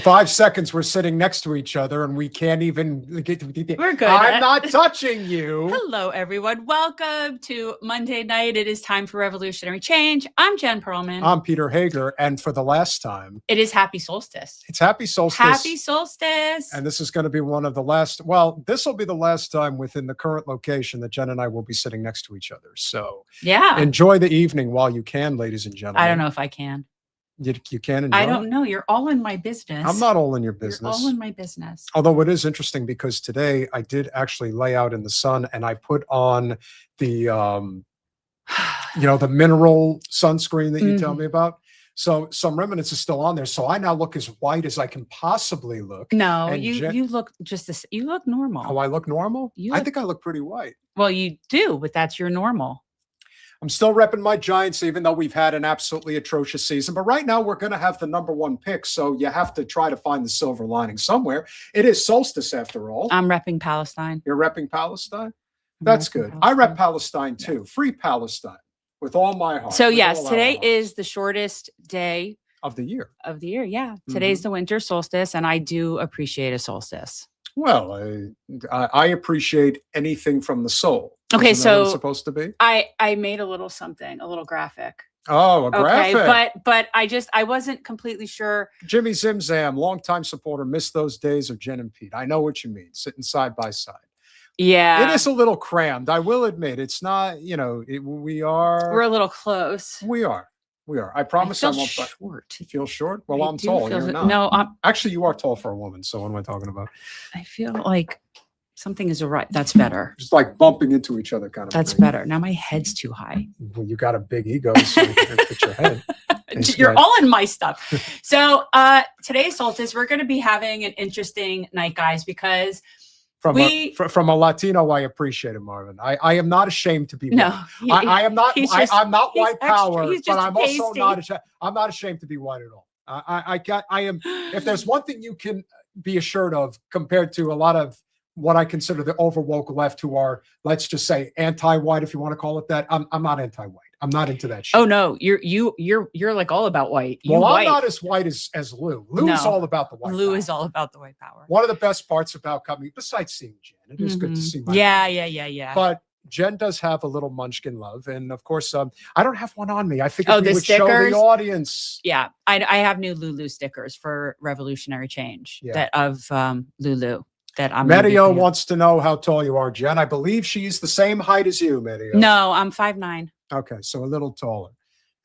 5 seconds we're sitting next to each other and we can't even get to. We're good. I'm not touching you. Hello, everyone. Welcome to Monday night. It is time for Revolutionary Change. I'm Jen Perelman. I'm Peter Hager. And for the last time, it is Happy Solstice. It's Happy Solstice. Happy Solstice. And this is going to be one of the last. Well, this will be the last time within the current location that Jen and I will be sitting next to each other. So yeah, enjoy the evening while you can, ladies and gentlemen. I don't know if I can. You can enjoy. I don't know. You're all in my business. I'm not all in your business. You're all in my business. Although it is interesting because today I did actually lay out in the sun and I put on the, the mineral sunscreen that you tell me about. So some remnants is still on there. So I now look as white as I can possibly look. No, you look just this. You look normal. Oh, I look normal? I think I look pretty white. Well, you do, but that's your normal. I'm still repping my Giants, even though we've had an absolutely atrocious season. But right now, we're going to have the #1 pick, so you have to try to find the silver lining somewhere. It is Soulstice, after all. I'm repping Palestine. You're repping Palestine? That's good. I rep Palestine, too. Yeah. Free Palestine, with all my heart. So, yes, today is the shortest day of the year. Yeah. Today's the winter solstice, and I do appreciate a solstice. Well, I appreciate anything from the soul. Okay, Isn't that what so it's supposed to be? I made a little something, a little graphic. Oh, a graphic. Okay, but I wasn't completely sure. Jimmy Zimzam, longtime supporter, missed those days of Jen and Pete. I know what you mean, sitting side by side. Yeah. It is a little crammed. I will admit, it's not, we're a little close. We are. I promise I won't. Short. You feel short? Well, I'm tall. You're not. No, actually, you are tall for a woman. So what am I talking about? I feel like something is right. That's better. Just like bumping into each other, kind of. That's better. Now my head's too high. Well, you got a big ego, so you can fit your head. You're all in my stuff. So today's solstice, we're going to be having an interesting night, guys, because from a Latino, I appreciate it, Marvin. I am not ashamed to be white. No, I am not. I'm not white power, but I'm pasty. also not ashamed. I'm not ashamed to be white at all. I am. If there's one thing you can be assured of, compared to a lot of what I consider the overwoke left, who are, let's just say, anti-white, if you want to call it that, I'm not anti-white. I'm not into that shit. Oh no, you're like all about white. I'm not as white as Lou. Lou is all about the white. Lou power. is all about the white power. One of the best parts about coming, besides seeing Jen, it is good to see my Yeah. But Jen does have a little munchkin love, and of course, I don't have one on me. I figured we would stickers? show the audience. Yeah, I have new Lulu stickers for Revolutionary Change that of Lulu. That I'm Medea wants to know how tall you are, Jen. I believe she's the same height as you, Medea. No, I'm 5'9". Okay, so a little taller.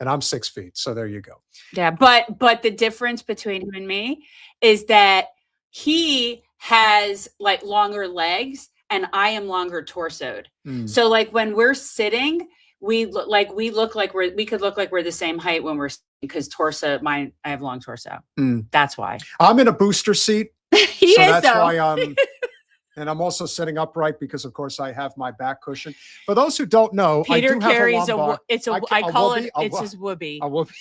And I'm 6 feet, so there you go. Yeah, but the difference between him and me is that he has like longer legs and I am longer torsoed. So like when we're sitting, we could look like we're the same height when we're, because I have long torso. That's why. I'm in a booster seat. That's why and I'm also sitting upright because, of course, I have my back cushion. For those who don't know, Peter I do carries have a lumbar. it's his whoopee. A whoopee.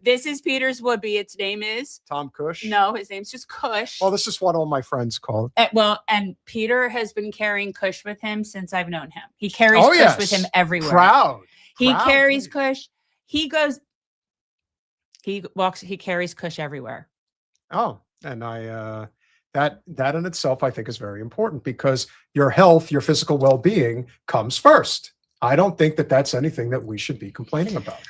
This is Peter's whoopee. Its name is Tom Cush. No, his name's just Cush. Well, this is what all my friends call it. And Peter has been carrying Cush with him since I've known him. He carries Cush with him everywhere. Proud. He carries Cush. He carries Cush everywhere. Oh, and that in itself, I think, is very important, because your health, your physical well-being comes first. I don't think that that's anything that we should be complaining about.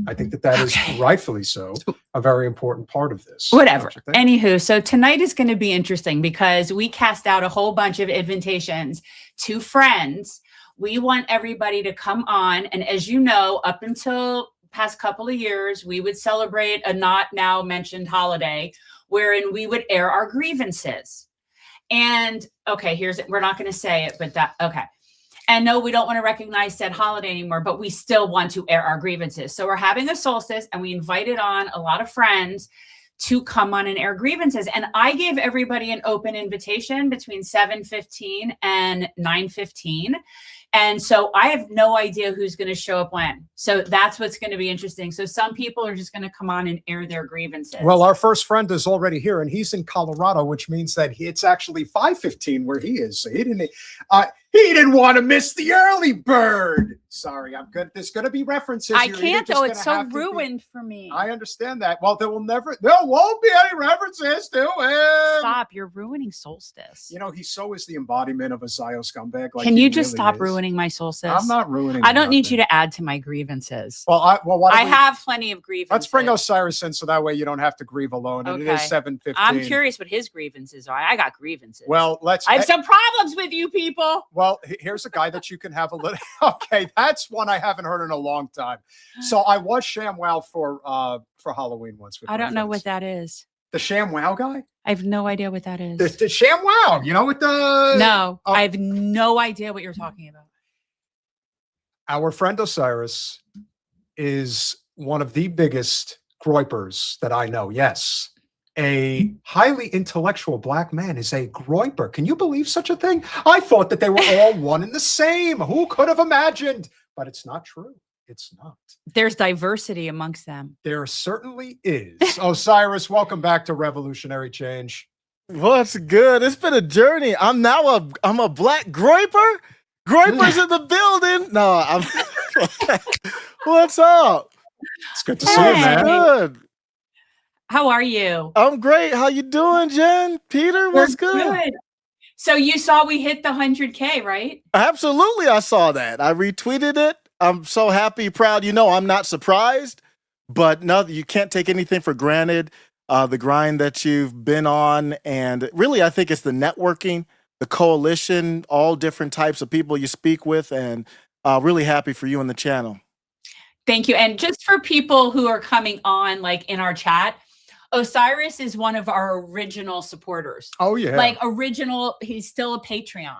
I think that is rightfully so a very important part of this. Whatever. Anywho, so tonight is going to be interesting because we cast out a whole bunch of invitations to friends. We want everybody to come on. And as you know, up until past couple of years, we would celebrate a not now mentioned holiday wherein we would air our grievances. And we're not going to say it, but and no, we don't want to recognize said holiday anymore, but we still want to air our grievances. So we're having a solstice and we invited on a lot of friends to come on and air grievances. And I gave everybody an open invitation between 7:15 and 9:15. And so I have no idea who's going to show up when. So that's what's going to be interesting. So some people are just going to come on and air their grievances. Well, our first friend is already here, and he's in Colorado, which means that it's actually 5:15 where he is. So he didn't want to miss the early bird. Sorry, I'm good. There's going to be references. I You're either can't just though. gonna It's so have to be- ruined for me. I understand that. Well, there won't be any references to him. Stop! You're ruining Soulstice. You know, he so is the embodiment of a Zio scumbag. Like Can he you just really stop is. ruining my Soulstice? I'm not ruining. I don't need you nothing. to add to my grievances. Well, why don't I we- have plenty of grievances. Let's bring Osiris in so that way you don't have to grieve alone. And it Okay. is 7:15. I'm curious what his grievances are. I got grievances. Well, I have some problems with you people. Well, here's a guy that you can have a little. Okay, that's one I haven't heard in a long time. So I was ShamWow for Halloween once. With I my don't know friends. what that is. The ShamWow guy. I have no idea what that is. The ShamWow. You know what the? No, Oh. I have no idea what you're talking about. Our friend Osiris is one of the biggest groypers that I know. Yes. A highly intellectual black man is a groyper. Can you believe such a thing? I thought that they were all one and the same. Who could have imagined? But it's not true. It's not. There's diversity amongst them. There certainly is. Osiris, welcome back to Revolutionary Change. What's good? It's been a journey. I'm a black groyper. Groypers in the building. No, I'm. What's up? It's good to see you, man. Good. How are you? I'm great. How you doing, Jen? Peter, what's good? So you saw we hit the 100K, right? Absolutely, I saw that. I retweeted it. I'm so happy, proud. You know, I'm not surprised, but no, you can't take anything for granted. The grind that you've been on, and really, I think it's the networking, the coalition, all different types of people you speak with, and really happy for you and the channel. Thank you. And just for people who are coming on, like in our chat, Osiris is one of our original supporters. Oh, yeah. Like original, he's still a Patreon.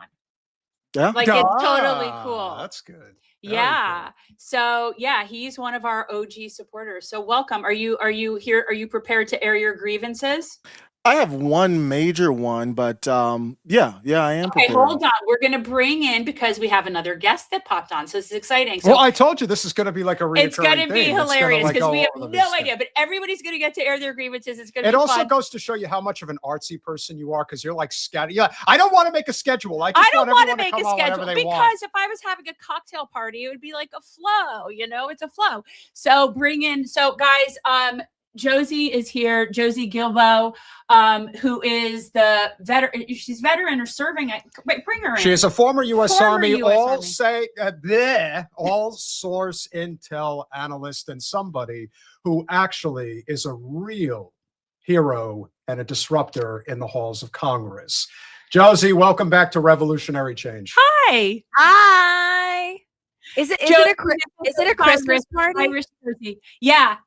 Yeah. Like it's totally cool. That's good. Very Yeah. cool. So yeah, he's one of our OG supporters. So welcome. Are you here? Are you prepared to air your grievances? I have one major one, but yeah, I am. Okay, prepared. hold on. We're gonna bring in because we have another guest that popped on. So this is exciting. So Well, I told you this is going to be like a reoccurring it's gonna be thing. It's gonna, hilarious like, because go we have all over no this idea, thing. but everybody's gonna get to air their grievances. It's gonna It be also fun. goes to show you how much of an artsy person you are because you're like scattered. Yeah, I don't want to make a schedule. I I don't want want to make a come on whenever schedule they want. because if I was having a cocktail party, it would be like a flow, you know, it's a flow. So bring in, so guys, Josie is here, Josie Guilbeau, who is the veteran, she's veteran or serving. Wait, bring her in. She is a former U.S. Former Army, US Army. all source intel analyst and somebody who actually is a real hero and a disruptor in the halls of Congress. Josie, welcome back to Revolutionary Change. Hi. Hi. Is it a Christmas party? Irish Josie. Yeah.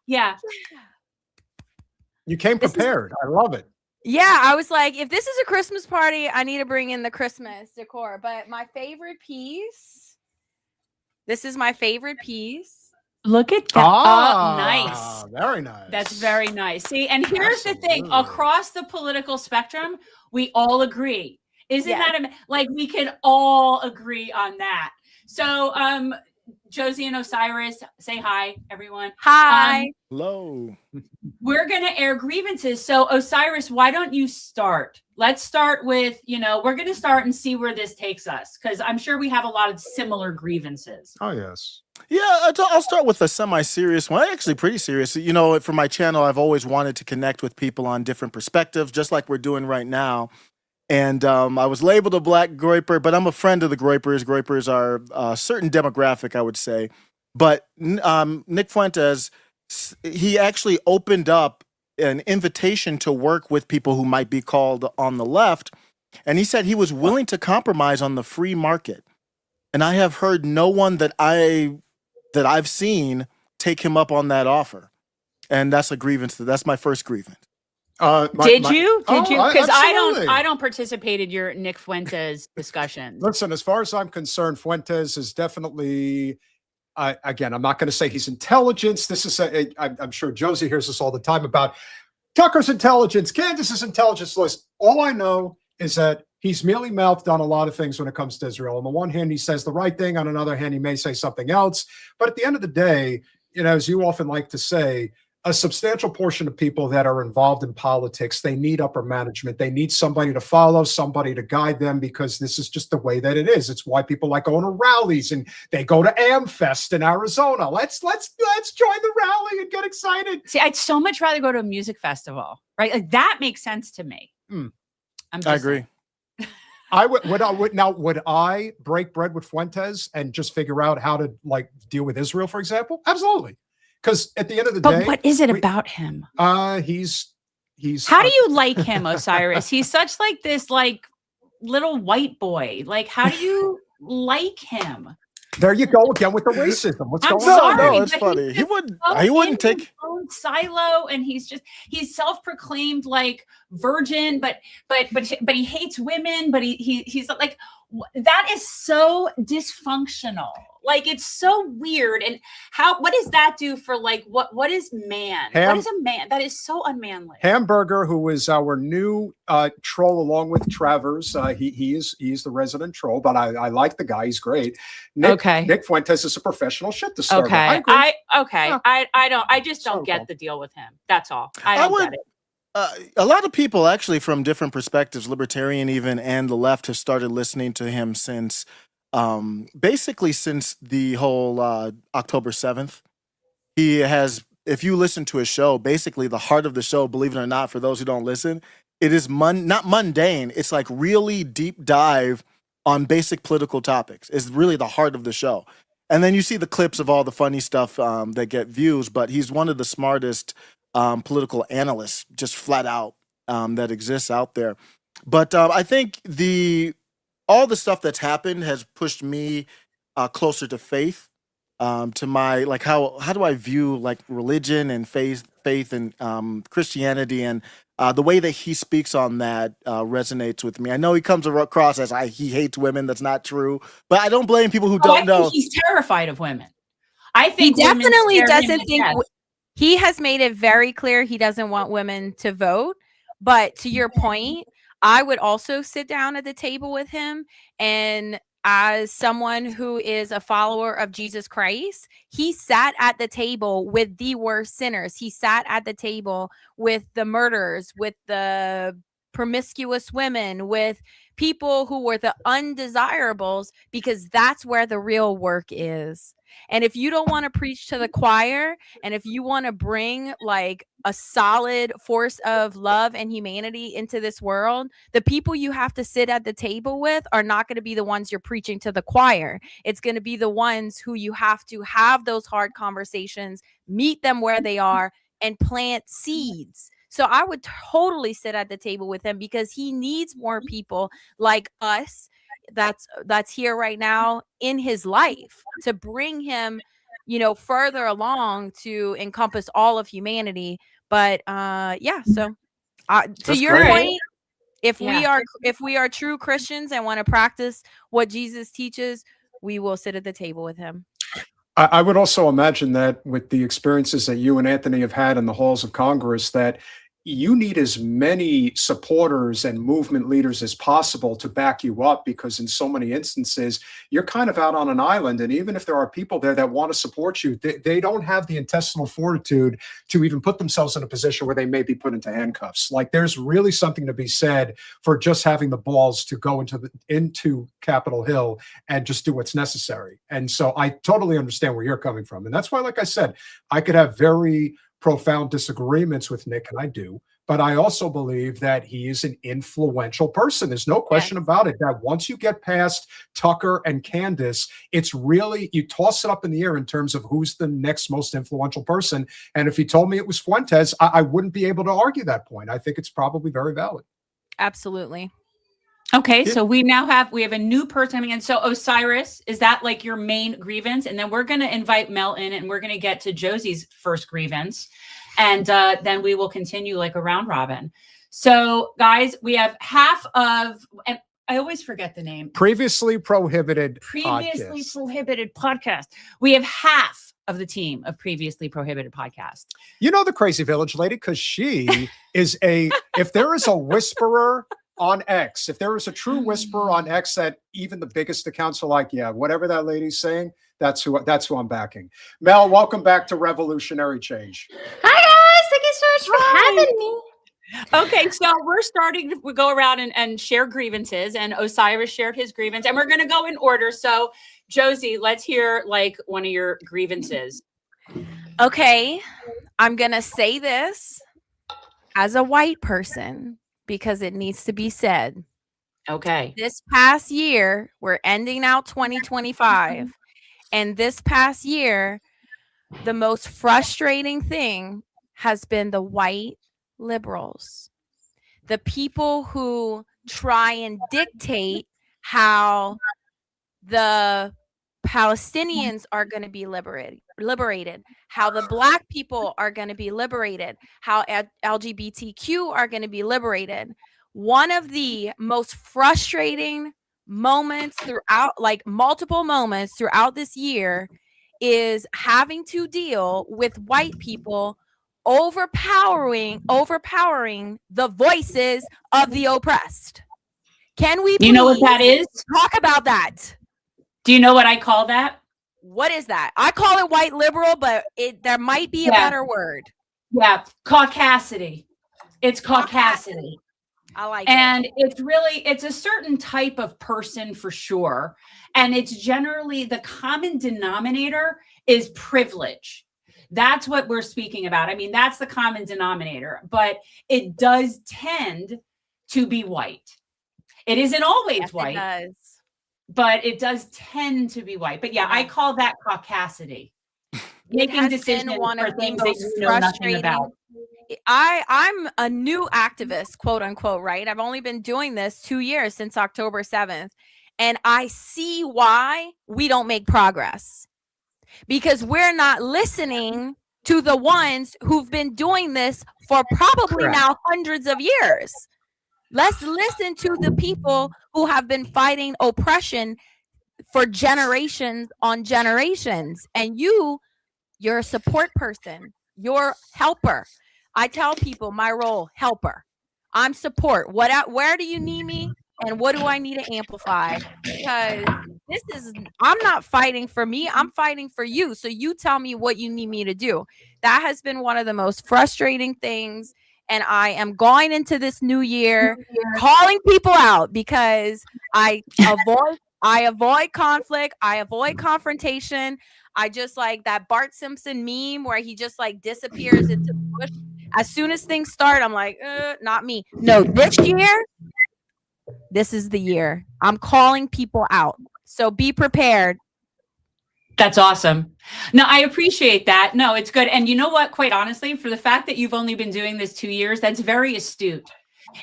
You came This is- prepared. I love it. Yeah, I was like, if this is a Christmas party, I need to bring in the Christmas decor. But my favorite piece, this is my favorite piece. Look at that. Nice. Very nice. That's very nice. See, and here's the thing: Absolutely. across the political spectrum, we all agree. Isn't Yeah. that like we can all agree on that? So, Josie and Osiris, say hi, everyone. Hi. Hello. We're gonna air grievances. So, Osiris, why don't you start? Let's start with, we're gonna start and see where this takes us because I'm sure we have a lot of similar grievances. Oh, yes. Yeah, I'll start with a semi-serious one. Actually, pretty serious. You know, for my channel, I've always wanted to connect with people on different perspectives, just like we're doing right now. And I was labeled a black groyper, but I'm a friend of the groypers. Groypers are a certain demographic, I would say. But Nick Fuentes, he actually opened up an invitation to work with people who might be called on the left. And he said he was willing to compromise on the free market. And I have heard no one that I've seen take him up on that offer. And that's a grievance. That's my first grievance. Did you? Oh, Because absolutely. I don't participate in your Nick Fuentes discussions. Listen, as far as I'm concerned, Fuentes is definitely, again, I'm not going to say he's intelligence. This is, I'm sure Josie hears this all the time about Tucker's intelligence, Candace's intelligence list. All I know is that he's mealy-mouthed on a lot of things when it comes to Israel. On the one hand, he says the right thing. On another hand, he may say something else. But at the end of the day, as you often like to say, a substantial portion of people that are involved in politics, they need upper management. They need somebody to follow, somebody to guide them, because this is just the way that it is. It's why people like going to rallies and they go to AmFest in Arizona. Let's join the rally and get excited. See, I'd so much rather go to a music festival, right? Like that makes sense to me. I agree. Would I break bread with Fuentes and just figure out how to like deal with Israel, for example? Absolutely. Because at the end of the day, but what is it about him? He's. How do you like him, Osiris? He's such like this like little white boy. Like, how do you like him? There you go again with the racism. What's I'm going on? sorry, No, it's but funny. he's He just wouldn't in take. his own silo, and he's self-proclaimed like virgin, but he hates women. But he's like, that is so dysfunctional. Like, it's so weird. And what does that do for like what is man? What is a man? That is so unmanly. Hamburger, who is our new troll along with Travers. He's the resident troll, but I like the guy. He's great. Nick Fuentes is a professional shit to start with. I just don't get the deal with him. That's all. I don't get it. A lot of people actually from different perspectives, libertarian even, and the left, have started listening to him since basically since the whole October 7th. He has, if you listen to his show, basically the heart of the show, believe it or not, for those who don't listen, it is not mundane. It's like really deep dive on basic political topics. It's really the heart of the show. And then you see the clips of all the funny stuff that get views, but he's one of the smartest political analysts, just flat out, that exists out there. But I think all the stuff that's happened has pushed me closer to faith, to my, like, how do I view like religion and faith and Christianity, and the way that he speaks on that resonates with me. I know he comes across as he hates women. That's not true, but I don't blame people who don't know. He's terrified of women. I think he definitely doesn't think. Death. He has made it very clear he doesn't want women to vote. But to your point, I would also sit down at the table with him. And as someone who is a follower of Jesus Christ, he sat at the table with the worst sinners. He sat at the table with the murderers, with the promiscuous women, with people who were the undesirables, because that's where the real work is. And if you don't want to preach to the choir, and if you want to bring like a solid force of love and humanity into this world, the people you have to sit at the table with are not going to be the ones you're preaching to the choir. It's going to be the ones who you have to have those hard conversations, meet them where they are, and plant seeds. So I would totally sit at the table with him, because he needs more people like us that's here right now in his life to bring him, further along to encompass all of humanity. But so to your point, if we are true Christians and want to practice what Jesus teaches, we will sit at the table with him. I would also imagine that with the experiences that you and Anthony have had in the halls of Congress, that you need as many supporters and movement leaders as possible to back you up, because in so many instances, you're kind of out on an island. And even if there are people there that want to support you, they don't have the intestinal fortitude to even put themselves in a position where they may be put into handcuffs. Like, there's really something to be said for just having the balls to go into Capitol Hill and just do what's necessary. And so I totally understand where you're coming from. And that's why, like I said, I could have very profound disagreements with Nick, and I do, but I also believe that he is an influential person. There's no question about it, that once you get past Tucker and Candace, it's really, you toss it up in the air in terms of who's the next most influential person. And if he told me it was Fuentes, I wouldn't be able to argue that point. I think it's probably very valid. Absolutely. Okay, so we have a new person coming in. So Osiris, is that like your main grievance? And then we're going to invite Mel in, and we're going to get to Josie's first grievance. And then we will continue like a round robin. So guys, we have half of, and I always forget the name. Previously prohibited podcast. We have half of the team of Previously Prohibited podcast. You know the Crazy Village lady, because she is if there is a whisperer on X, if there is a true whisperer on X that even the biggest accounts are like, yeah, whatever that lady's saying, that's who I'm backing. Mel, welcome back to Revolutionary Change. Hi so much for having me. Okay, so we're starting to go around and share grievances, and Osiris shared his grievance, and we're going to go in order. So, Josie, let's hear like one of your grievances. Okay, I'm going to say this as a white person because it needs to be said. Okay. This past year, we're ending out 2025, and this past year, the most frustrating thing has been the white liberals, the people who try and dictate how the Palestinians are going to be liberated, how the Black people are going to be liberated, how LGBTQ are going to be liberated. One of the most frustrating moments throughout, like multiple moments throughout this year, is having to deal with white people overpowering the voices of the oppressed. Can we Do you know what that is? talk about that? Do you know what I call that? What is that? I call it white liberal, but there might be a better word. Yeah, caucasity. It's caucasity. I like and it. It's a certain type of person for sure. And it's generally the common denominator is privilege. That's what we're speaking about. I mean, that's the common denominator, but it does tend to be white. It isn't always white, it does. but it does tend to be white. But yeah, I call that caucasity. Making decisions one for of the things that most you know nothing frustrating. about. I'm a new activist, quote unquote, right? I've only been doing this 2 years, since October 7th. And I see why we don't make progress, because we're not listening to the ones who've been doing this for probably now hundreds of years. Let's listen to the people who have been fighting oppression for generations on generations. And you're a support person. You're helper. I tell people my role, helper. I'm support. Where do you need me? And what do I need to amplify? Because I'm not fighting for me. I'm fighting for you. So you tell me what you need me to do. That has been one of the most frustrating things. And I am going into this new year calling people out, because I avoid conflict. I avoid confrontation. I just like that Bart Simpson meme where he just like disappears into the bush. As soon as things start, I'm like, not me. No, this year, this is the year. I'm calling people out. So be prepared. That's awesome. No, I appreciate that. No, it's good. And you know what? Quite honestly, for the fact that you've only been doing this 2 years, that's very astute.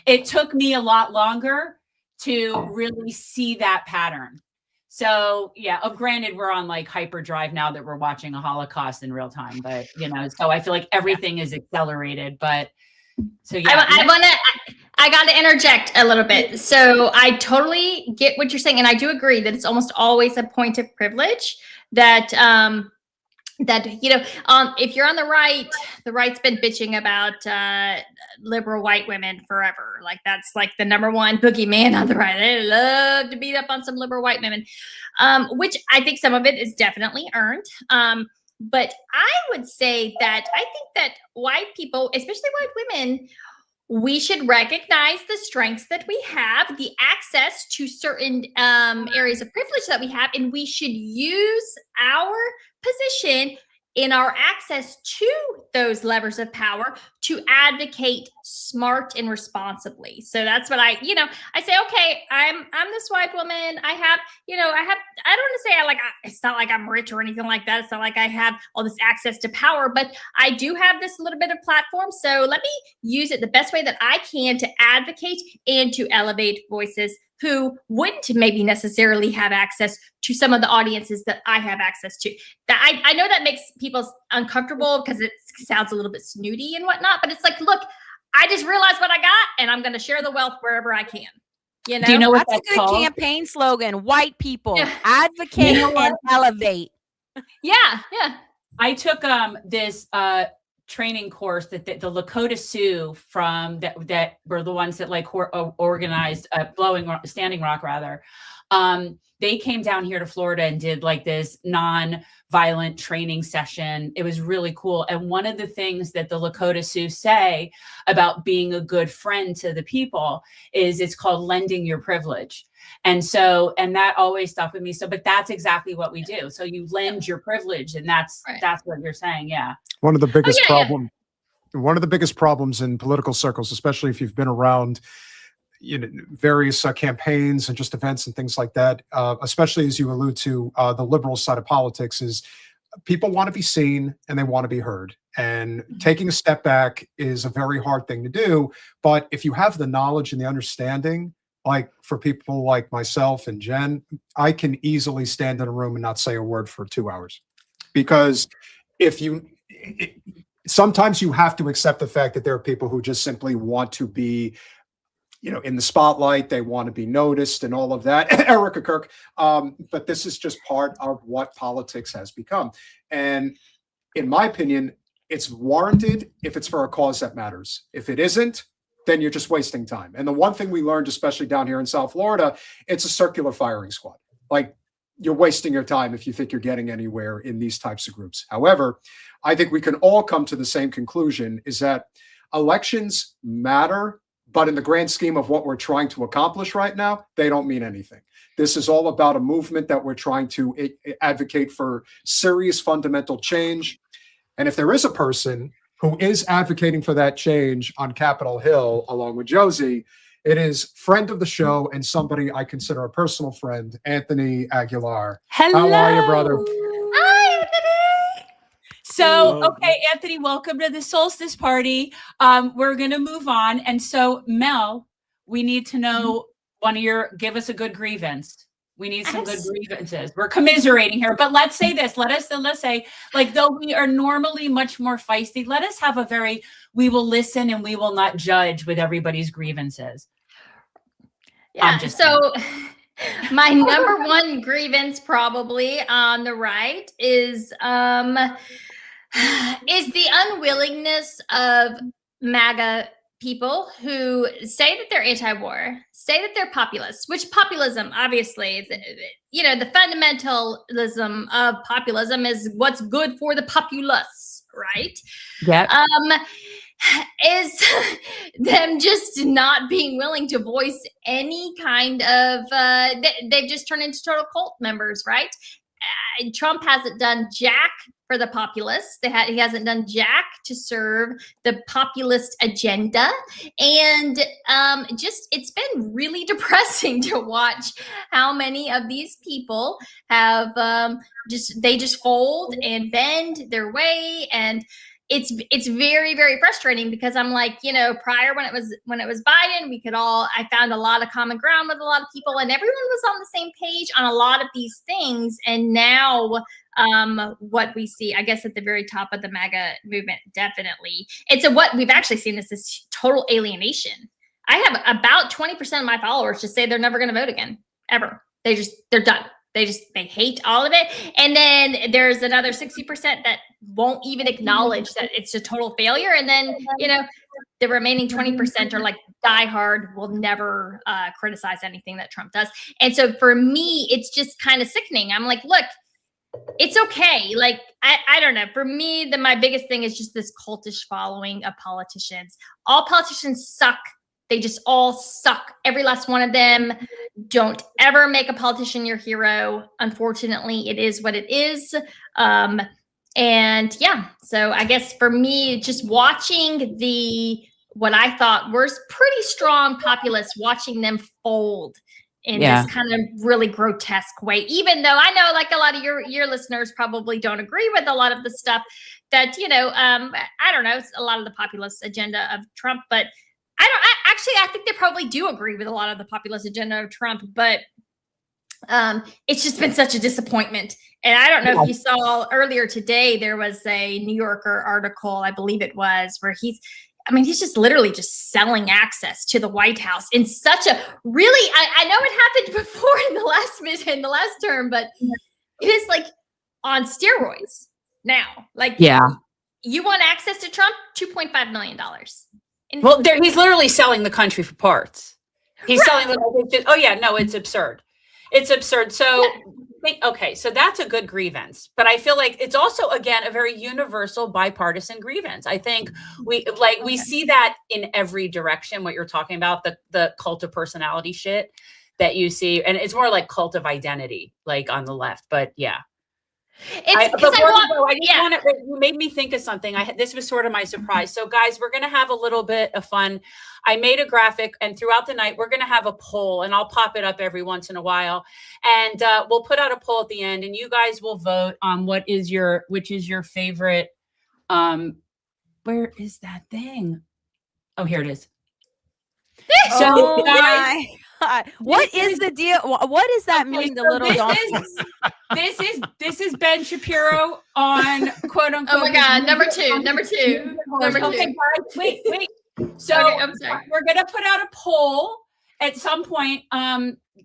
It took me a lot longer to really see that pattern. So yeah, granted, we're on like hyperdrive now that we're watching a Holocaust in real time, but so I feel like everything is accelerated. But so yeah, I got to interject a little bit. So I totally get what you're saying, and I do agree that it's almost always a point of privilege that if you're on the right's been bitching about liberal white women forever. Like that's like the number one boogeyman on the right. They love to beat up on some liberal white women, which I think some of it is definitely earned. But I would say that I think that white people, especially white women, we should recognize the strengths that we have, the access to certain areas of privilege that we have, and we should use our position in our access to those levers of power to advocate smart and responsibly. So that's what I say, okay, I'm this white woman. I don't want to say it's not like I'm rich or anything like that. It's not like I have all this access to power, but I do have this little bit of platform. So let me use it the best way that I can to advocate and to elevate voices who wouldn't maybe necessarily have access to some of the audiences that I have access to. That I know that makes people uncomfortable because it sounds a little bit snooty and whatnot, but it's like, look, I just realized what I got, and I'm going to share the wealth wherever I can. Do you know what that's a good campaign slogan? White people advocate and elevate. Yeah. I took this training course that the Lakota Sioux from that were the ones that like organized Standing Rock rather. They came down here to Florida and did like this non-violent training session. It was really cool. And one of the things that the Lakota Sioux say about being a good friend to the people is it's called lending your privilege. And that always stuck with me. So, but that's exactly what we do. So you lend your privilege, and that's what you're saying. Yeah. One of the biggest one of the biggest problems in political circles, especially if you've been around, various campaigns and just events and things like that, especially as you allude to the liberal side of politics, is people want to be seen and they want to be heard. And taking a step back is a very hard thing to do. But if you have the knowledge and the understanding, like for people like myself and Jen, I can easily stand in a room and not say a word for 2 hours. Because sometimes you have to accept the fact that there are people who just simply want to be, in the spotlight. They want to be noticed and all of that. Erica Kirk. But this is just part of what politics has become. And in my opinion, it's warranted if it's for a cause that matters. If it isn't, then you're just wasting time. And the one thing we learned, especially down here in South Florida, it's a circular firing squad. Like, you're wasting your time if you think you're getting anywhere in these types of groups. However, I think we can all come to the same conclusion, is that elections matter, but in the grand scheme of what we're trying to accomplish right now, they don't mean anything. This is all about a movement that we're trying to advocate for serious fundamental change. And if there is a person who is advocating for that change on Capitol Hill, along with Josie, it is friend of the show and somebody I consider a personal friend, Anthony Aguilar. Hello. How are you, brother? Hi, Anthony. So, okay, Anthony, welcome to the Soulstice party. We're going to move on. And so, Mel, we need to know give us a good grievance. We need some good grievances. We're commiserating here, but let's say this. Let's say, like, though we are normally much more feisty, let us have we will listen and we will not judge with everybody's grievances. Yeah. So my number one grievance probably on the right is the unwillingness of MAGA people who say that they're anti-war, say that they're populists, which populism, obviously, the fundamentalism of populism is what's good for the populace, right? Yeah. Is them just not being willing to voice any kind of, they've just turned into total cult members, right? Trump hasn't done jack for the populists. He hasn't done jack to serve the populist agenda. And it's been really depressing to watch how many of these people have they just fold and bend their way. And it's very, very frustrating, because I'm like, prior when it was Biden, I found a lot of common ground with a lot of people, and everyone was on the same page on a lot of these things. And now what we see, I guess, at the very top of the MAGA movement, definitely, what we've actually seen is this total alienation. I have about 20% of my followers just say they're never going to vote again, ever. They're done. They hate all of it. And then there's another 60% that won't even acknowledge that it's a total failure. And then, the remaining 20% are like diehard, will never criticize anything that Trump does. And so for me, it's just kind of sickening. I'm like, look, it's okay. Like, I don't know. For me, my biggest thing is just this cultish following of politicians. All politicians suck. They just all suck. Every last one of them. Don't ever make a politician your hero. Unfortunately, it is what it is. And yeah, so I guess for me, just watching what I thought were pretty strong populists, watching them fold in this kind of really grotesque way, even though I know, like, a lot of your listeners probably don't agree with a lot of the stuff that, I don't know, it's a lot of the populist agenda of Trump, but I think they probably do agree with a lot of the populist agenda of Trump, but it's just been such a disappointment. And I don't know if you saw earlier today, there was a New Yorker article, I believe it was, where he's just literally just selling access to the White House in such a really, I know it happened before in the last term, but it is like on steroids now. Like, you want access to Trump? $2.5 million. Well, he's literally selling the country for parts. He's selling it's absurd. It's absurd. So, okay, so that's a good grievance, but I feel like it's also, again, a very universal bipartisan grievance. I think we see that in every direction. What you're talking about, the cult of personality shit that you see, and it's more like cult of identity, like on the left. But yeah. It's because You made me think of something. This was sort of my surprise. So, guys, we're going to have a little bit of fun. I made a graphic, and throughout the night, we're going to have a poll, and I'll pop it up every once in a while, and we'll put out a poll at the end, and you guys will vote on which is your favorite. Where is that thing? Oh, here it is. So, guys, what is the deal? What does that mean? The little donkeys. This is Ben Shapiro on quote unquote. Oh my God, number two. Okay, guys, wait. So I'm sorry. We're gonna put out a poll at some point,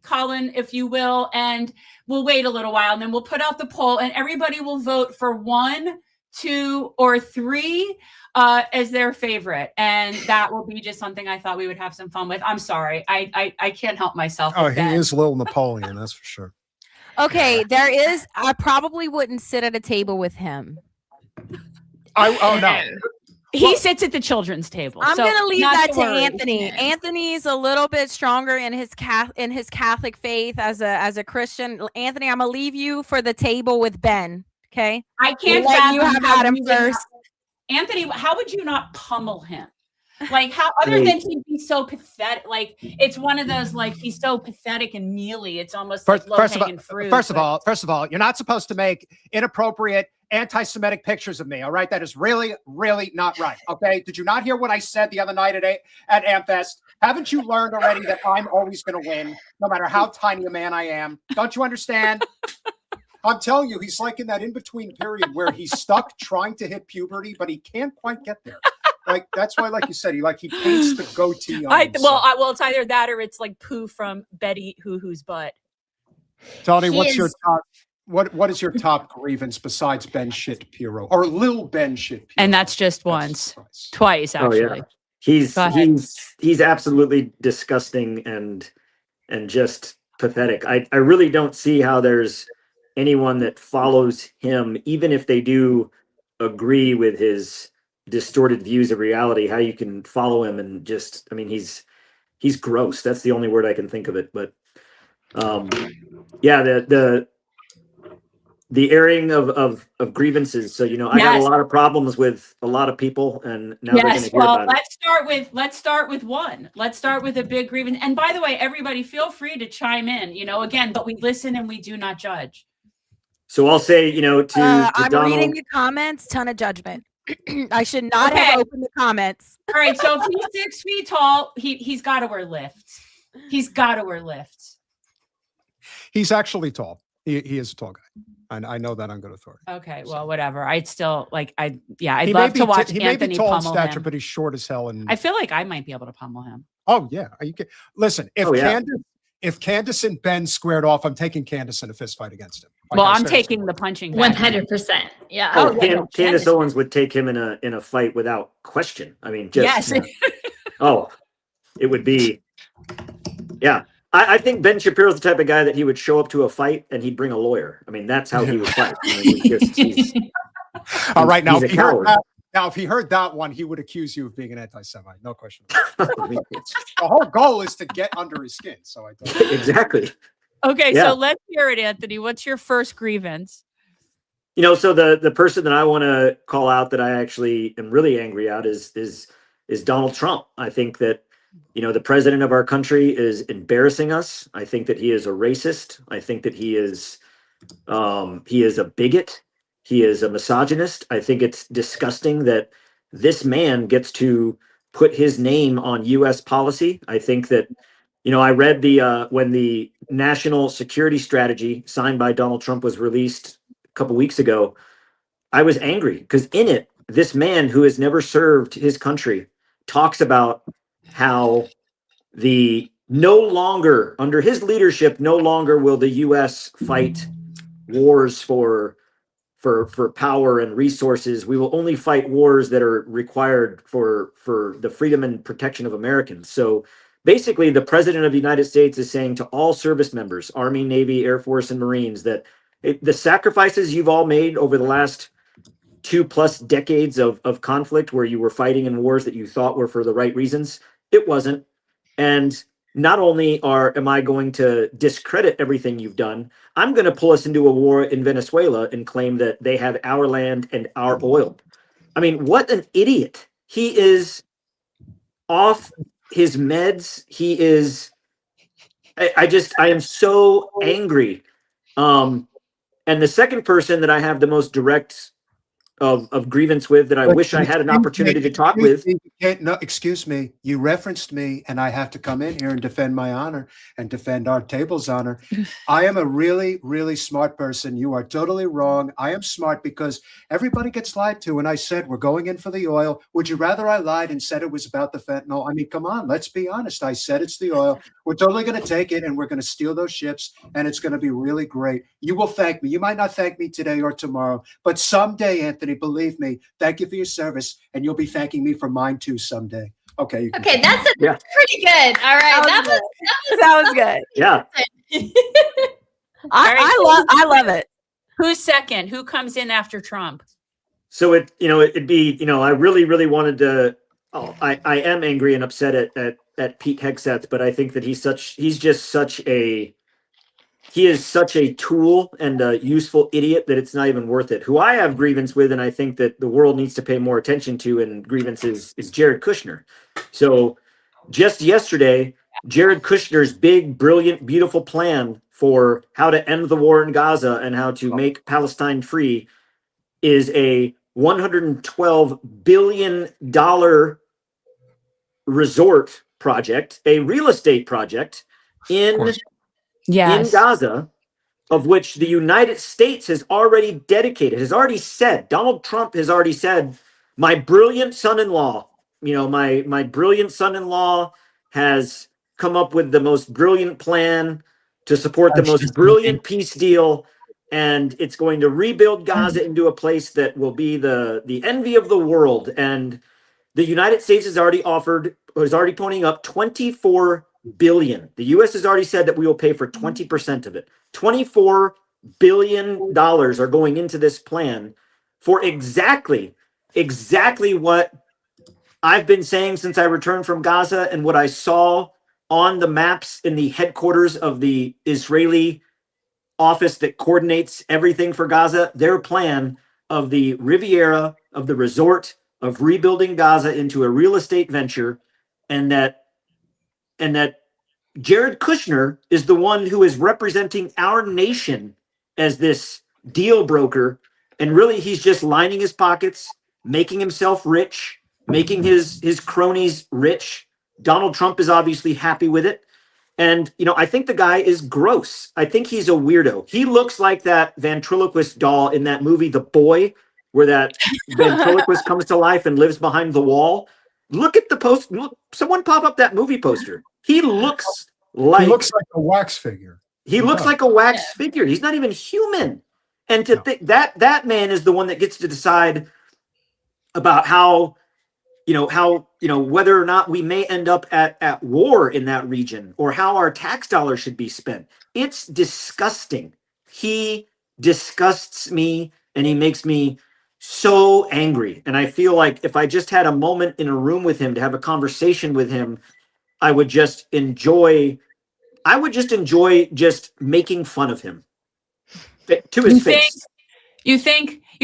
Colin, if you will, and we'll wait a little while, and then we'll put out the poll, and everybody will vote for 1, 2, or 3 as their favorite, and that will be just something I thought we would have some fun with. I'm sorry, I can't help myself. Oh, he is little Napoleon, that's for sure. Okay, I probably wouldn't sit at a table with him. No. He sits at the children's table. I'm going to leave that to worry. Anthony. Anthony's a little bit stronger in his Catholic faith as a Christian. Anthony, I'm going to leave you for the table with Ben. Okay, I can't let you fathom have how Adam you would first. Anthony, how would you not pummel him? Like, how, other than he'd be so pathetic, like it's one of those, like, he's so pathetic and mealy, it's almost like low-hanging fruit. First of all, you're not supposed to make inappropriate anti-Semitic pictures of me. All right, that is really, really not right. Okay, did you not hear what I said the other night at Amfest? Haven't you learned already that I'm always going to win, no matter how tiny a man I am? Don't you understand? I'm telling you, he's like in that in-between period where he's stuck trying to hit puberty, but he can't quite get there. Like, that's why, like you said, he paints the goatee on himself. Well, it's either that or it's like poo from Betty Hoo-Hoo's butt. Tony, what's your top? What is your top grievance besides Ben Shapiro or Lil Ben Shapiro? And that's just once, twice actually. Oh, yeah. He's absolutely disgusting and just pathetic. I really don't see how there's anyone that follows him, even if they do agree with his distorted views of reality, how you can follow him and just, I mean, he's gross. That's the only word I can think of it. But yeah, the airing of grievances. So, I got a lot of problems with a lot of people, and now they're going to hear about it. Let's start with one. Let's start with a big grievance. And by the way, everybody feel free to chime in, again, but we listen and we do not judge. So I'll say, to I'm Donald, reading the comments, ton of judgment. I should not have opened the comments. All right, so if he's 6 feet tall, he's got to wear lifts. He's got to wear lifts. He's actually tall. He is a tall guy. I know that on good authority. Okay, well, whatever. I'd still I'd He love may to be watch he may Anthony be tall in pummel stature, him. but he's short as hell. And I feel like I might be able to pummel him. oh yeah, listen. yeah. If Candace and Ben squared off, I'm taking Candace in a fist fight against him. Well, I'm taking the punching back. 100%. Yeah. Candace Owens would take him in a fight without question. I mean, just Yes. It would be, yeah. I think Ben Shapiro's the type of guy that he would show up to a fight and he'd bring a lawyer. I mean, that's how he would fight. I mean, all right, now he's a coward. if he heard that one, he would accuse you of being an anti-Semite. No question. The whole goal is to get under his skin. So I don't. Exactly. Okay, Yeah. so let's hear it, Anthony. What's your first grievance? So the person that I want to call out that I actually am really angry at is Donald Trump. I think that, the president of our country is embarrassing us. I think that he is a racist. I think that he is a bigot. He is a misogynist. I think it's disgusting that this man gets to put his name on U.S. policy. I think that, I read when the national security strategy signed by Donald Trump was released a couple weeks ago, I was angry because in it, this man who has never served his country talks about how no longer under his leadership, no longer will the U.S. fight wars for power and resources. We will only fight wars that are required for the freedom and protection of Americans. So basically the president of the United States is saying to all service members, Army, Navy, Air Force, and Marines, that the sacrifices you've all made over the last 2+ decades of conflict, where you were fighting in wars that you thought were for the right reasons, it wasn't. And not only am I going to discredit everything you've done, I'm going to pull us into a war in Venezuela and claim that they have our land and our oil. I mean, what an idiot. He is off his meds. He is, I am so angry. And the second person that I have the most direct of grievance with, that I wish I had an opportunity to talk with. No, excuse me. You referenced me, and I have to come in here and defend my honor and defend our table's honor. I am a really, really smart person. You are totally wrong. I am smart because everybody gets lied to. And I said, we're going in for the oil. Would you rather I lied and said it was about the fentanyl? I mean, come on, let's be honest. I said it's the oil. We're totally going to take it, and we're going to steal those ships, and it's going to be really great. You will thank me. You might not thank me today or tomorrow, but someday, Anthony, believe me, thank you for your service, and you'll be thanking me for mine too someday. Okay. Okay, that's pretty good. All right, That was good. Yeah. I love it. Who's second? Who comes in after Trump? So it'd be, I really, really wanted to. I am angry and upset at Pete Hegseth, but I think that he is such a tool and a useful idiot that it's not even worth it. Who I have grievance with, and I think that the world needs to pay more attention to, and grievance is Jared Kushner. So just yesterday, Jared Kushner's big, brilliant, beautiful plan for how to end the war in Gaza and how to make Palestine free is a $112 billion resort project, a real estate project in Gaza, of which the United States has already said, Donald Trump has already said, my brilliant son-in-law has come up with the most brilliant plan to support the most brilliant peace deal, and it's going to rebuild Gaza into a place that will be the envy of the world. And the United States is already ponying up $24 billion. The U.S. has already said that we will pay for 20% of it. $24 billion are going into this plan for exactly what I've been saying since I returned from Gaza, and what I saw on the maps in the headquarters of the Israeli office that coordinates everything for Gaza. Their plan of the Riviera, of the resort, of rebuilding Gaza into a real estate venture, and that Jared Kushner is the one who is representing our nation as this deal broker, and really he's just lining his pockets, making himself rich, making his cronies rich. Donald Trump is obviously happy with it. And, I think the guy is gross. I think he's a weirdo. He looks like that ventriloquist doll in that movie, The Boy, where that ventriloquist comes to life and lives behind the wall. Look at the post. Look, someone pop up that movie poster. He looks like a wax figure. He looks like a wax figure. He's not even human. And to think that man is the one that gets to decide about how whether or not we may end up at war in that region, or how our tax dollars should be spent. It's disgusting. He disgusts me, and he makes me so angry. And I feel like if I just had a moment in a room with him to have a conversation with him, I would just enjoy just making fun of him to his face. You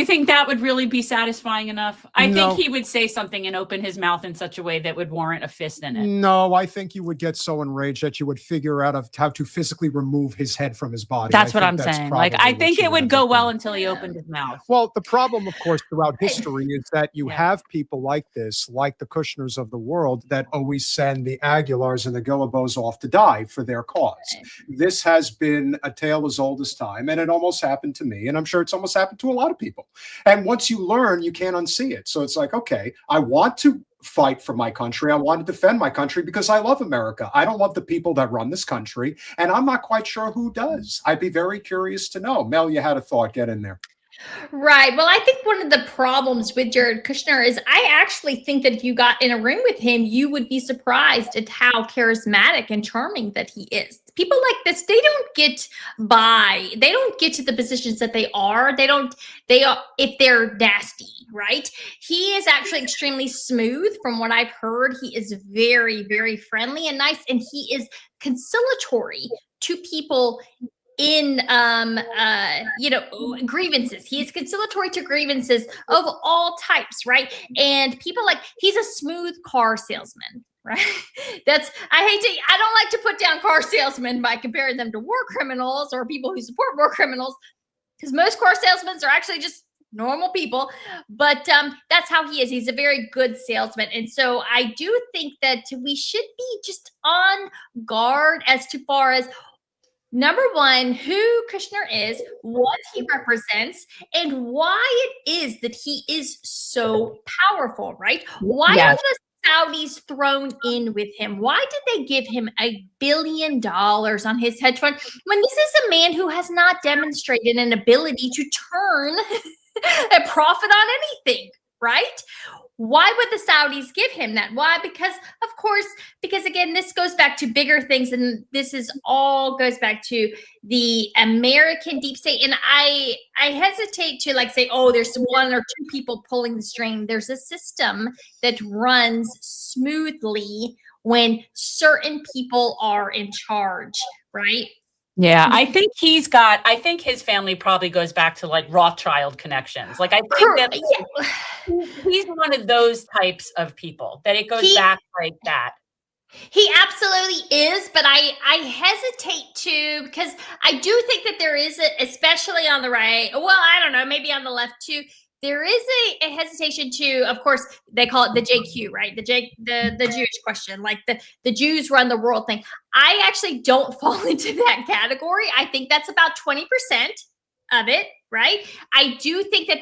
think that would really be satisfying enough? I think he would say something and open his mouth in such a way that would warrant a fist in it. No, I think you would get so enraged that you would figure out how to physically remove his head from his body. That's what I'm saying. Like, I think it would go well until he opened his mouth. Well, the problem, of course, throughout history is that you have people like this, like the Kushners of the world, that always send the Aguilars and the Guillebeaus off to die for their cause. This has been a tale as old as time, and it almost happened to me, and I'm sure it's almost happened to a lot of people. And once you learn, you can't unsee it. So it's like, okay, I want to fight for my country. I want to defend my country because I love America. I don't love the people that run this country, and I'm not quite sure who does. I'd be very curious to know. Mel, you had a thought. Get in there. Right. Well, I think one of the problems with Jared Kushner is I actually think that if you got in a room with him, you would be surprised at how charismatic and charming that he is. People like this, they don't get they don't get to the positions that they are. They are, if they're nasty, right? He is actually extremely smooth from what I've heard. He is very, very friendly and nice, and he is conciliatory to people in grievances. He is conciliatory to grievances of all types, right? And people he's a smooth car salesman, right? I don't like to put down car salesmen by comparing them to war criminals or people who support war criminals, because most car salesmen are actually just normal people. But that's how he is. He's a very good salesman. And so I do think that we should be just on guard as far as, number one, who Kushner is, what he represents, and why it is that he is so powerful, right? Why are the Saudis thrown in with him? Why did they give him $1 billion on his hedge fund when this is a man who has not demonstrated an ability to turn a profit on anything, right? Why would the Saudis give him that? Why? Because again, this goes back to bigger things, and this is all goes back to the American deep state. And I hesitate to say, oh, there's one or two people pulling the string. There's a system that runs smoothly when certain people are in charge, right? Yeah, I think his family probably goes back to Rothschild connections. I think that he's one of those types of people that it goes back like that. He absolutely is, but I hesitate to, because I do think that there is especially on the right, well, I don't know, maybe on the left too, there is a hesitation to, of course, they call it the JQ, right? The Jewish question, the Jews run the world thing. I actually don't fall into that category. I think that's about 20% of it, right? I do think that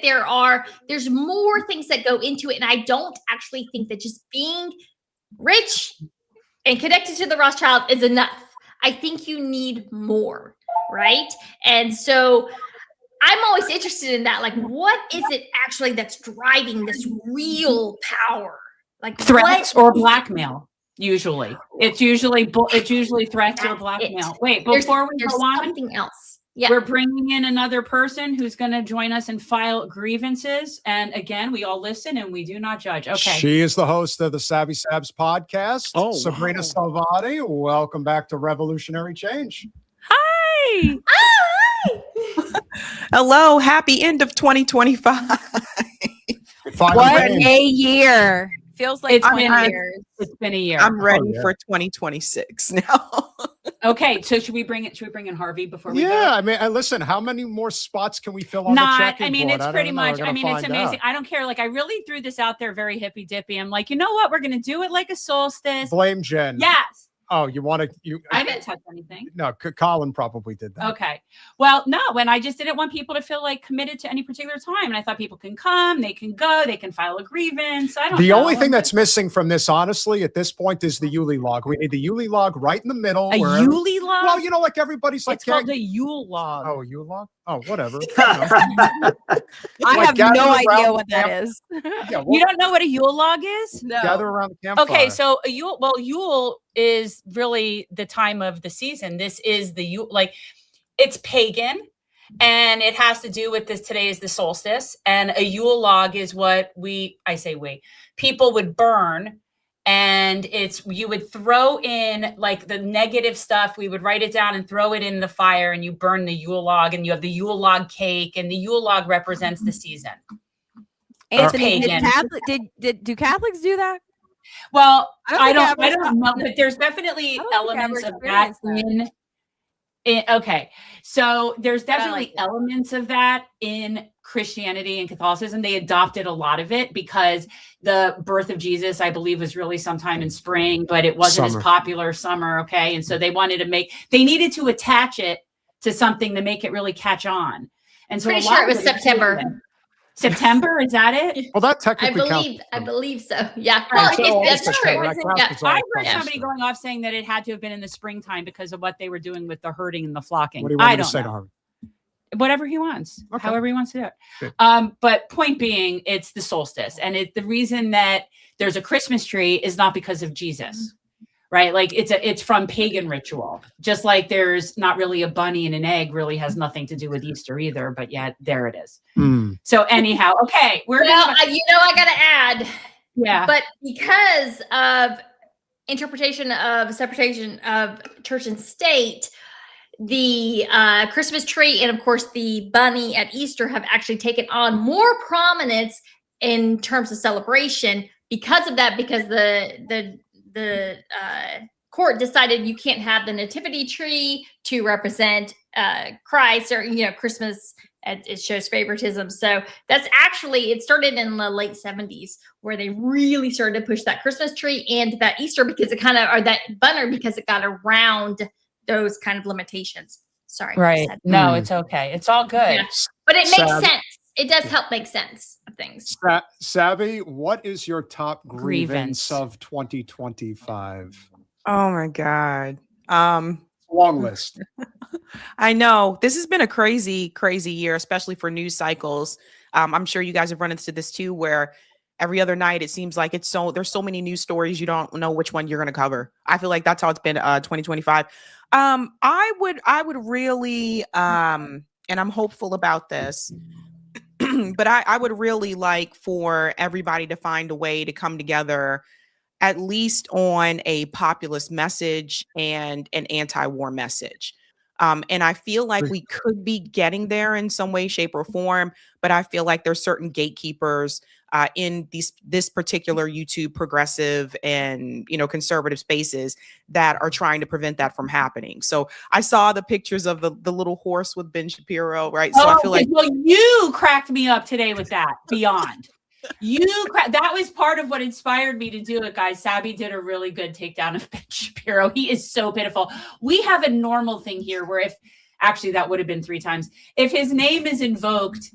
there's more things that go into it. And I don't actually think that just being rich and connected to the Rothschild is enough. I think you need more, right? And so I'm always interested in that. What is it actually that's driving this real power? Threats or blackmail. Usually, it's usually threats or blackmail. Wait, before we go on, something else. Yeah, we're bringing in another person who's going to join us and file grievances. And again, we all listen and we do not judge. Okay. She is the host of the Sabby Sabs podcast. Oh, Sabrina wow. Salvati. Welcome back to Revolutionary Change. Hi. Hello. Happy end of 2025. What a year. Feels like It's 20 been- years. It's been a year. I'm ready yeah. for 2026 now. Okay, so should we bring in Harvey before we go? Yeah, I mean, listen, how many more spots can we fill on the Not, checking I mean, board? it's don't pretty know. We're much, gonna it's find amazing. out. I don't care. I really threw this out there very hippy dippy. I'm like, you know what? We're going to do it like a solstice. Blame Jen. Yes. Oh, you want to? I didn't touch anything. No, Colin probably did that. Okay. Well, no, and I just didn't want people to feel committed to any particular time. And I thought people can come, they can go, they can file a grievance. I don't know. The only thing that's missing from this, honestly, at this point, is the Yuli log. We need the Yuli log right in the middle. A Yuli log? Well, everybody's it's called the Yule log. Oh, Yule log? Oh, whatever. I have gather no around idea the what that camp- is. Yeah, You don't know what a Yule log is? No. gather around the campfire. Okay, so Yule is really the time of the season. This is the Yule, it's pagan, and it has to do with this. Today is the solstice, and a Yule log is what people would burn, and you would throw in the negative stuff. We would write it down and throw it in the fire, and you burn the Yule log, and you have the Yule log cake, and the Yule log represents the season. Anthony, pagan. do Catholics do that? Well, I don't don't think know, but there's definitely I don't think I've elements ever of that experienced okay. So there's definitely it. elements of that in Christianity and Catholicism. They adopted a lot of it because the birth of Jesus, I believe, was really sometime in spring, but it wasn't Summer. as popular summer. Okay. And so they needed to attach it to something to make it really catch on. And so pretty a lot sure it of was September. September, is that it? Well, that I technically counts. believe so. Yeah. Right, Well, so that's also true. correct. Yeah. It's all I heard counts. somebody going off saying that it had to have been in the springtime because of what they were doing with the herding and the flocking. What do you want I me to don't say to know. her? whatever he wants, Okay. however he wants to do it. Good. But point being, it's the solstice, and the reason that there's a Christmas tree is not because of Jesus, right? Like it's from pagan ritual, just like there's not really a bunny and an egg really has nothing to do with Easter either, but yet there it is. So anyhow, okay, Well, I got to add, yeah, but because of interpretation of separation of church and state, the Christmas tree and of course the bunny at Easter have actually taken on more prominence in terms of celebration because of that, because the court decided you can't have the nativity tree to represent Christ, or Christmas. It shows favoritism. So that's actually, it started in the late 70s where they really started to push that Christmas tree and that Easter because it or that banner because it got around those kind of limitations. Sorry. right. No, it's okay. It's all good. Yeah. But it makes Sad. sense. It does help make sense of things. Sabby, what is your top Grievance. grievance of 2025? Oh my God. Long list. I know this has been a crazy year, especially for news cycles. I'm sure you guys have run into this too, where every other night it seems like there's so many news stories you don't know which one you're going to cover. I feel like that's how it's been 2025. I would really and I'm hopeful about this, but I would really like for everybody to find a way to come together, at least on a populist message and an anti-war message. And I feel like we could be getting there in some way, shape, or form, but I feel like there's certain gatekeepers in this particular YouTube progressive and conservative spaces that are trying to prevent that from happening. So I saw the pictures of the little horse with Ben Shapiro, right? So I feel like, well, you cracked me up today with that. Beyond. That was part of what inspired me to do it, guys. Sabby did a really good takedown of Ben Shapiro. He is so pitiful. We have a normal thing here where actually that would have been 3 times. If his name is invoked,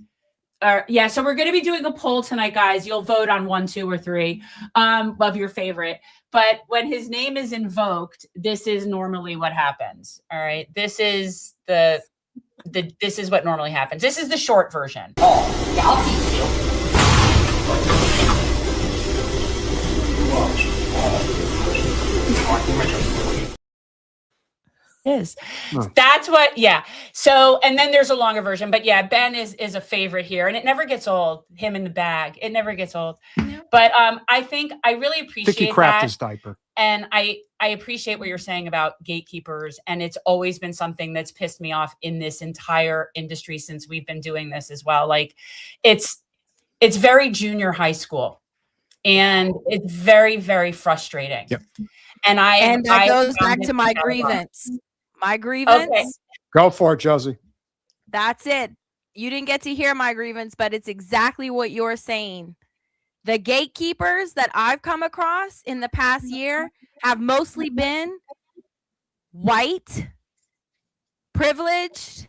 so we're going to be doing a poll tonight, guys. You'll vote on 1, 2, or 3 of your favorite. But when his name is invoked, this is normally what happens. All right. This is this is what normally happens. This is the short version. Yeah, I'll teach you. Is that's what so and then there's a longer version, but Ben is a favorite here, and it never gets old. Him in the bag, it never gets old. But I think I really appreciate Vicky crapped that, his diaper. and I appreciate what you're saying about gatekeepers, and it's always been something that's pissed me off in this entire industry since we've been doing this as well. Like it's very junior high school, and it's very, very frustrating. Yep. And that goes back to my grievance. My grievance. Okay. Go for it, Josie. That's it. You didn't get to hear my grievance, but it's exactly what you're saying. The gatekeepers that I've come across in the past year have mostly been white, privileged.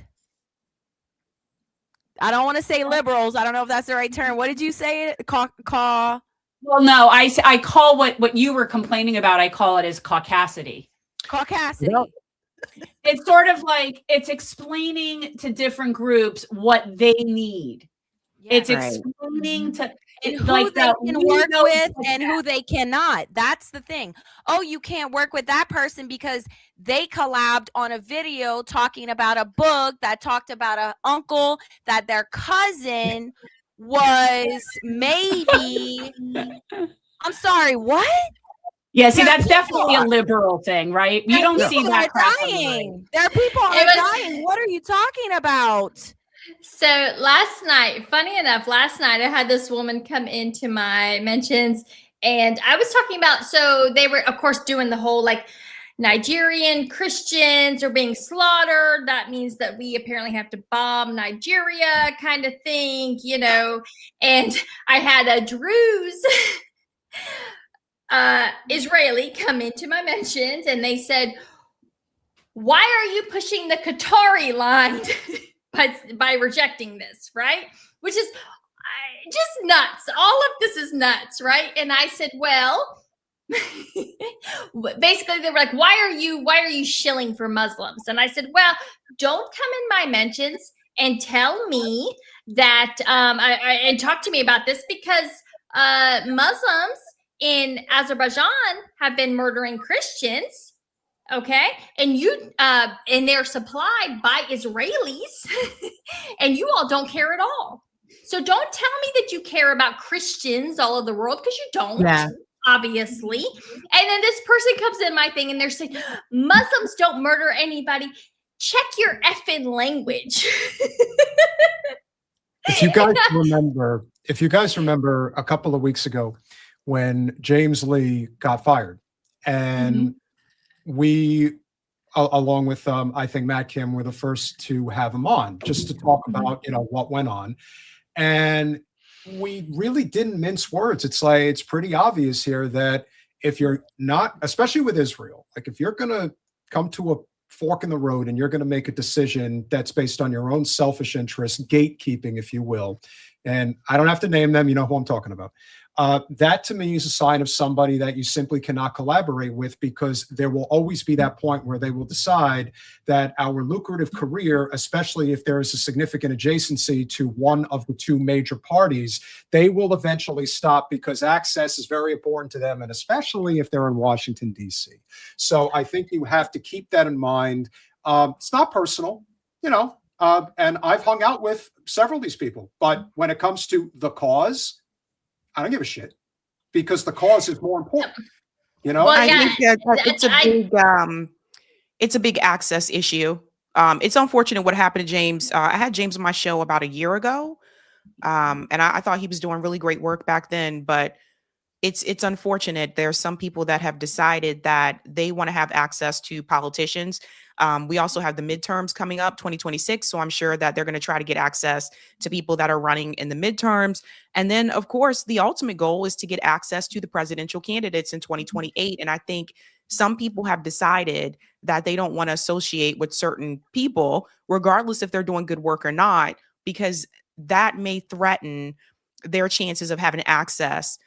I don't want to say liberals. I don't know if that's the right term. What did you say? Well, no, I call what you were complaining about. I call it as caucasity. Caucasity. Yeah. It's sort of like it's explaining to different groups what they need. It's explaining to and who like they can work with and who they cannot. That's the thing. Oh, you can't work with that person because they collabed on a video talking about a book that talked about an uncle that their cousin was maybe. I'm sorry, what? Yeah, see, that's definitely a liberal thing, right? You don't see that crap. There are people dying. What are you talking about? So funny enough, last night I had this woman come into my mentions, and I was talking about, so they were, of course, doing the whole like Nigerian Christians are being slaughtered. That means that we apparently have to bomb Nigeria kind of thing, and I had a Druze Israeli come into my mentions, and they said, why are you pushing the Qatari line by rejecting this, right? Which is just nuts. All of this is nuts, right? And I said, well, basically they were like, why are you shilling for Muslims? And I said, well, don't come in my mentions and tell me that and talk to me about this, because Muslims in Azerbaijan have been murdering Christians. Okay, and they're supplied by Israelis, and you all don't care at all. So don't tell me that you care about Christians all over the world, because you don't. Yeah. Obviously. And then this person comes in my thing and they're saying Muslims don't murder anybody. Check your effing language. If you guys remember a couple of weeks ago when James Lee got fired, and we, along with I think Matt Kim, were the first to have him on just to talk about what went on, and we really didn't mince words. It's like, it's pretty obvious here that if you're not, especially with Israel, like if you're going to come to a fork in the road and you're going to make a decision that's based on your own selfish interest, gatekeeping, if you will, and I don't have to name them, you know who I'm talking about. That to me is a sign of somebody that you simply cannot collaborate with, because there will always be that point where they will decide that our lucrative career, especially if there is a significant adjacency to one of the two major parties, they will eventually stop, because access is very important to them, and especially if they're in Washington, D.C. So I think you have to keep that in mind. It's not personal, and I've hung out with several of these people, but when it comes to the cause, I don't give a shit, because the cause is more important. Well, I yeah, think that it's a big access issue. It's unfortunate what happened to James. I had James on my show about a year ago, and I thought he was doing really great work back then. But it's unfortunate. There's some people that have decided that they want to have access to politicians. We also have the midterms coming up, 2026. So I'm sure that they're going to try to get access to people that are running in the midterms. And then, of course, the ultimate goal is to get access to the presidential candidates in 2028. And I think some people have decided that they don't want to associate with certain people, regardless if they're doing good work or not, because that may threaten their chances of having access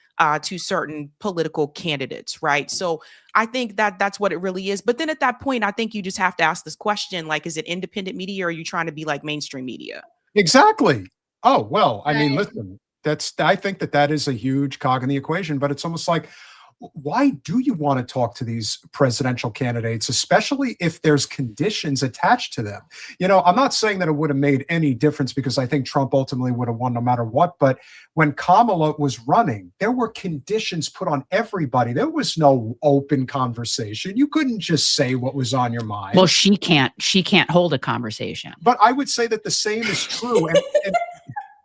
to certain political candidates, right? So I think that that's what it really is. But then at that point, I think you just have to ask this question, like, is it independent media, or are you trying to be like mainstream media? Exactly. Oh, well, I mean, listen, I think that is a huge cog in the equation, but it's almost like, why do you want to talk to these presidential candidates, especially if there's conditions attached to them? I'm not saying that it would have made any difference, because I think Trump ultimately would have won no matter what. But when Kamala was running, there were conditions put on everybody. There was no open conversation. You couldn't just say what was on your mind. Well, she can't hold a conversation. But I would say that the same is true. And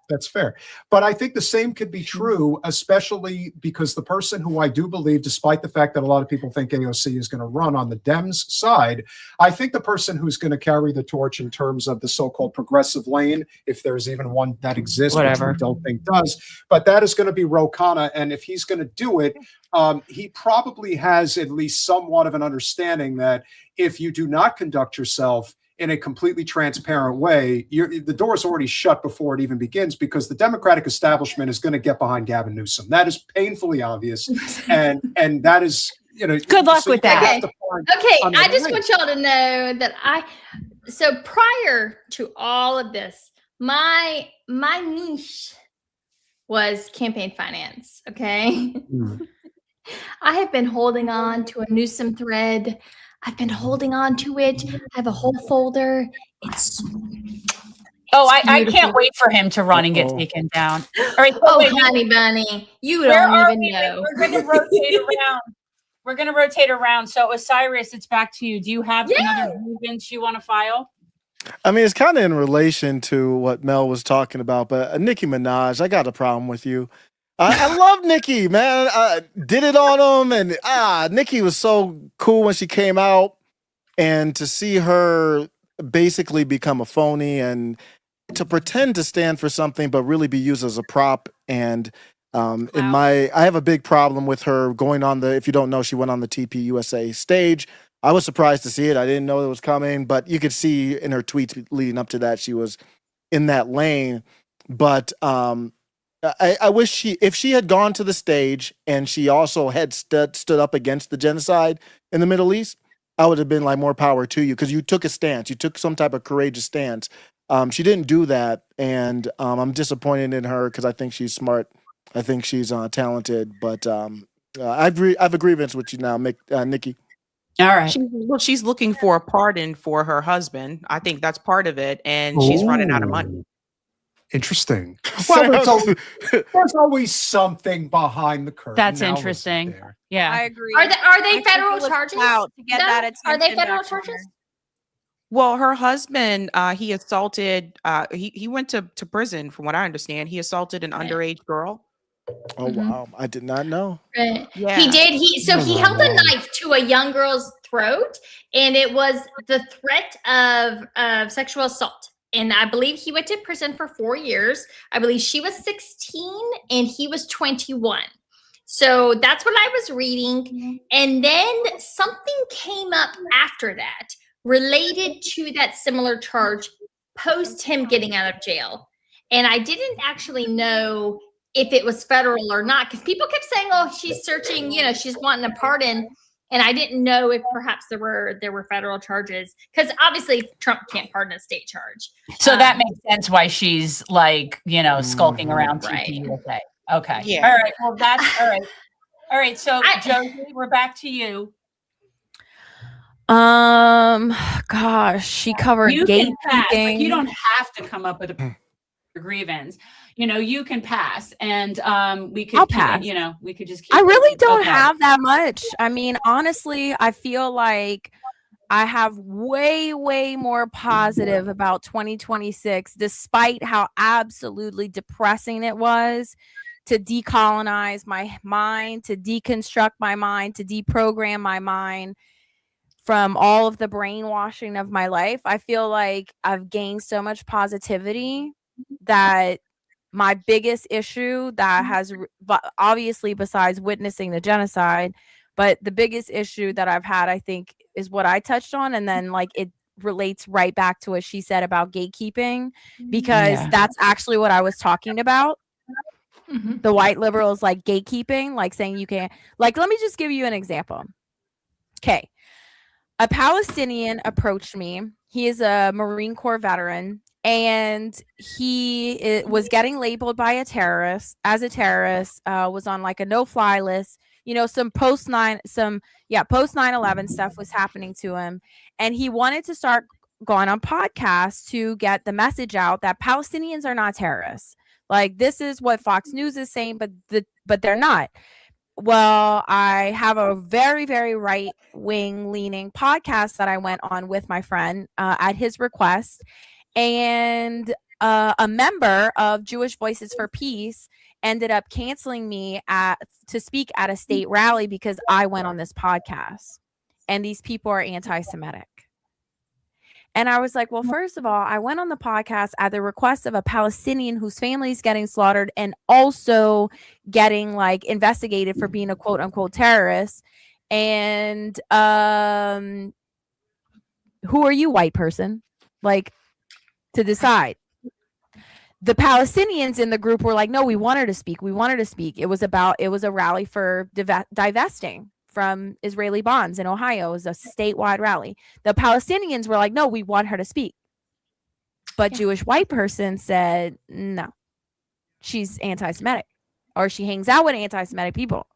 that's fair. But I think the same could be true, especially because the person who I do believe, despite the fact that a lot of people think AOC is going to run on the Dems side, I think the person who's going to carry the torch in terms of the so-called progressive lane, if there's even one that exists, which I don't think does, but that is going to be Ro Khanna. And if he's going to do it, he probably has at least somewhat of an understanding that if you do not conduct yourself in a completely transparent way, the door's already shut before it even begins, because the Democratic establishment is going to get behind Gavin Newsom. That is painfully obvious, and that is, good luck with that. Okay, I just want y'all to know that so prior to all of this, my niche was campaign finance. Okay, I have been holding on to a Newsom thread. I've been holding on to it. I have a whole folder. I can't wait for him to run and get taken down. All right. Honey bunny, you don't even know. We're going to rotate around. We're going to rotate around. So Osiris, it's back to you. Do you have another grievance you want to file? I mean, it's kind of in relation to what Mel was talking about, but Nicki Minaj, I got a problem with you. I love Nicki, man. I did it on him, and Nicki was so cool when she came out, and to see her basically become a phony and to pretend to stand for something but really be used as a prop. And I have a big problem with her going on if you don't know, she went on the TP USA stage. I was surprised to see it. I didn't know it was coming, but you could see in her tweets leading up to that, she was in that lane. But I wish if she had gone to the stage and she also had stood up against the genocide in the Middle East, I would have been like, more power to you, because you took a stance. You took some type of courageous stance. She didn't do that, and I'm disappointed in her because I think she's smart. I think she's talented, but I have a grievance with you now, Nikki. All right. She's looking for a pardon for her husband. I think that's part of it, and she's running out of money. Ooh, interesting. Well, there's always something behind the curtain. That's Now, isn't interesting. there? Yeah. I agree. Are they I federal think it was charges? clout to get though? that Are they attention federal back from her. charges? Well, her husband, he assaulted. He went to prison, from what I understand. He assaulted an underage girl. Oh wow, I did not know. Right. Yeah. He did. He Oh, held a no. knife to a young girl's throat, and it was the threat of sexual assault. And I believe he went to prison for 4 years. I believe she was 16 and he was 21. So that's what I was reading. And then something came up after that related to that similar charge post him getting out of jail. And I didn't actually know if it was federal or not, because people kept saying, oh, she's searching, she's wanting a pardon. And I didn't know if perhaps there were federal charges, because obviously Trump can't pardon a state charge. So that makes sense why she's like, skulking around Right. TPUSA. Okay. Yeah. All right. Well, that's all right. All right. So Josie, we're back to you. Gosh, she covered You can pass. Like, gatekeeping. you don't have to come up with a grievance. You can pass, and we could. I'll pass. We could just. Keep I really don't Okay. have that much. I mean, honestly, I feel like I have way, way more positive about 2026, despite how absolutely depressing it was to decolonize my mind, to deconstruct my mind, to deprogram my mind from all of the brainwashing of my life. I feel like I've gained so much positivity that my biggest issue that has obviously, besides witnessing the genocide, but the biggest issue that I've had, I think, is what I touched on. And then it relates right back to what she said about gatekeeping, because that's actually what I was talking about. Mhm. The white liberals gatekeeping, saying you can't, let me just give you an example. Okay. A Palestinian approached me. He is a Marine Corps veteran, and he was getting labeled by a terrorist as a terrorist, was on a no-fly list. Some post 9/11 stuff was happening to him, and he wanted to start going on podcasts to get the message out that Palestinians are not terrorists. This is what Fox News is saying, but they're not. Well, I have a very, very right-wing leaning podcast that I went on with my friend at his request, and a member of Jewish Voices for Peace ended up canceling me to speak at a state rally because I went on this podcast, and these people are anti-Semitic. And I was like, well, first of all, I went on the podcast at the request of a Palestinian whose family is getting slaughtered and also getting investigated for being a quote unquote terrorist. And who are you, white person? To decide. The Palestinians in the group were like, no, we want her to speak. We want her to speak. It was a rally for divesting from Israeli bonds in Ohio. It was a statewide rally. The Palestinians were like, no, we want her to speak. But Jewish white person said, no, she's anti-Semitic, or she hangs out with anti-Semitic people.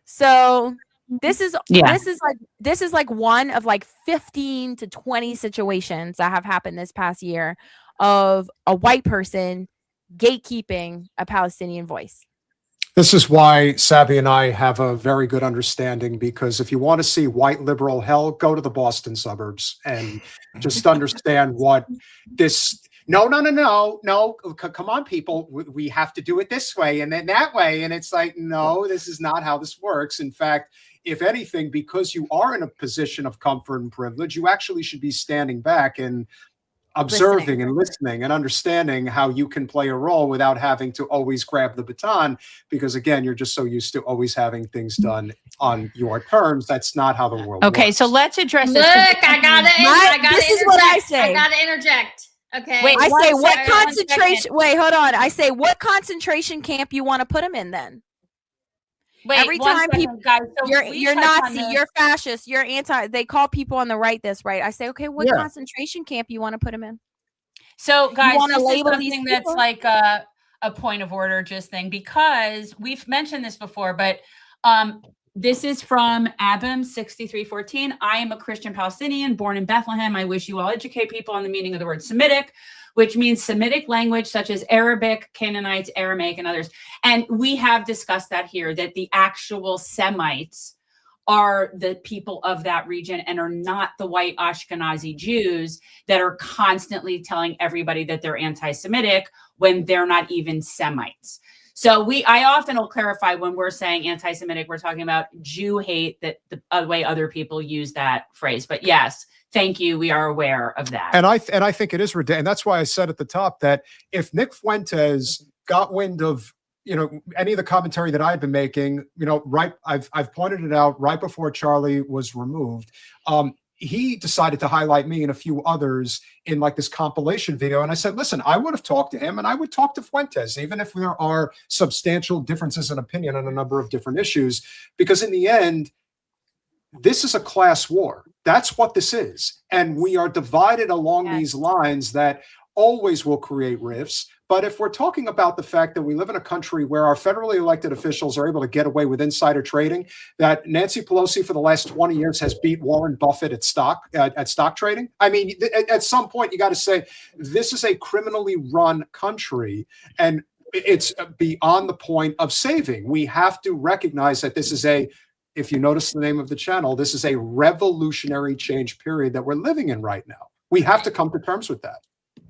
So this is one of 15 to 20 situations that have happened this past year of a white person gatekeeping a Palestinian voice. This is why Sabby and I have a very good understanding, because if you want to see white liberal hell, go to the Boston suburbs and just understand what this. No. Come on, people. We have to do it this way and then that way. And it's no, this is not how this works. In fact, if anything, because you are in a position of comfort and privilege, you actually should be standing back and observing and listening and understanding how you can play a role without having to always grab the baton, because again, you're just so used to always having things done on your terms. That's not how the world Okay, works. so let's address Look, this. I gotta This is what I say. I gotta interject. Okay. Wait, I say, what second, concentration? Wait, hold on. I say, what concentration camp you want to put him in then? Wait, every one time second, people- guys. So You're we you're touched on Nazi, this. you're fascist, you're anti. They call people on the right this, right? I say, okay, what Yeah. concentration camp you want to put him in? So, guys, wanna this is label these something that's people? like a point of order just thing, because we've mentioned this before, but this is from Abim 6314. I am a Christian Palestinian born in Bethlehem. I wish you all educate people on the meaning of the word Semitic, which means Semitic language such as Arabic, Canaanites, Aramaic, and others. And we have discussed that here, that the actual Semites are the people of that region and are not the white Ashkenazi Jews that are constantly telling everybody that they're anti-Semitic when they're not even Semites. So I often will clarify when we're saying anti-Semitic, we're talking about Jew hate, that the way other people use that phrase. But yes, thank you. We are aware of that. And I think it is ridiculous. And that's why I said at the top that if Nick Fuentes got wind of, any of the commentary that I've been making, I've pointed it out right before Charlie was removed. He decided to highlight me and a few others in like this compilation video. And I said, listen, I would have talked to him and I would talk to Fuentes, even if there are substantial differences in opinion on a number of different issues, because in the end, this is a class war. That's what this is. And we are divided along these lines that always will create rifts. But if we're talking about the fact that we live in a country where our federally elected officials are able to get away with insider trading, that Nancy Pelosi for the last 20 years has beat Warren Buffett at stock trading. I mean, at some point you got to say this is a criminally run country, and it's beyond the point of saving. We have to recognize that this is if you notice the name of the channel, this is a revolutionary change period that we're living in right now. We have to come to terms with that.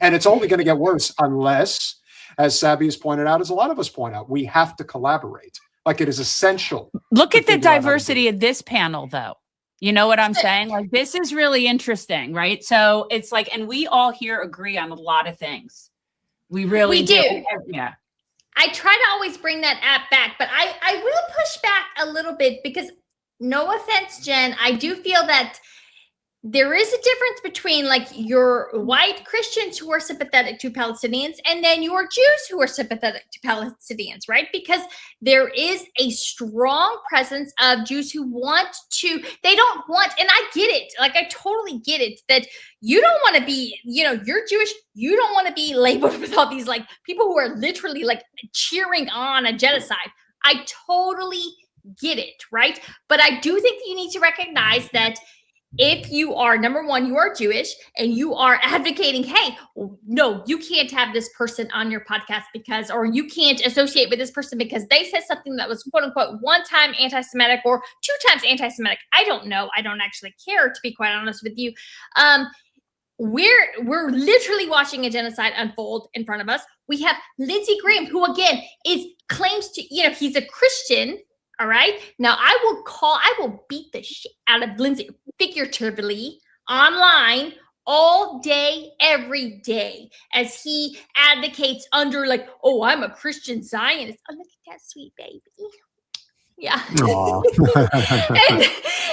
And it's only going to get worse unless, as Sabby has pointed out, as a lot of us point out, we have to collaborate. Like, it is essential. Look at the diversity of this panel, though. You know what I'm saying? Like, this is really interesting, right? So it's like, and we all here agree on a lot of things. We really do. Yeah. I try to always bring that app back, but I will push back a little bit because, no offense, Jen, I do feel that there is a difference between like your white Christians who are sympathetic to Palestinians and then your Jews who are sympathetic to Palestinians, right? Because there is a strong presence of Jews who they don't want, and I get it, like I totally get it, that you don't want to be, you're Jewish, you don't want to be labeled with all these like people who are literally like cheering on a genocide. I totally get it, right? But I do think that you need to recognize that if you are, number one, you are Jewish and you are advocating, hey, no, you can't have this person on your podcast or you can't associate with this person because they said something that was quote unquote one time anti-Semitic or two times anti-Semitic. I don't know. I don't actually care, to be quite honest with you. We're literally watching a genocide unfold in front of us. We have Lindsey Graham, who again claims to, he's a Christian. All right. Now I will beat the shit out of Lindsey figuratively online all day, every day, as he advocates under like, oh, I'm a Christian Zionist. Oh, look at that sweet baby. Yeah.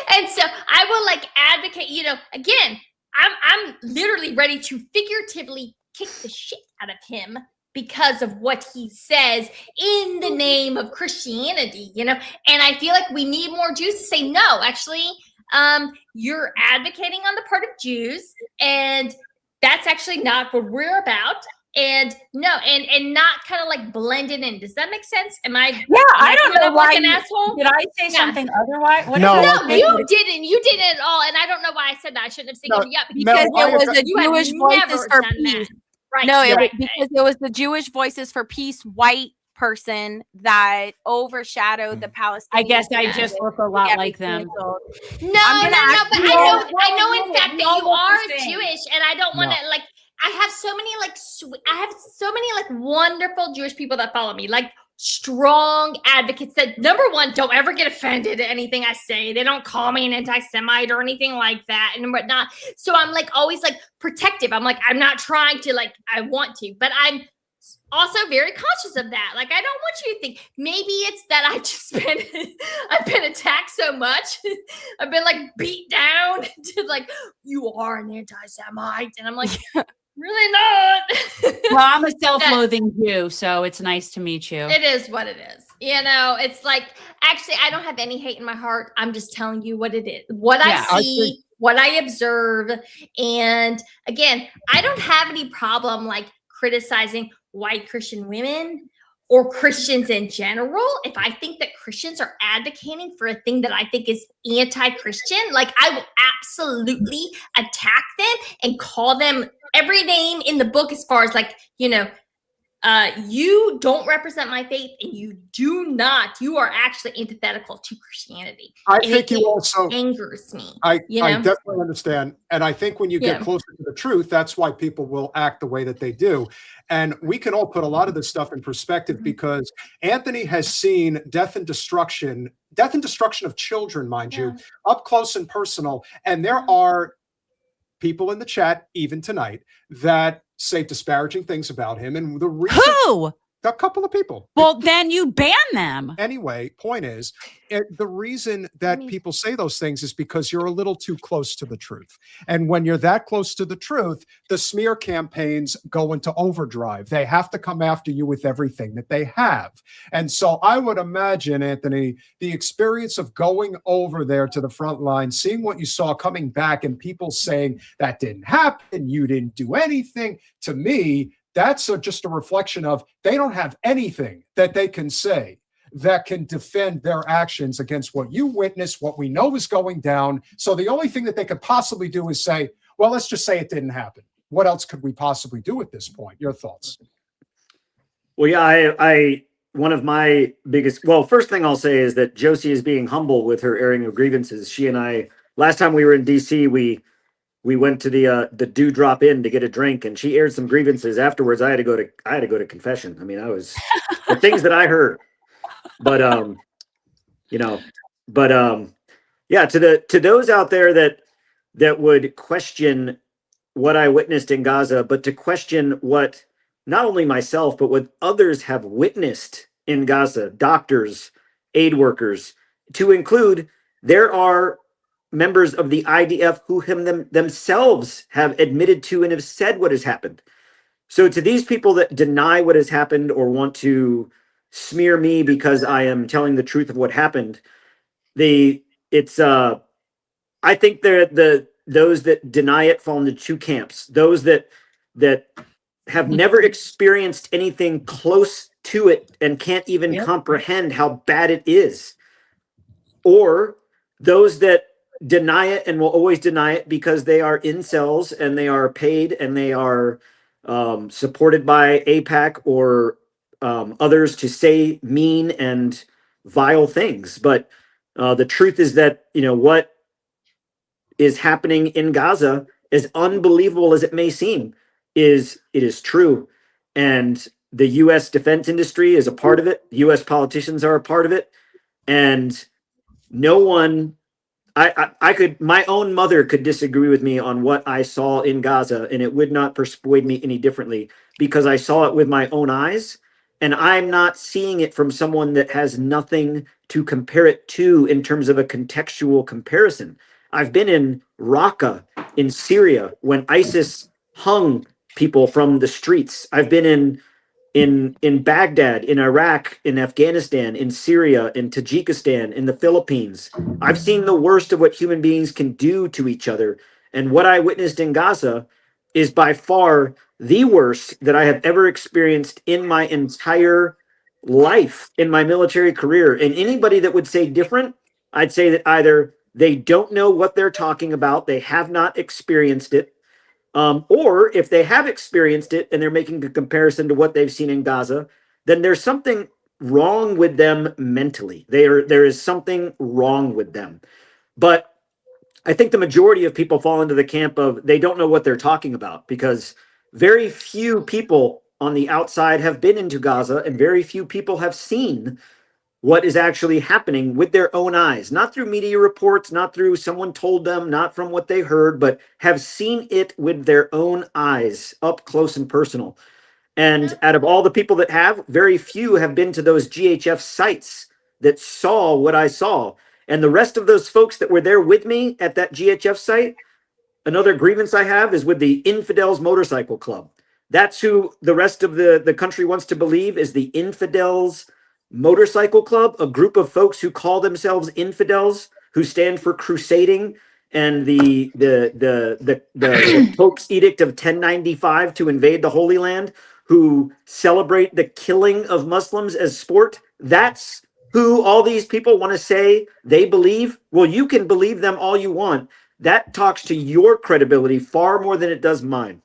and so I will like advocate, again, I'm literally ready to figuratively kick the shit out of him because of what he says in the name of Christianity, and I feel like we need more Jews to say, no, actually, you're advocating on the part of Jews, and that's actually not what we're about. And no, and not kind of like blended in. Does that make sense? I don't know why. Like an asshole? Did I say something otherwise? No, you didn't. You didn't at all. And I don't know why I said that. I shouldn't have singled you out because it was the Jewish Voices for Peace. Right. No, because it was the Jewish Voices for Peace white person that overshadowed the Palestinians. I guess I just look a lot like them. No, but I know in fact that you are Jewish, and I don't want to like. I have so many wonderful Jewish people that follow me, like strong advocates that, number one, don't ever get offended at anything I say. They don't call me an anti-Semite or anything like that and whatnot. So I'm like always like protective. I'm like, I'm not trying to like, I want to, but I'm also very conscious of that. Like, I don't want you to think maybe it's that I've been attacked so much. I've been like beat down to like, you are an anti-Semite. And I'm like, Really not. Well, I'm a self-loathing Jew, so it's nice to meet you. It is what it is. You know, it's like, actually, I don't have any hate in my heart. I'm just telling you what it is, what Yeah. I see, what I observe. And again, I don't have any problem like criticizing white Christian women or Christians in general. If I think that Christians are advocating for a thing that I think is anti-Christian, like I will absolutely attack them and call them every name in the book as far as like, you know, you don't represent my faith and you are actually antithetical to Christianity. I And think it you also angers me. I you know? definitely understand. And I think when you get Yeah. closer to the truth, that's why people will act the way that they do. And we can all put a lot of this stuff in perspective because Anthony has seen death and destruction of children, mind you, up close and personal. And there are people in the chat, even tonight, that say disparaging things about him. And the reason Who? a couple of people. Well, then you ban them. Anyway, point is, the reason that people say those things is because you're a little too close to the truth. And when you're that close to the truth, the smear campaigns go into overdrive. They have to come after you with everything that they have. And so I would imagine, Anthony, the experience of going over there to the front line, seeing what you saw, coming back, and people saying that didn't happen, you didn't do anything, to me, that's just a reflection of they don't have anything that they can say that can defend their actions against what you witnessed, what we know is going down. So the only thing that they could possibly do is say, well, let's just say it didn't happen. What else could we possibly do at this point? Your thoughts? Well, yeah, I one of my biggest, well, first thing I'll say is that Josie is being humble with her airing of grievances. She and I, last time we were in DC, we went to the Dewdrop Inn to get a drink, and she aired some grievances. Afterwards, I had to go to confession. I mean, I was the things that I heard, but yeah. To those out there that would question what I witnessed in Gaza, but to question what not only myself but what others have witnessed in Gaza, doctors, aid workers, to include, there are members of the IDF who themselves have admitted to and have said what has happened. So to these people that deny what has happened or want to smear me because I am telling the truth of what happened, I think those that deny it fall into two camps. Those that have never experienced anything close to it and can't even comprehend how bad it is, or those that deny it and will always deny it because they are incels and they are paid and they are supported by AIPAC or others to say mean and vile things. But the truth is that, what is happening in Gaza, as unbelievable as it may seem, it is true. And the U.S. defense industry is a part of it. U.S. politicians are a part of it. And no one, my own mother could disagree with me on what I saw in Gaza, and it would not persuade me any differently because I saw it with my own eyes, and I'm not seeing it from someone that has nothing to compare it to in terms of a contextual comparison. I've been in Raqqa in Syria when ISIS hung people from the streets. I've been in Baghdad, in Iraq, in Afghanistan, in Syria, in Tajikistan, in the Philippines. I've seen the worst of what human beings can do to each other. And what I witnessed in Gaza is by far the worst that I have ever experienced in my entire life, in my military career. And anybody that would say different, I'd say that either they don't know what they're talking about, they have not experienced it, or if they have experienced it and they're making a comparison to what they've seen in Gaza, then there's something wrong with them mentally. There is something wrong with them. But I think the majority of people fall into the camp of they don't know what they're talking about, because very few people on the outside have been into Gaza and very few people have seen what is actually happening with their own eyes, not through media reports, not through someone told them, not from what they heard, but have seen it with their own eyes, up close and personal. And out of all the people that have, very few have been to those GHF sites that saw what I saw. And the rest of those folks that were there with me at that GHF site, Another grievance I have is with the Infidels Motorcycle Club. That's who the rest of the country wants to believe is the Infidels Motorcycle Club, a group of folks who call themselves infidels, who stand for crusading and the Pope's edict of 1095 to invade the Holy Land, who celebrate the killing of Muslims as sport. That's who all these people want to say they believe. Well, you can believe them all you want. That talks to your credibility far more than it does mine.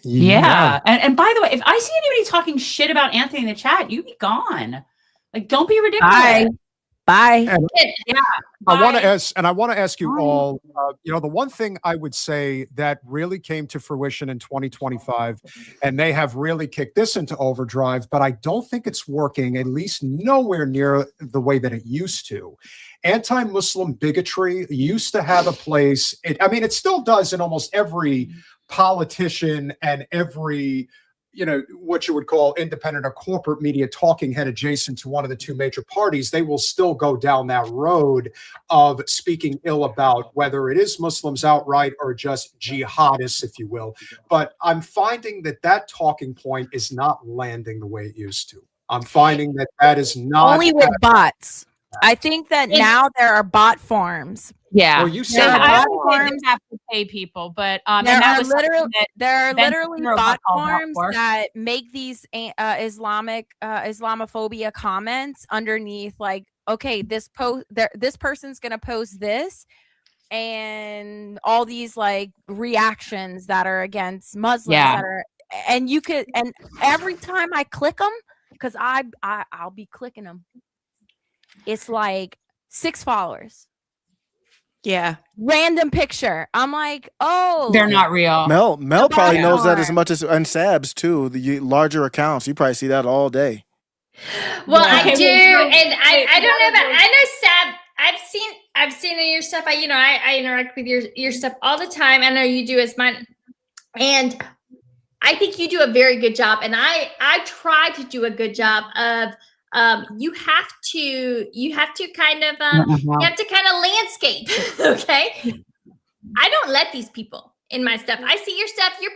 Yeah. And by the way, if I see anybody talking shit about Anthony in the chat, you be gone. Like, don't be ridiculous. Bye. And Yeah. I want Bye. to ask you all, the one thing I would say that really came to fruition in 2025, and they have really kicked this into overdrive, but I don't think it's working, at least nowhere near the way that it used to. Anti-Muslim bigotry used to have a place. It still does in almost every politician and every, what you would call independent or corporate media talking head adjacent to one of the two major parties. They will still go down that road of speaking ill about whether it is Muslims outright or just jihadists, if you will. But I'm finding that talking point is not landing the way it used to. I'm finding that is not Only with bots. I think that now there are bot farms. Yeah. Well, you So said I bot don't think farms. they have to pay people, but and There that are was something that there are Ben literally Shapiro bot got called out farms for. that make these Islamophobia comments underneath, like, okay, this person's gonna post this, and all these like reactions that are against Muslims Yeah. that are, and you could, and every time I click them, because I'll be clicking them, it's like 6 followers. Yeah. Random picture. I'm like, oh, They're not real. Mel probably knows that as platform. much as, and Sabs too. The larger accounts, you probably see that all day. Well, Yeah. I Okay, do, wait, and I don't know about. wait. I know Sab. I've seen your stuff. I interact with your stuff all the time. I know you do as mine, and I think you do a very good job. And I try to do a good job of. You have to kind of landscape. Okay. I don't let these people in my stuff. I see your stuff. You're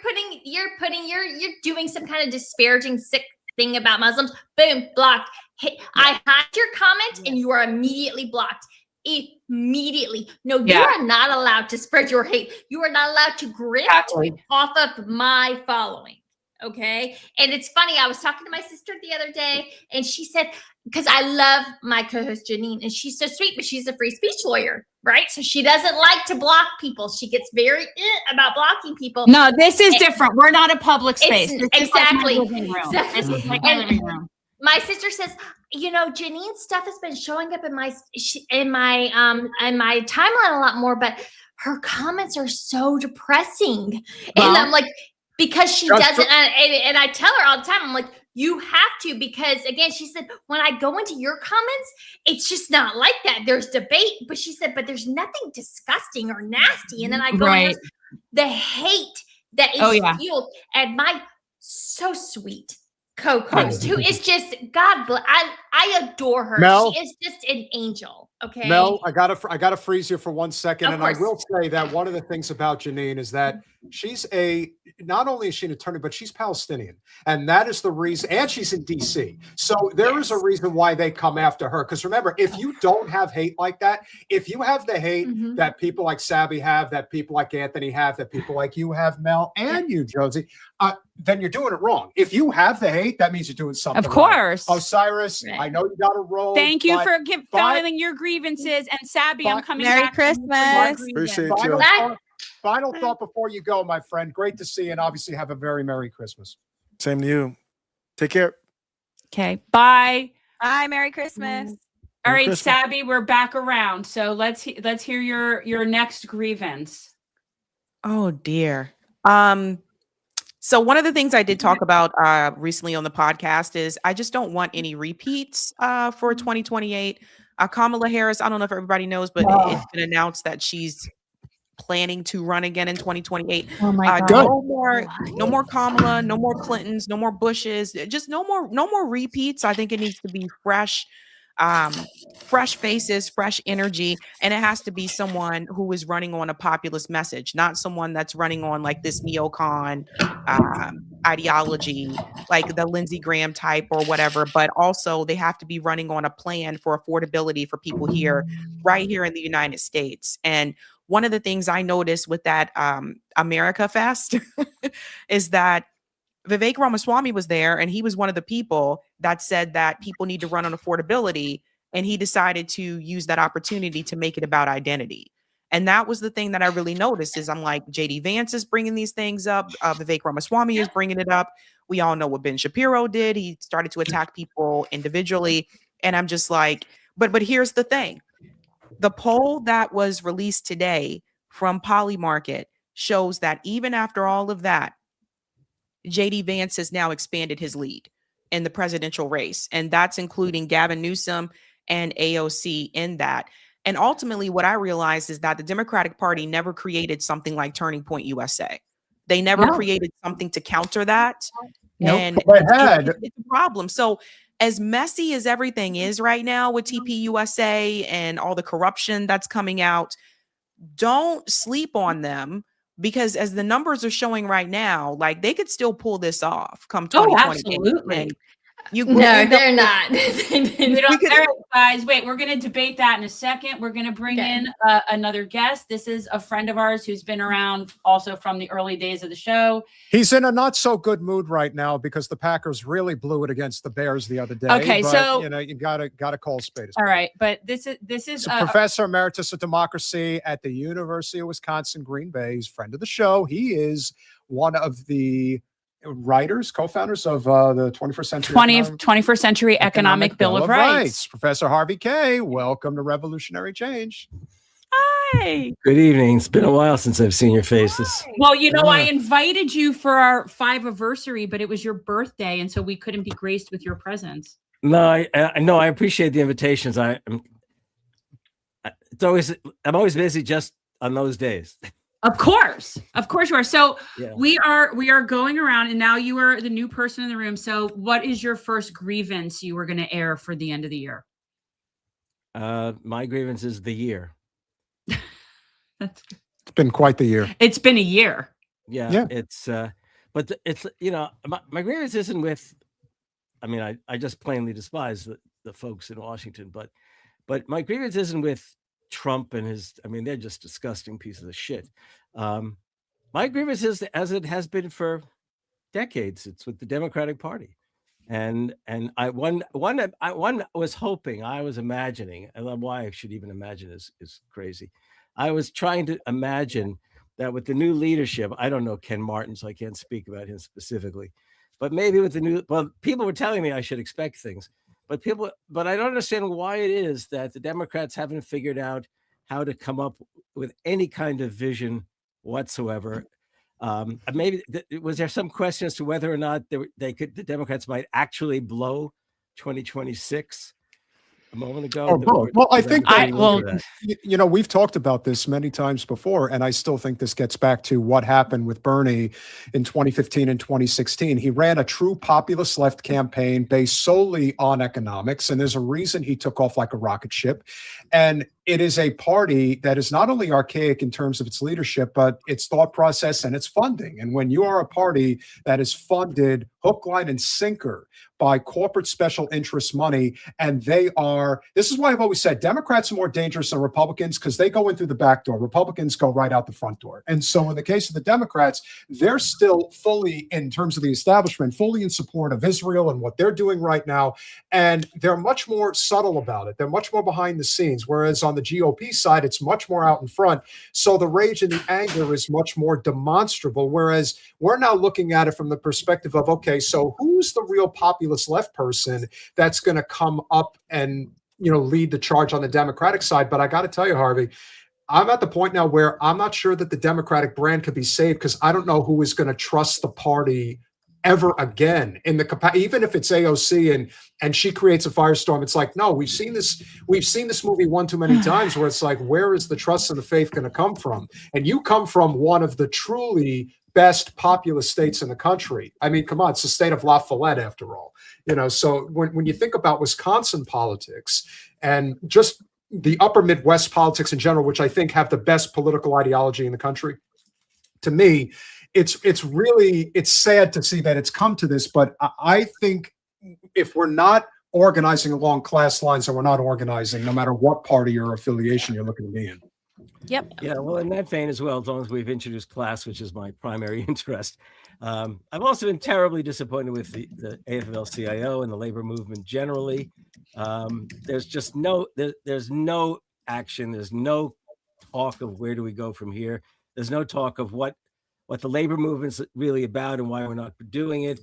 doing some kind of disparaging, sick thing about Muslims. Boom, blocked. Hey, I hide your comment and you are immediately blocked. Immediately. No, you are not allowed to spread your hate. You are not allowed to grift off of my following. Okay. And it's funny. I was talking to my sister the other day and she said, because I love my co-host Janine and she's so sweet, but she's a free speech lawyer, right? So she doesn't like to block people. She gets very about blocking people. No, this is different. We're not a public space. This is Exactly. like my living room. Exactly. This is like my living room. My sister says, Janine's stuff has been showing up in my timeline a lot more, but her comments are so depressing. And I'm like, because she doesn't, and I tell her all the time, I'm like, you have to, because again, she said, when I go into your comments, it's just not like that. There's debate, but she said, but there's nothing disgusting or nasty. And then I go, the hate that is fueled, and my so sweet co-host, who is just, God bless, I adore her. Mel, she is just an angel. Okay. Mel, I gotta freeze you for 1 second. Of And course. I will say that one of the things about Janine is that she's not only is she an attorney, but she's Palestinian. And that is the reason, and she's in DC. So there is a reason why they come after her. Because remember, if you don't have hate like that, if you have the hate that people like Sabby have, that people like Anthony have, that people like you have, Mel, and you, Josie, then you're doing it wrong. If you have the hate, that means you're doing something Of course. right. Osiris, I know you got to roll. Thank you but for filing your grievances. And Sabby, I'm coming Merry back. Christmas. Appreciate Final you. final thought before you go, my friend. Great to see you, and obviously have a very Merry Christmas. Same to you. Take care. Okay. Bye. Bye. Merry Christmas. All right, Christmas. Sabby, we're back around. So let's hear your next grievance. Oh dear. So one of the things I did talk about recently on the podcast is I just don't want any repeats for 2028. Kamala Harris, I don't know if everybody knows, but it's been announced that she's planning to run again in 2028. Oh my God. No more Kamala, no more Clintons, no more Bushes, just no more repeats. I think it needs to be fresh. fresh faces, fresh energy, and it has to be someone who is running on a populist message, not someone that's running on like this neocon ideology, like the Lindsey Graham type or whatever, but also they have to be running on a plan for affordability for people here, right here in the United States. And one of the things I noticed with that America Fest is that Vivek Ramaswamy was there, and he was one of the people that said that people need to run on affordability, and he decided to use that opportunity to make it about identity. And that was the thing that I really noticed is I'm like, JD Vance is bringing these things up. Vivek Ramaswamy is bringing it up. We all know what Ben Shapiro did. He started to attack people individually. And I'm just like, but here's the thing. The poll that was released today from Polymarket shows that even after all of that, JD Vance has now expanded his lead in the presidential race. And that's including Gavin Newsom and AOC in that. And ultimately, what I realized is that the Democratic Party never created something like Turning Point USA. They never created something to counter that. Nope. And it's a problem. So as messy as everything is right now with TPUSA and all the corruption that's coming out, don't sleep on them, because as the numbers are showing right now, like they could still pull this off come 2020. Absolutely. They're not. All right, guys, wait, we're going to debate that in a second. We're going to bring in another guest. This is a friend of ours who's been around also from the early days of the show. He's in a not so good mood right now because the Packers really blew it against the Bears the other day. Okay, but, so you gotta call a spade. All right, but this is a professor emeritus of democracy at the University of Wisconsin, Green Bay. He's a friend of the show. He is one of the writers, co-founders of the 21st Century Economic Bill of Rights. Professor Harvey K., welcome to Revolutionary Change. Hi. Good evening. It's been a while since I've seen your faces. Hi. Well, I invited you for our 5th anniversary, but it was your birthday, and so we couldn't be graced with your presence. No, I appreciate the invitations. I'm always busy just on those days. Of course you are. So yeah. we are going around, and now you are the new person in the room. So what is your first grievance you were going to air for the end of the year? My grievance is the year. It's been quite the year. It's been a year. Yeah. It's but it's my grievance isn't with. I mean, I just plainly despise the folks in Washington, but my grievance isn't with Trump and they're just disgusting pieces of shit. My grievance is, as it has been for decades, it's with the Democratic Party. And I was hoping, I was imagining, and why I should even imagine is crazy. I was trying to imagine that with the new leadership, I don't know Ken Martin, so I can't speak about him specifically, but maybe with people were telling me I should expect things. But I don't understand why it is that the Democrats haven't figured out how to come up with any kind of vision whatsoever. Maybe was there some question as to whether or not the Democrats might actually blow 2026 a moment ago? Well, I think we've talked about this many times before, and I still think this gets back to what happened with Bernie in 2015 and 2016. He ran a true populist left campaign based solely on economics, and there's a reason he took off like a rocket ship. And it is a party that is not only archaic in terms of its leadership, but its thought process and its funding. And when you are a party that is funded hook, line, and sinker by corporate special interest money, and this is why I've always said Democrats are more dangerous than Republicans, because they go in through the back door. Republicans go right out the front door. And so in the case of the Democrats, they're still fully, in terms of the establishment, fully in support of Israel and what they're doing right now. And they're much more subtle about it. They're much more behind the scenes. Whereas on the GOP side, it's much more out in front. So the rage and the anger is much more demonstrable. Whereas we're now looking at it from the perspective of, okay, so who's the real populist left person that's going to come up and, lead the charge on the Democratic side? But I got to tell you, Harvey, I'm at the point now where I'm not sure that the Democratic brand could be saved, because I don't know who is going to trust the party ever again even if it's AOC and she creates a firestorm. It's like, no, we've seen this movie one too many times, where it's like, where is the trust and the faith going to come from? And you come from one of the truly best populous states in the country. I mean, come on, it's the state of La Follette after all. So when you think about Wisconsin politics and just the upper Midwest politics in general, which I think have the best political ideology in the country, to me, it's sad to see that it's come to this, but I think if we're not organizing along class lines, and we're not organizing no matter what party or affiliation you're looking to be in. Yep. Yeah, well, in that vein as well, as long as we've introduced class, which is my primary interest, I've also been terribly disappointed with the AFL-CIO and the labor movement generally. There's just there's no action. There's no talk of where do we go from here. There's no talk of what the labor movement's really about and why we're not doing it,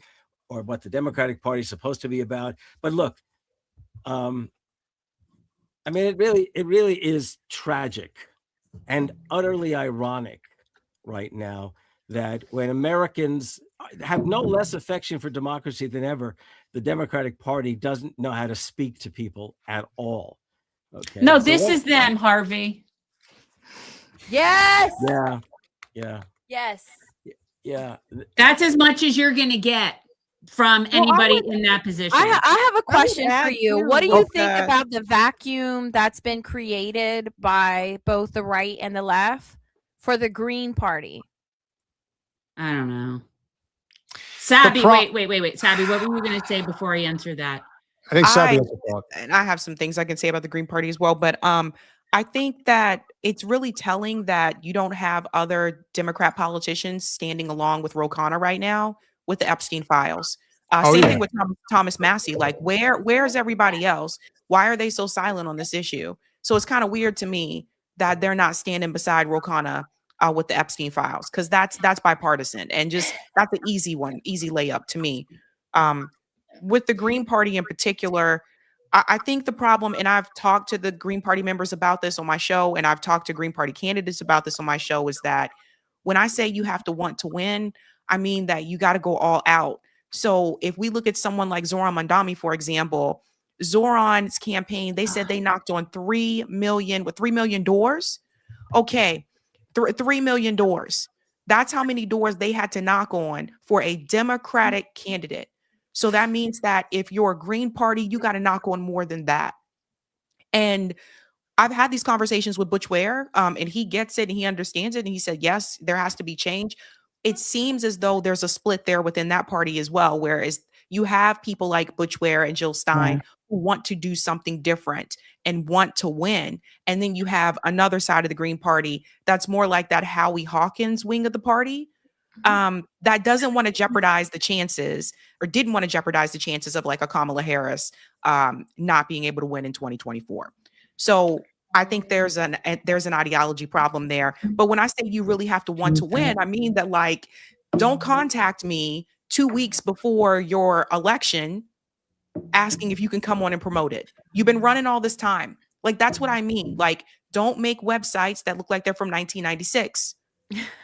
or what the Democratic Party is supposed to be about. But look, I mean, it really is tragic and utterly ironic right now that when Americans have no less affection for democracy than ever, the Democratic Party doesn't know how to speak to people at all. Okay. No, So this is them, Harvey. Yes. Yeah. Yes. Yeah. That's as much as you're going to get from anybody in that position. I have a question for add you. here What do you with think the- about the vacuum that's been created by both the right and the left for the Green Party? I don't know. Sabby, pro- wait. Sabby, what were you going to say before I answer that? I think Sabby I- has a thought. and I have some things I can say about the Green Party as well, but I think that it's really telling that you don't have other Democrat politicians standing along with Ro Khanna right now with the Epstein files. Same thing with Thomas Massey. Like, where's everybody else? Why are they so silent on this issue? So it's kind of weird to me that they're not standing beside Ro Khanna with the Epstein files, because that's bipartisan and just that's an easy layup to me. With the Green Party in particular, I think the problem, and I've talked to the Green Party members about this on my show, and I've talked to Green Party candidates about this on my show, is that when I say you have to want to win, I mean that you got to go all out. So if we look at someone like Zoran Mandami, for example, Zoran's campaign, they said they knocked on 3 million doors. Okay, 3 million doors. That's how many doors they had to knock on for a Democratic candidate. So that means that if you're a Green Party, you got to knock on more than that. And I've had these conversations with Butch Ware, and he gets it and he understands it. And he said, yes, there has to be change. It seems as though there's a split there within that party as well, whereas you have people like Butch Ware and Jill Stein who want to do something different and want to win. And then you have another side of the Green Party that's more like that Howie Hawkins wing of the party, that doesn't want to jeopardize the chances, or didn't want to jeopardize the chances of like a Kamala Harris not being able to win in 2024. So I think there's an ideology problem there. But when I say you really have to want to win, I mean that, like, don't contact me 2 weeks before your election asking if you can come on and promote it. You've been running all this time. Like, that's what I mean. Like, don't make websites that look like they're from 1996.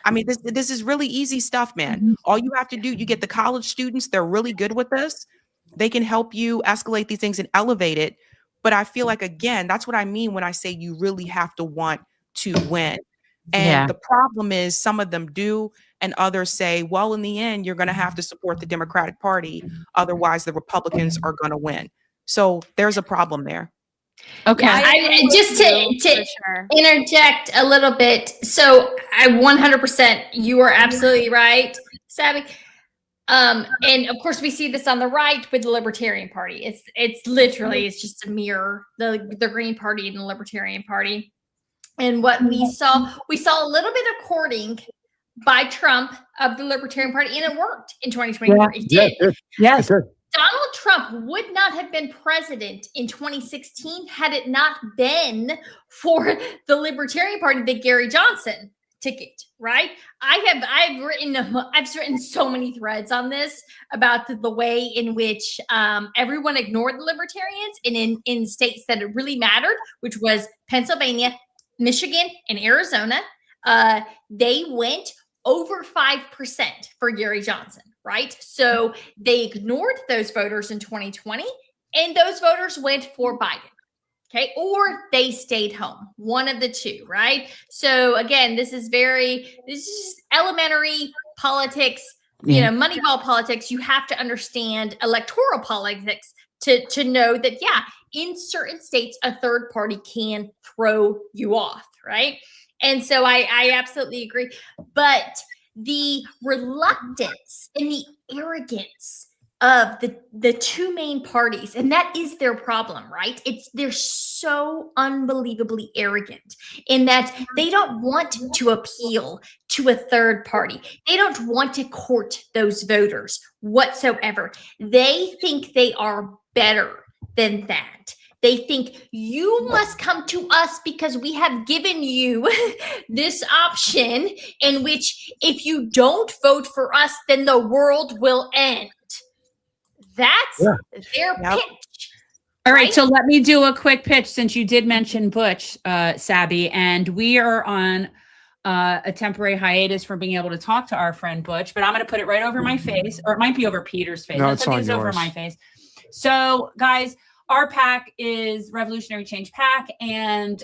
I mean, this is really easy stuff, man. All you have to do, you get the college students, they're really good with this. They can help you escalate these things and elevate it. But I feel like, again, that's what I mean when I say you really have to want to win. And the problem is some of them do, and others say, well, in the end, you're going to have to support the Democratic Party. Otherwise, the Republicans are going to win. So there's a problem there. Okay. Yeah, I agree with Just you, to for sure. interject a little bit. So I 100%, you are absolutely right, Sabby. And of course we see this on the right with the Libertarian Party. It's literally, it's just a mirror, the Green Party and the Libertarian Party. And what we saw a little bit of courting by Trump of the Libertarian Party, and it worked in 2024. It did. Yes. Donald Trump would not have been president in 2016 had it not been for the Libertarian Party, the Gary Johnson ticket, right? I've written so many threads on this about the way in which everyone ignored the Libertarians, and in states that it really mattered, which was Pennsylvania, Michigan, and Arizona, they went over 5% for Gary Johnson, right? So they ignored those voters in 2020, and those voters went for Biden. Okay, or they stayed home, one of the two, right? So again, this is just elementary politics, Yeah. Moneyball politics, you have to understand electoral politics to know that, in certain states, a third party can throw you off, right? And so I absolutely agree. But the reluctance and the arrogance of the two main parties, and that is their problem, right? They're so unbelievably arrogant in that they don't want to appeal to a third party. They don't want to court those voters whatsoever. They think they are better than that. They think you must come to us because we have given you this option in which if you don't vote for us, then the world will end. That's their pitch. All right, so let me do a quick pitch since you did mention Butch, Sabby, and we are on a temporary hiatus from being able to talk to our friend Butch, but I'm going to put it right over my face, or it might be over Peter's face. No, Let's it's put on these over yours. my face. So, guys, our PAC is Revolutionary Change PAC, and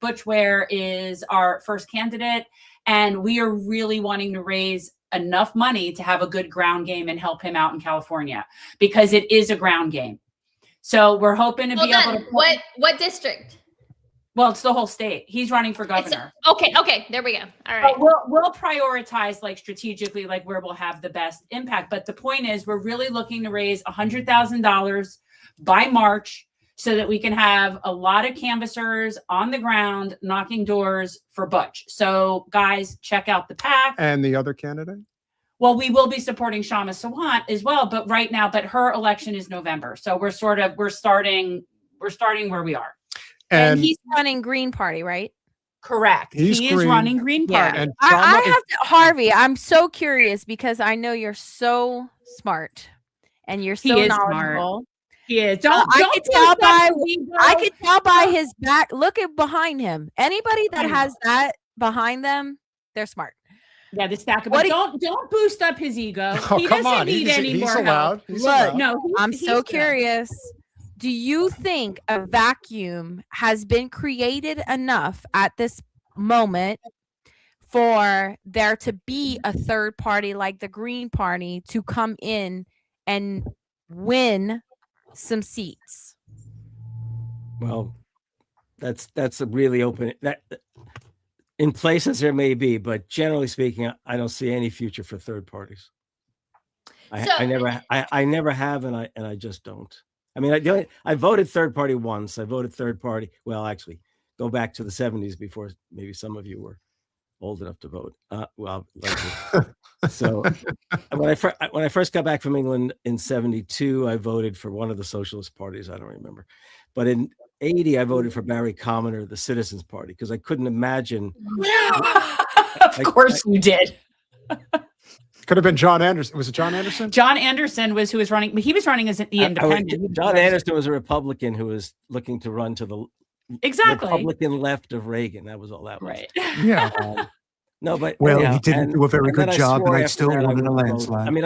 Butch Ware is our first candidate, and we are really wanting to raise enough money to have a good ground game and help him out in California because it is a ground game. So we're hoping to be able to. What district? Well, it's the whole state. He's running for governor. Okay, there we go. All right. We'll prioritize like strategically, like where we'll have the best impact. But the point is, we're really looking to raise $100,000 by March so that we can have a lot of canvassers on the ground knocking doors for Butch. So guys, check out the PAC. And the other candidate? Well, we will be supporting Shama Sawant as well, but right now, her election is November. So we're starting where we are. And he's running Green Party, right? Correct. He is green. running Green Party. Yeah. I have to, Harvey, I'm so curious because I know you're so smart and you're so knowledgeable. He is. I could tell by his back. Look at behind him. Anybody that has that behind them, they're smart. Yeah, the stack of don't boost up his ego. Oh, He come doesn't on. need any He's more allowed. help. He's Look, allowed. No, I'm he's so good. curious. Do you think a vacuum has been created enough at this moment for there to be a third party like the Green Party to come in and win some seats? Well, that's a really open that in places there may be, but generally speaking, I don't see any future for third parties. I never have, and I just don't. I mean, I voted third party once. I voted third party. Well, actually, go back to the 70s before maybe some of you were old enough to vote. So when I first got back from England in 72, I voted for one of the socialist parties. I don't remember, but in 80, I voted for Barry Commoner, the Citizens Party, because I couldn't imagine. Of course you did. Could have been John Anderson. Was it John Anderson? John Anderson was who was running, but he was running as the independent. John Anderson was a Republican who was looking to run to the Republican left of Reagan. That was all that was. Right. Yeah. No, but he didn't do a very good job, and I after still that wanted a wouldn't vote. landslide. I mean,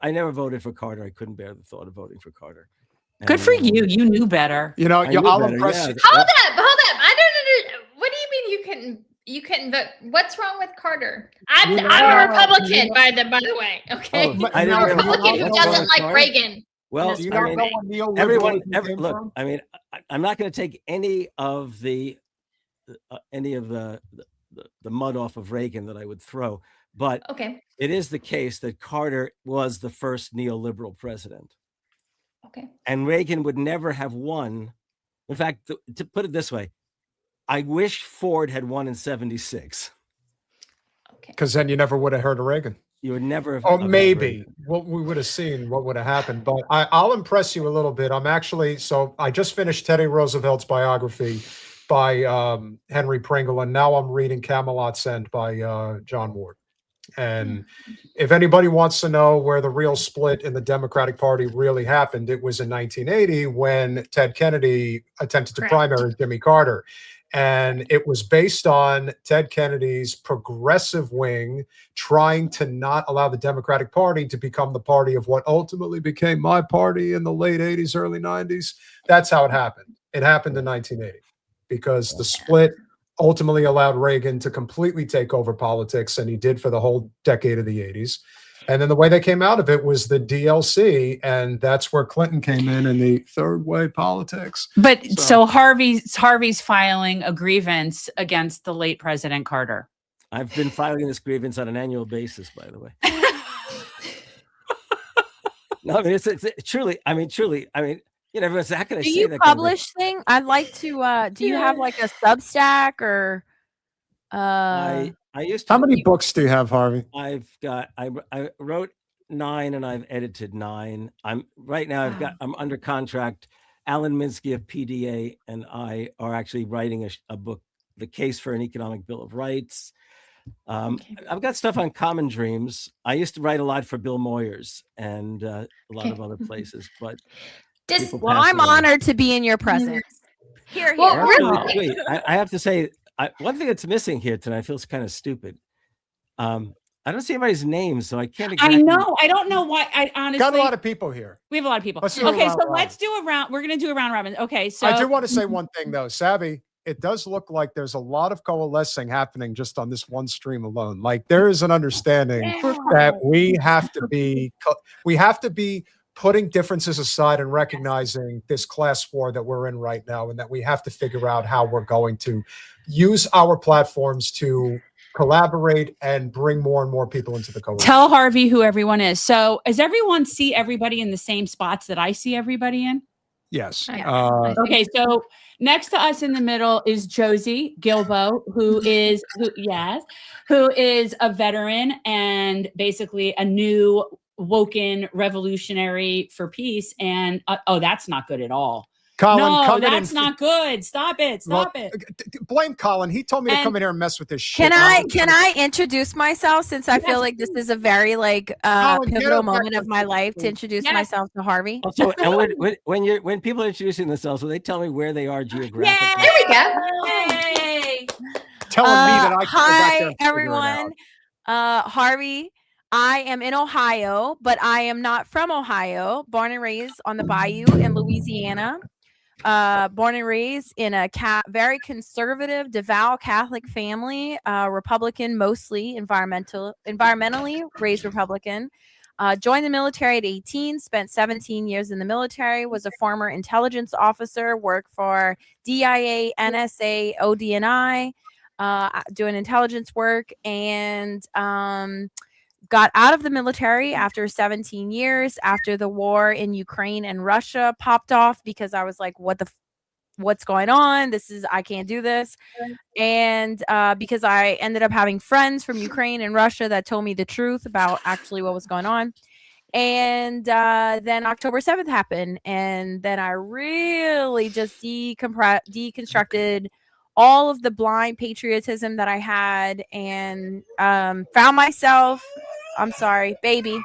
I never voted for Carter. I couldn't bear the thought of voting for Carter. Good for you. You knew better. You know, I'll impress you. Hold up. I don't understand. What do you mean you couldn't vote? What's wrong with Carter? I'm a Republican, by the way. Okay, I'm a Republican who doesn't like Reagan. Well, You I don't mean, know what neoliberalism everyone, came look. from? I mean, I'm not going to take any of the mud off of Reagan that I would throw, but Okay. it is the case that Carter was the first neoliberal president. Okay. And Reagan would never have won. In fact, to put it this way, I wish Ford had won in 76. Okay. Because then you never would have heard of Reagan. You would never have. Oh, have maybe. Reagan. Well, we would have seen what would have happened. But I'll impress you a little bit. I just finished Teddy Roosevelt's biography by Henry Pringle, and now I'm reading Camelot's End by John Ward. And if anybody wants to know where the real split in the Democratic Party really happened, it was in 1980 when Ted Kennedy attempted to primary Jimmy Carter. And it was based on Ted Kennedy's progressive wing trying to not allow the Democratic Party to become the party of what ultimately became my party in the late 80s, early 90s. That's how it happened. It happened in 1980 because the split ultimately allowed Reagan to completely take over politics, and he did for the whole decade of the 80s. And then the way they came out of it was the DLC, and that's where Clinton came in the third way politics. But so Harvey's filing a grievance against the late President Carter. I've been filing this grievance on an annual basis, by the way. No, I mean, it's truly, I mean, you know, everyone's, how can I Do say you that? publish thing? I'd like to. Do you have like a Substack or? I used to. How many books do you have, Harvey? I've got. I wrote 9 and I've edited 9. I'm under contract. Alan Minsky of PDA and I are actually writing a book, The Case for an Economic Bill of Rights. I've got stuff on Common Dreams. I used to write a lot for Bill Moyers and a lot of other places, but well, I'm honored to be in your presence. Here. Wait, I have to say, one thing that's missing here tonight feels kind of stupid. I don't see anybody's name, so I can't. I know. I don't know why. I honestly got a lot of people here. We have a lot of people. Let's do okay, a so round let's do a round. We're gonna do a round robin. Okay, so I do want to say one thing though, Sabby. It does look like there's a lot of coalescing happening just on this one stream alone. Like there is an understanding that we have to be putting differences aside and recognizing this class war that we're in right now, and that we have to figure out how we're going to use our platforms to collaborate and bring more and more people into the coalition. Tell Harvey who everyone is. So does everyone see everybody in the same spots that I see everybody in? Yes. Okay, so next to us in the middle is Josie Guilbeau, who is a veteran and basically a new woken revolutionary for peace. And that's not good at all. Colin, that's not good. Stop it. Stop it. Blame Colin. He told me to come in here and mess with this shit. Can I introduce myself, since I feel like this is a very pivotal moment of my life to introduce myself to Harvey? Also, and when people are introducing themselves, will they tell me where they are geographically? There we go. Yay. Telling me that I hi everyone. Harvey. I am in Ohio, but I am not from Ohio. Born and raised on the Bayou in Louisiana. Born and raised in a very conservative, devout Catholic family, Republican, mostly environmentally raised Republican. Joined the military at 18, spent 17 years in the military, was a former intelligence officer, worked for DIA, NSA, ODNI, doing intelligence work, and got out of the military after 17 years after the war in Ukraine and Russia popped off, because I was like, what's going on? I can't do this. And because I ended up having friends from Ukraine and Russia that told me the truth about actually what was going on. And then October 7th happened. And then I really just deconstructed all of the blind patriotism that I had, and found myself, I'm sorry, baby.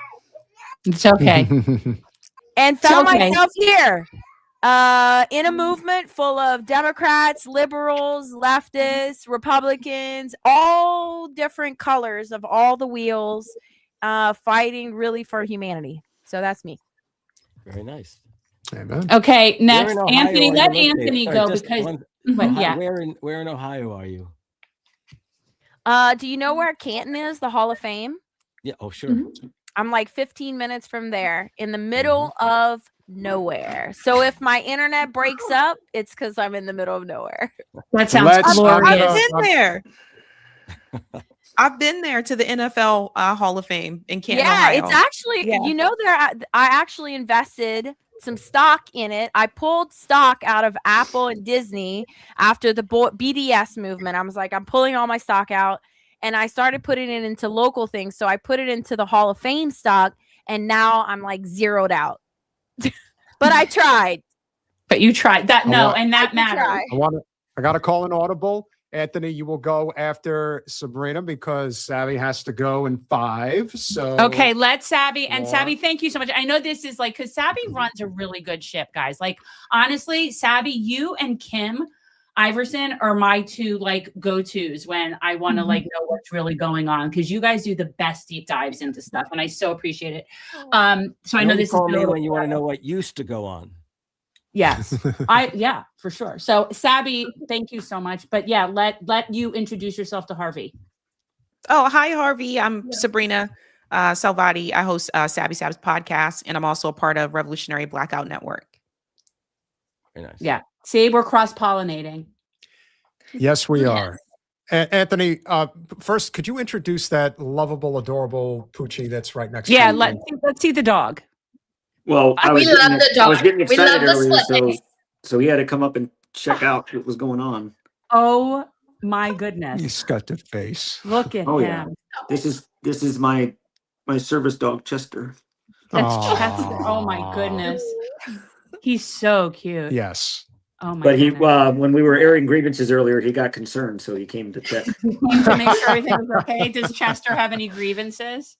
It's okay. And found myself here in a movement full of Democrats, liberals, leftists, Republicans, all different colors of all the wheels, fighting really for humanity. So that's me. Very nice. Amen. Okay, next, Anthony. Let Anthony go because. Where in Ohio are you? Do you know where Canton is, the Hall of Fame? Yeah. Oh, sure. Mm-hmm. I'm like 15 minutes from there, in the middle of nowhere. So if my internet breaks up, it's because I'm in the middle of nowhere. That sounds glorious. I've been there. I've been there to the NFL Hall of Fame in Canton, Ohio. It's actually, I actually invested some stock in it. I pulled stock out of Apple and Disney after the BDS movement. I was like, I'm pulling all my stock out, and I started putting it into local things. So I put it into the Hall of Fame stock, and now I'm like zeroed out. But I tried. But you tried that. And that matters. I got to call an audible. Anthony, you will go after Sabrina because Sabby has to go in 5. So okay, let Sabby and Sabby. Thank you so much. I know this is like, because Sabby runs a really good ship, guys. Like honestly, Sabby, you and Kim Iverson are my two like go-tos when I want to like know what's really going on, because you guys do the best deep dives into stuff, and I so appreciate it. So I know this is me when you want to know what used to go on. Yes, yeah, for sure. So Sabby, thank you so much. But yeah, let you introduce yourself to Harvey. Oh, hi, Harvey. I'm Sabrina Salvati. I host Sabby Sabs podcast, and I'm also a part of Revolutionary Blackout Network. Very nice. Yeah. See, we're cross-pollinating. Yes, we are. Anthony, first, could you introduce that lovable, adorable Poochie that's right next to you? Let's see the dog. Well, I was getting We excited love the earlier, split so he had to come up and check out what was going on. Oh my goodness. He's got the face. Look at Oh him. yeah, this is my service dog Chester. That's Aw. Chester. Oh my goodness. He's so cute. Yes. Oh my But he, goodness. when we were airing grievances earlier, he got concerned, so he came to check. To make sure everything was okay. Does Chester have any grievances?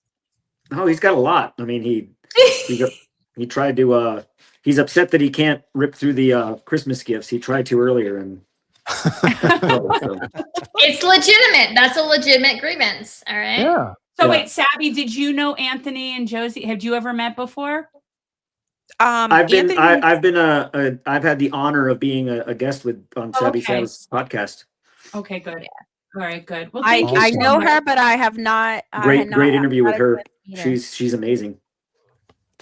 Oh, he's got a lot. I mean, he tried to. He's upset that he can't rip through the Christmas gifts. He tried to earlier, and It's legitimate. That's a legitimate grievance. All right. Yeah. So Yeah. wait, Sabby, did you know Anthony and Josie? Have you ever met before? I've Anthony, had the honor of being a guest on Sabby Okay. Sab's podcast. Okay, good. All right, good. Well, I, thank you I so know much. her, but I have not. I Great had not interview with had a her. chance to meet her. She's amazing.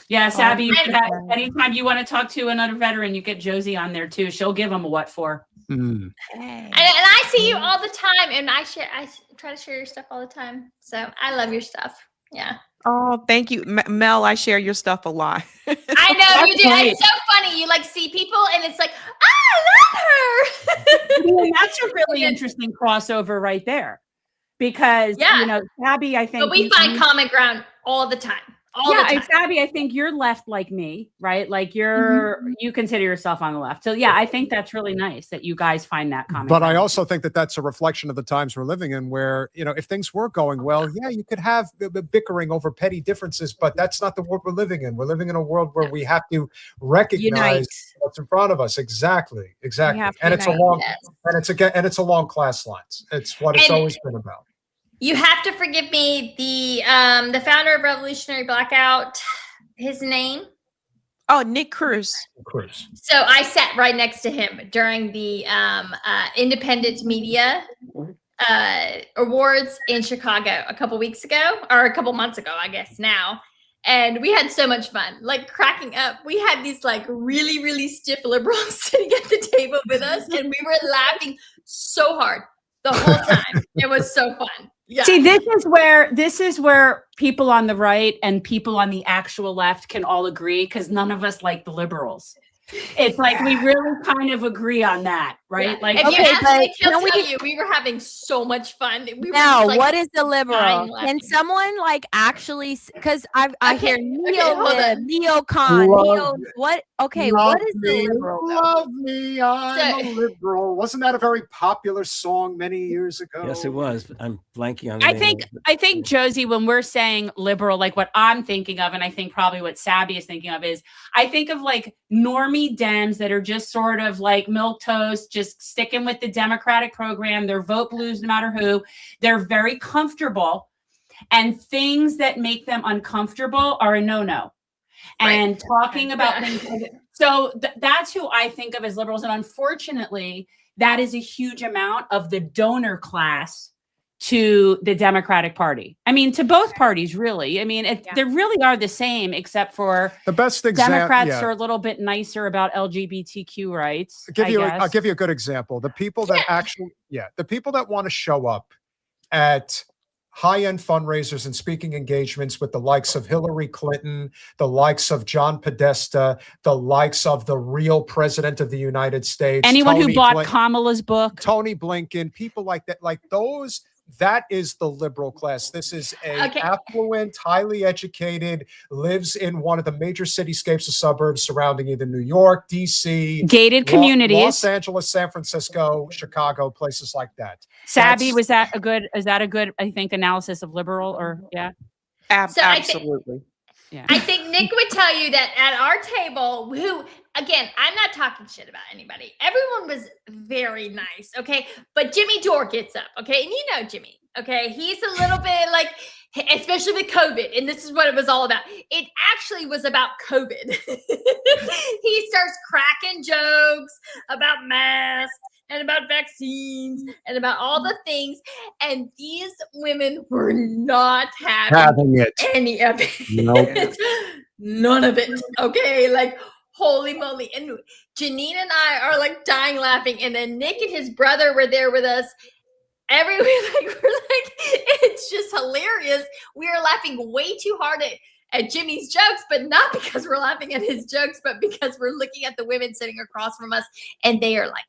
Yeah, Sabby, I- anytime you want to talk to another veteran, you get Josie on there too. She'll give them a what for. Mm. Hey. And I see you all the time, and I try to share your stuff all the time. So I love your stuff. Yeah, oh, thank you, Mel. I share your stuff a lot. I know you That's do. great. It's so funny. You like see people, and it's like, I love her. And that's a really interesting crossover right there, because Yeah. Sabby, I think But we find common ground all the time. All yeah, the time. and Sabby, I think you're left like me, right? Like Mm-hmm. you consider yourself on the left. So yeah, I think that's really nice that you guys find that common. But I ground. also think that that's a reflection of the times we're living in where, if things were going well, yeah, you could have the bickering over petty differences, but that's not the world we're living in. We're living in a world where we have to recognize Unite. what's in front of us. Exactly. have to And it's a unite. long, Yes. and it's along class lines. It's what it's And- always been about. You have to forgive me. The founder of Revolutionary Blackout, his name. Oh, Nick Cruz. Cruz. So I sat right next to him during the Independent Media Awards in Chicago a couple weeks ago, or a couple months ago, I guess now. And we had so much fun, like cracking up. We had these like really, really stiff liberals sitting at the table with us, and we were laughing so hard the whole time. It was so fun. Yeah. See, this is where people on the right and people on the actual left can all agree, because none of us like the liberals. It's like we really kind of agree on that, right? Yeah. Like, if okay, you ask but Nick, he'll can tell we- you we were having so much fun. We were Now, just, like, what is the dying liberal? laughing. Can someone like actually? Because I Okay, hear okay, neo hold lib, on. neocon, Love neo. me. What? Okay, Love what is the me, liberal? though? love me, I'm So- a liberal. Wasn't that a very popular song many years ago? Yes, it was. But I'm blanking on. The I name think of it. I think Josie, when we're saying liberal, like what I'm thinking of, and I think probably what Sabby is thinking of, is I think of like normie Dems that are just sort of like milquetoast, just sticking with the Democratic program. They're vote blues no matter who. They're very comfortable, and things that make them uncomfortable are a no-no. Right. And talking about Yeah. things. So that's who I think of as liberals. And unfortunately, that is a huge amount of the donor class to the Democratic Party. I mean, to both parties, really. I mean, they really are the same, except for The best example. Democrats are a little bit nicer about LGBTQ rights. I'll give you a good example. The people that the people that want to show up at high-end fundraisers and speaking engagements with the likes of Hillary Clinton, the likes of John Podesta, the likes of the real president of the United States, Anyone who Tony bought Kamala's book. Tony Blinken, people like that, like those. That is the liberal class. This is a Okay. affluent, highly educated, lives in one of the major cityscapes of suburbs surrounding either New York, DC, Gated communities. Los Angeles, San Francisco, Chicago, places like that. Sabby, That's- is that a good, I think, analysis of liberal, or yeah? So I think- Absolutely. Yeah. I think Nick would tell you that at our table, who again, I'm not talking shit about anybody. Everyone was very nice, okay? But Jimmy Dore gets up, okay? And you know Jimmy, okay? He's a little bit like, especially with COVID, and this is what it was all about. It actually was about COVID. He starts cracking jokes about masks and about vaccines and about all the things. And these women were not having Having it. any of it. Nope. None of it. Okay. Like, holy moly. And Janine and I are like dying laughing. And then Nick and his brother were there with us. We're like, it's just hilarious. We are laughing way too hard at Jimmy's jokes, but not because we're laughing at his jokes, but because we're looking at the women sitting across from us and they are like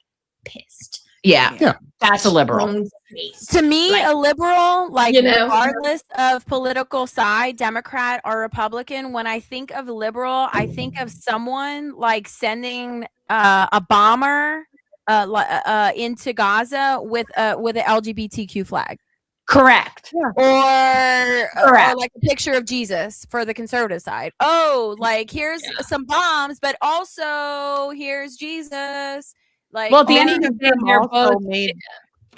pissed. Yeah. That's a liberal. To me, Like, a liberal, like you know? regardless of political side, Democrat or Republican, when I think of liberal, I think of someone like sending a bomber into Gaza with an LGBTQ flag. Correct. Or Correct. like a picture of Jesus for the conservative side. Oh, like here's some bombs, but also here's Jesus. Like, Well, at the or- end of the day, they're Also both made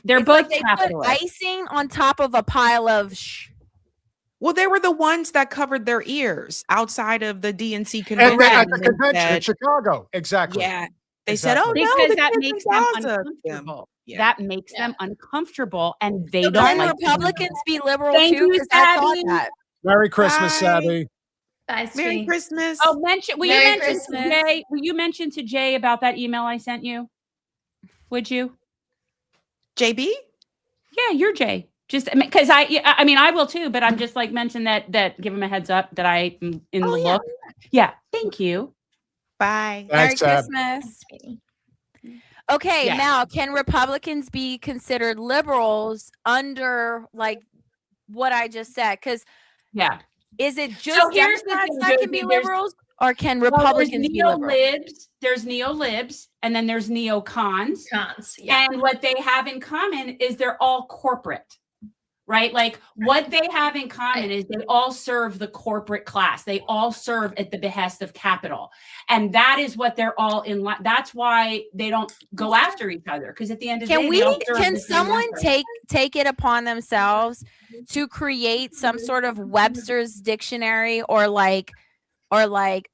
they're it's both like they put capitalists. icing on top of a pile of well, they were the ones that covered their ears outside of the DNC And convention. then at the and convention in said- Chicago. Exactly. yeah, they Exactly. said, "Oh no, Because the that kids in makes them Gaza." uncomfortable. Yeah. That makes them uncomfortable, and they So don't can like Republicans be liberal Thank too? you, Because I thought Sabby. that. Merry Christmas, Bye. Sabby. Bye, Merry sweetie. Christmas. Oh, will you Merry mention Christmas. to Jay? Will you mention to Jay about that email I sent you? Would you? JB. Yeah, you're Jay. Just because I mean, I will too, but I'm just like mention that give him a heads up that I am in the yeah. look. Yeah, thank you. Bye. Merry Thanks, Sab. Christmas. Sweetie. Okay, Yeah. now can Republicans be considered liberals under like what I just said? Because Yeah. is it just So here's the Democrats thing, that can be Josie, there's- liberals, or can Well, there's Republicans be liberals? neo-libs, there's neo-libs, and then there's neo-cons. Cons. Yeah. And what they have in common is they're all corporate, right? Like what they have in common is they all serve the corporate class. They all serve at the behest of capital. And that is what they're all in. That's why they don't go after each other. Because at the end of the day, they all serve Can the same someone master. take it upon themselves to create some sort of Webster's dictionary or like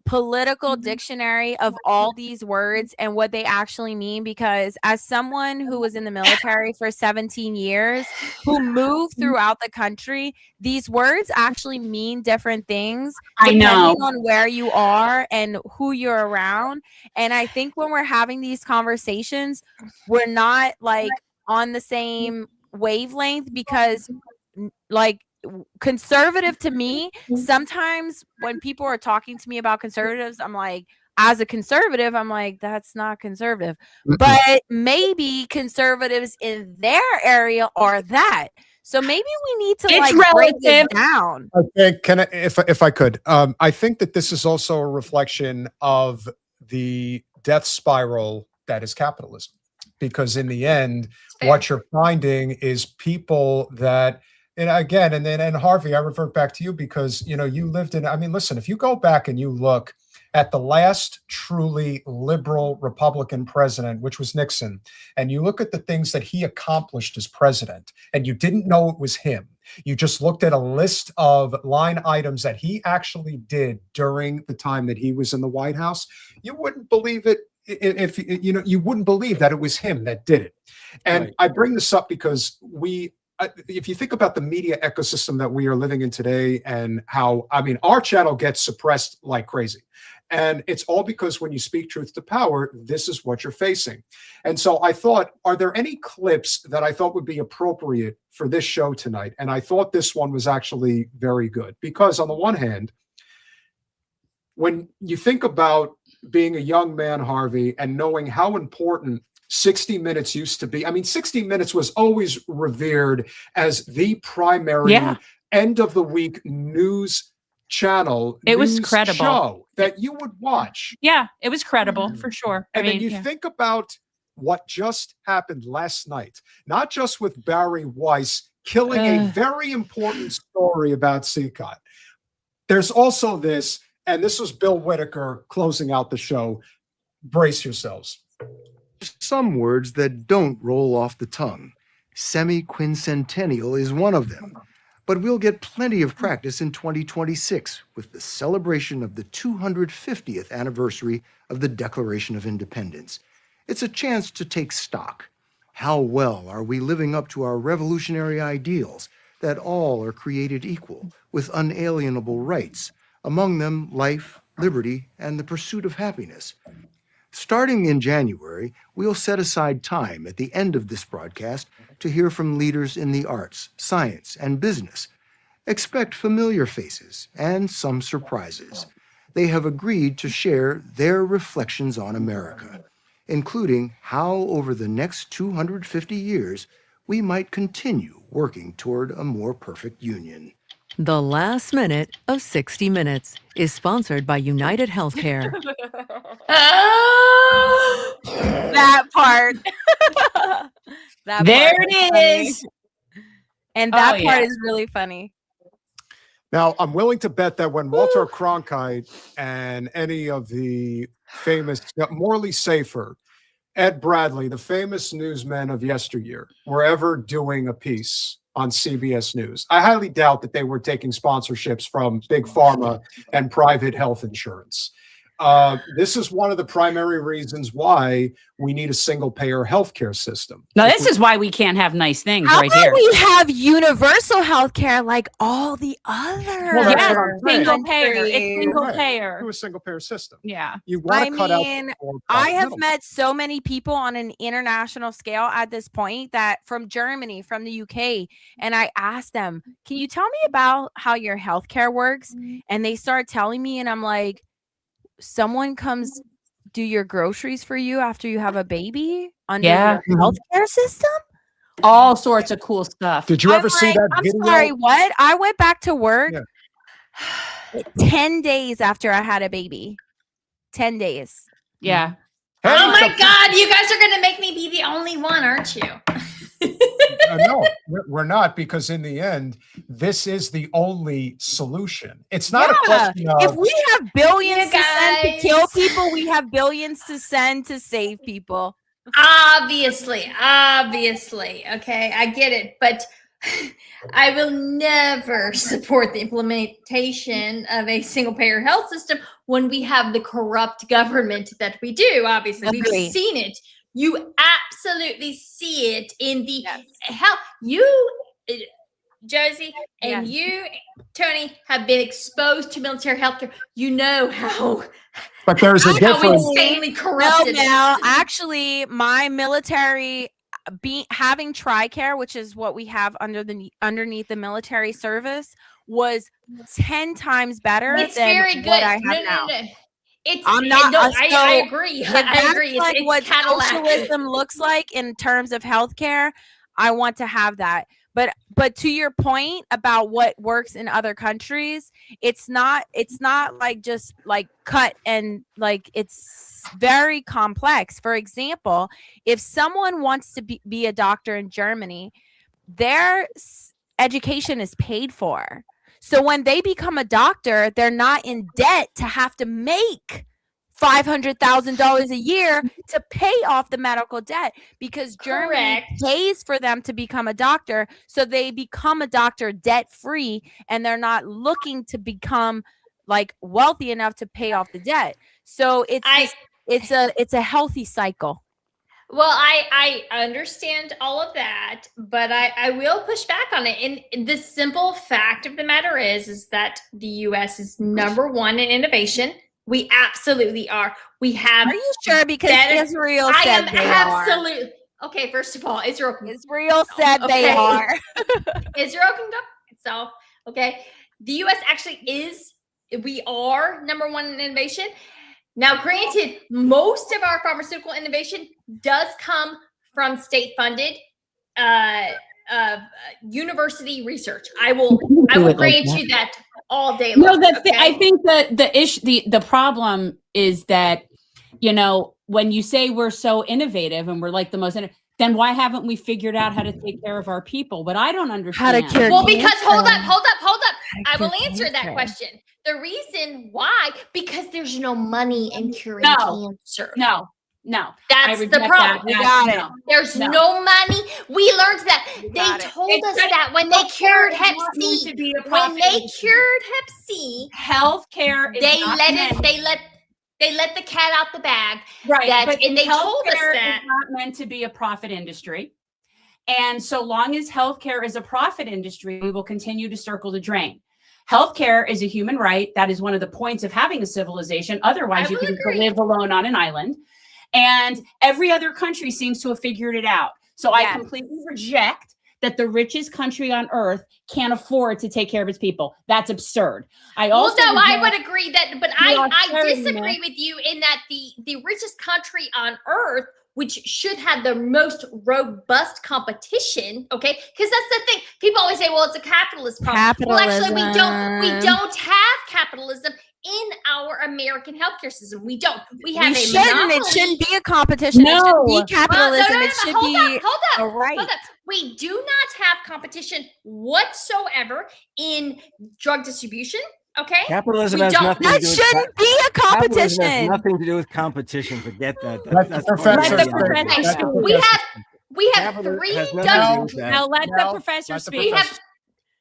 political dictionary of all these words and what they actually mean? Because as someone who was in the military for 17 years, who moved throughout the country, these words actually mean different things I know. depending on where you are and who you're around. And I think when we're having these conversations, we're not like on the same wavelength, because like conservative to me, sometimes when people are talking to me about conservatives, I'm like, as a conservative, I'm like, that's not conservative. But maybe conservatives in their area are that. So maybe we need to It's like break it relative. down. Okay, can I, if I could, I think that this is also a reflection of the death spiral that is capitalism, because in the end, what you're finding is people that, and again, and Harvey, I revert back to you because you lived in. I mean, listen, if you go back and you look at the last truly liberal Republican president, which was Nixon, and you look at the things that he accomplished as president, and you didn't know it was him. You just looked at a list of line items that he actually did during the time that he was in the White House. You wouldn't believe it if you wouldn't believe that it was him that did it. And Right. I bring this up because if you think about the media ecosystem that we are living in today and how, I mean, our channel gets suppressed like crazy. And it's all because when you speak truth to power, this is what you're facing. And so I thought, are there any clips that I thought would be appropriate for this show tonight? And I thought this one was actually very good because on the one hand, when you think about being a young man, Harvey, and knowing how important 60 Minutes used to be. I mean, 60 Minutes was always revered as the primary end of the week news channel. It was news credible. show that you would watch. Yeah, it was credible for sure. And then you think about what just happened last night, not just with Bari Weiss killing a very important story about CCOT. There's also this, and this was Bill Whitaker closing out the show. brace yourselves. Some words that don't roll off the tongue. Semi-quincentennial is one of them. But we'll get plenty of practice in 2026 with the celebration of the 250th anniversary of the Declaration of Independence. It's a chance to take stock. How well are we living up to our revolutionary ideals that all are created equal with unalienable rights, among them life, liberty, and the pursuit of happiness? Starting in January, we'll set aside time at the end of this broadcast to hear from leaders in the arts, science, and business. Expect familiar faces and some surprises. They have agreed to share their reflections on America, including how over the next 250 years we might continue working toward a more perfect union. The last minute of 60 Minutes is sponsored by UnitedHealthcare. That part. There part it funny. is. And that Oh, part yeah. is really funny. Now, I'm willing to bet that when Walter Cronkite and any of the famous, Morley Safer, Ed Bradley, the famous newsmen of yesteryear, were ever doing a piece on CBS News, I highly doubt that they were taking sponsorships from Big Pharma and private health insurance. This is one of the primary reasons why we need a single-payer healthcare system. Now, this is why we can't have nice things How right about here. we have universal health care like all the other Well, that's Yeah, what I'm saying. single payer. It's countries? single Right. payer. Do a single-payer system. Yeah. You want I to cut out mean, the poor I private have middleman. met so many people on an international scale at this point that from Germany, from the UK, and I asked them, can you tell me about how your healthcare works? And they start telling me, and I'm like, someone comes do your groceries for you after you have a baby under Yeah. your healthcare system? All sorts of cool stuff. Did you I'm ever see like, that I'm video? sorry, what? I went back to work Yeah. 10 days after I had a baby. 10 days. Yeah. Hey, Oh my the- God, you guys are going to make me be the only one, aren't you? No, we're not, because in the end, this is the only solution. It's not a Yeah. question of If we have billions You to send to guys. kill people, we have billions to send to save people. Obviously. Okay, I get it. But I will never support the implementation of a single payer health system when we have the corrupt government that we do. Obviously, Agreed. we've seen it. You absolutely see it in the Yes. health. Josie, and you, Tony, have been exposed to military healthcare. You know how But there's a how difference. insanely No, corrupted. now, actually, my military having TRICARE, which is what we have underneath the military service, was 10 times better It's than very good. what I have No. now. It's I'm not. No, so I agree. if I that's agree. like It's what Cadillac. socialism looks like in terms of healthcare, I want to have that. But to your point about what works in other countries, it's not like just like cut and like it's very complex. For example, if someone wants to be a doctor in Germany, their education is paid for. So when they become a doctor, they're not in debt to have to make $500,000 a year to pay off the medical debt, because Germany Correct. pays for them to become a doctor. So they become a doctor debt free, and they're not looking to become like wealthy enough to pay off the debt. So it's a healthy cycle. Well, I understand all of that, but I will push back on it. And the simple fact of the matter is that the U.S. is number one in innovation. We absolutely are. We have. Are you sure? Because Israel I said am they are. absolutely. Okay, first of all, Israel said they are. Israel can go itself. Okay. The U.S. actually is, we are number one in innovation. Now, granted, most of our pharmaceutical innovation does come from state-funded university research. I will grant you that all day long. No, I think that the problem is that, you know, when you say we're so innovative and we're like the most then why haven't we figured out how to take care of our people? But I don't understand. How to cure Well, because hold up. I will answer that question. The reason why, because there's no money in curing cancer. No, That's the problem. You got it. There's no money. We learned that. They told us that when they cured Hep C. When they cured Hep C, healthcare is they not let meant- it. They let the cat out the bag. Right, And they told us healthcare that is not meant to be a profit industry. And so long as healthcare is a profit industry, we will continue to circle the drain. Healthcare is a human right. That is one of the points of having a civilization. Otherwise, you can live alone on an island. And every other country seems to have figured it out. So I completely reject that the richest country on earth can't afford to take care of its people. That's absurd. I would agree that, but I disagree with you in that the richest country on earth, which should have the most robust competition, okay? Because that's the thing. People always say, well, it's a capitalist problem. Well, actually, we don't have capitalism in our American healthcare system. We don't. We have a monopoly. It shouldn't be a competition. It shouldn't be capitalism. It should be a right. Hold up. We do not have competition whatsoever in drug distribution. Okay. Capitalism has nothing to do with shouldn't be a competition. Has nothing to do with competition. Forget that. Let the professor speak. We have three Now let the professor speak.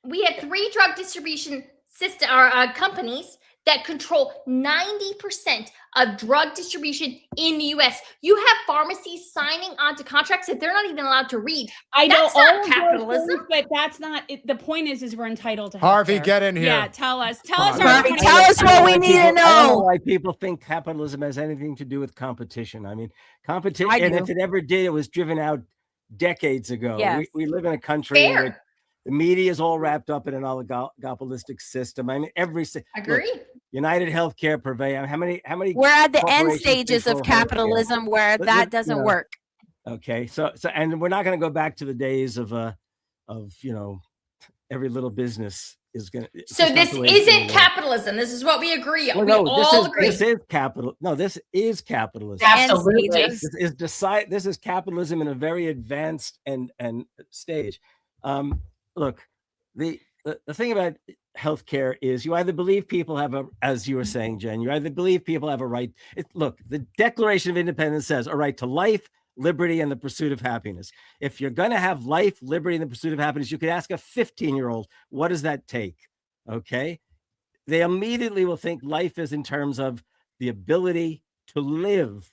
We have three drug distribution system or companies that control 90% of drug distribution in the U.S. You have pharmacies signing onto contracts that they're not even allowed to read. That's not capitalism. But that's not it. The point is we're entitled to Harvey, healthcare. get in here. Yeah, tell us. Harvey, tell us what we need to know. I don't know why people think capitalism has anything to do with competition. I mean, competition, and if it ever did, it was driven out decades ago. Yes. We live in a country where the media is all wrapped up in an oligopolistic system. I mean, agree. UnitedHealth care purvey. How many? We're at the end stages of capitalism where that doesn't work. Okay, so and we're not going to go back to the days of every little business is going to. So this isn't capitalism. This is what we agree on. Well, we all agree. This is capital. No, this is capitalism. Absolutely. This is capitalism in a very advanced and stage. Look, the thing about healthcare is you either believe people have as you were saying, Jen, you either believe people have a right. Look, the Declaration of Independence says a right to life, liberty, and the pursuit of happiness. If you're going to have life, liberty, and the pursuit of happiness, you could ask a 15-year-old, what does that take? Okay. They immediately will think life is in terms of the ability to live.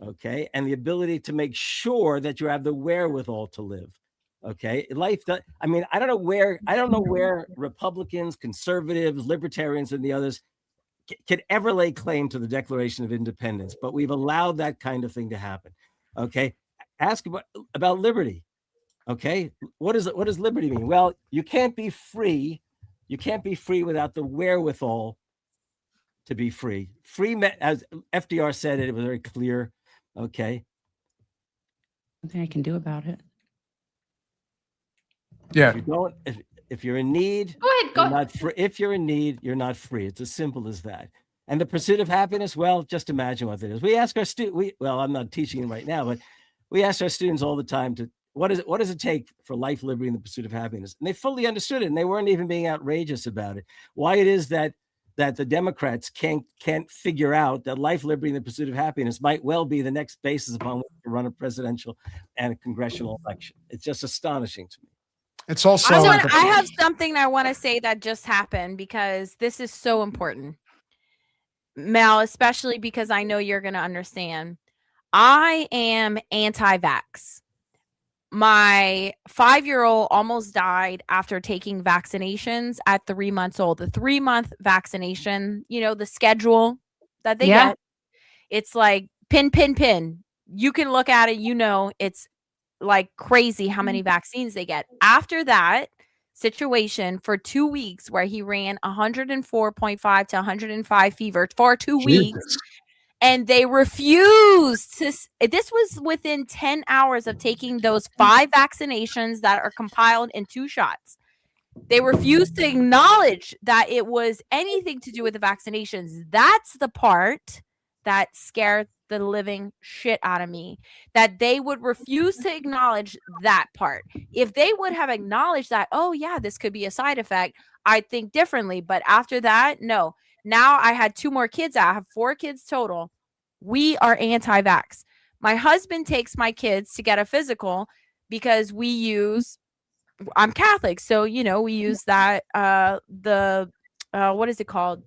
Okay. And the ability to make sure that you have the wherewithal to live. Okay. Life. I mean, I don't know where Republicans, conservatives, libertarians, and the others can ever lay claim to the Declaration of Independence, but we've allowed that kind of thing to happen. Okay. Ask about liberty. Okay. What does liberty mean? Well, you can't be free. You can't be free without the wherewithal to be free. As FDR said it was very clear. Okay. Nothing I can do about it. Yeah. If you're in need, go ahead. If you're in need, you're not free. It's as simple as that. And the pursuit of happiness, well, just imagine what it is. We ask our I'm not teaching them right now, but we ask our students all the time what does it take for life, liberty, and the pursuit of happiness? And they fully understood it, and they weren't even being outrageous about it. Why it is that the Democrats can't figure out that life, liberty, and the pursuit of happiness might well be the next basis upon which to run a presidential and a congressional election. It's just astonishing to me. It's also. I have something I want to say that just happened because this is so important. Mel, especially because I know you're going to understand. I am anti-vax. My 5-year-old almost died after taking vaccinations at 3 months old. The 3-month vaccination, the schedule that they get, it's like pin. You can look at it, it's like crazy how many vaccines they get. After that situation for 2 weeks where he ran 104.5 to 105 fever for 2 weeks, and they refused to. This was within 10 hours of taking those 5 vaccinations that are compiled in 2 shots. They refused to acknowledge that it was anything to do with the vaccinations. That's the part that scared the living shit out of me, that they would refuse to acknowledge that part. If they would have acknowledged that, oh yeah, this could be a side effect, I'd think differently. But after that, no. Now I had 2 more kids. I have 4 kids total. We are anti-vax. My husband takes my kids to get a physical because I'm Catholic. So, we use that, what is it called?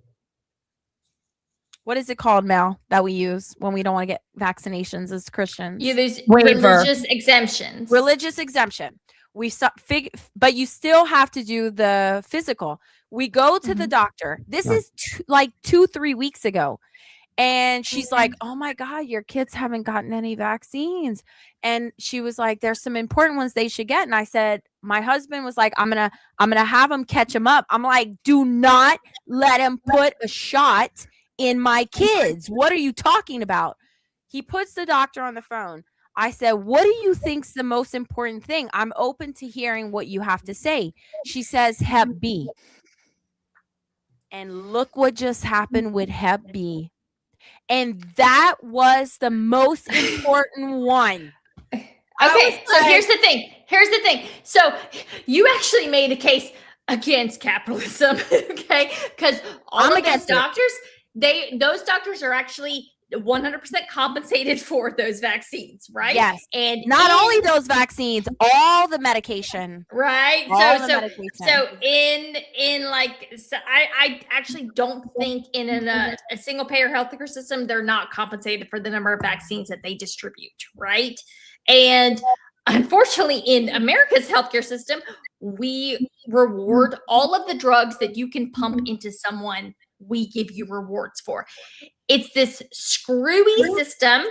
What is it called, Mel, that we use when we don't want to get vaccinations as Christians? Yeah, there's religious exemptions. Religious exemption. But you still have to do the physical. We go to the doctor. This is 2-3 weeks ago. And she's like, oh my God, your kids haven't gotten any vaccines. And she was like, there's some important ones they should get. And I said, my husband was like, I'm gonna have them catch them up. I'm like, do not let him put a shot in my kids. What are you talking about? He puts the doctor on the phone. I said, what do you think's the most important thing? I'm open to hearing what you have to say. She says, Hep B. And look what just happened with Hep B. And that was the most important one. Okay, so here's the thing. So you actually made a case against capitalism, okay? Because all of those doctors, those doctors are actually 100% compensated for those vaccines, right? Yes. And not only those vaccines, all the medication. Right. I actually don't think in a single payer healthcare system, they're not compensated for the number of vaccines that they distribute, right? And unfortunately, in America's healthcare system, we reward all of the drugs that you can pump into someone. We give you rewards for. It's this screwy system.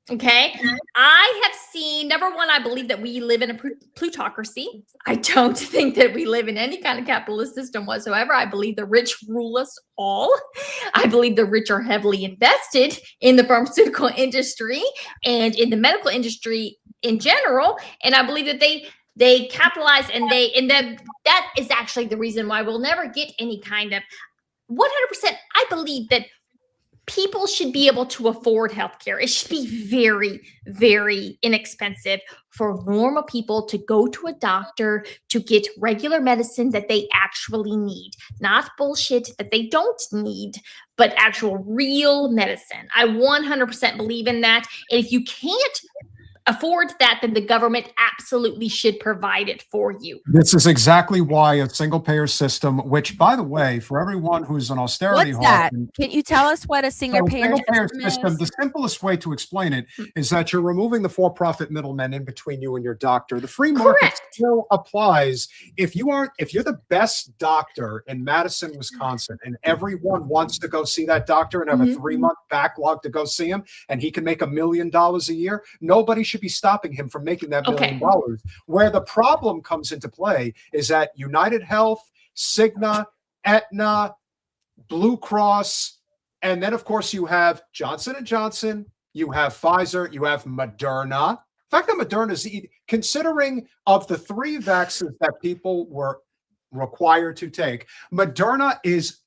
Okay. I have seen, number one, I believe that we live in a plutocracy. I don't think that we live in any kind of capitalist system whatsoever. I believe the rich rule us all. I believe the rich are heavily invested in the pharmaceutical industry and in the medical industry in general. And I believe that they capitalize and that is actually the reason why we'll never get any kind of 100%. I believe that people should be able to afford healthcare. It should be very, very inexpensive for normal people to go to a doctor to get regular medicine that they actually need, not bullshit that they don't need, but actual real medicine. I 100% believe in that. And if you can't afford that, then the government absolutely should provide it for you. This is exactly why a single payer system, which, by the way, for everyone who's an austerity What's that? hawk, Can you tell us what a single payer system is? The simplest way to explain it is that you're removing the for-profit middlemen in between you and your doctor. The free market still applies if you're the best doctor in Madison, Wisconsin, and everyone wants to go see that doctor and have a 3-month backlog to go see him, and he can make $1 million a year. Nobody should be stopping him from making that $1 million. Where the problem comes into play is that UnitedHealth, Cigna, Aetna, Blue Cross, and then of course you have Johnson & Johnson, you have Pfizer, you have Moderna. In fact, that Moderna is, considering of the 3 vaccines that people were required to take, Moderna is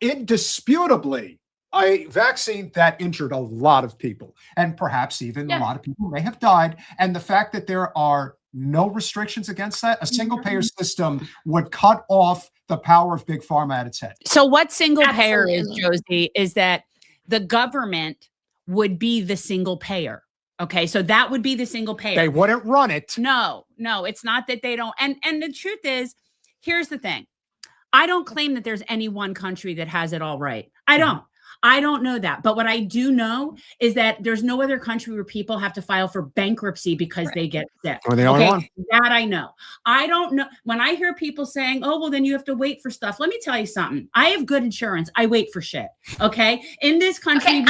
indisputably a vaccine that injured a lot of people, and perhaps even a lot of people may have died. And the fact that there are no restrictions against that, a single payer system would cut off the power of big pharma at its head. So what single payer is, Josie, is that the government would be the single payer. Okay, so that would be the single payer. They wouldn't run it. No, it's not that they don't. And the truth is, here's the thing. I don't claim that there's any one country that has it all right. I don't know that. But what I do know is that there's no other country where people have to file for bankruptcy because they get sick. Or the only one. That I know. I don't know. When I hear people saying, oh, well, then you have to wait for stuff. Let me tell you something. I have good insurance. I wait for shit. Okay. In this country. Okay,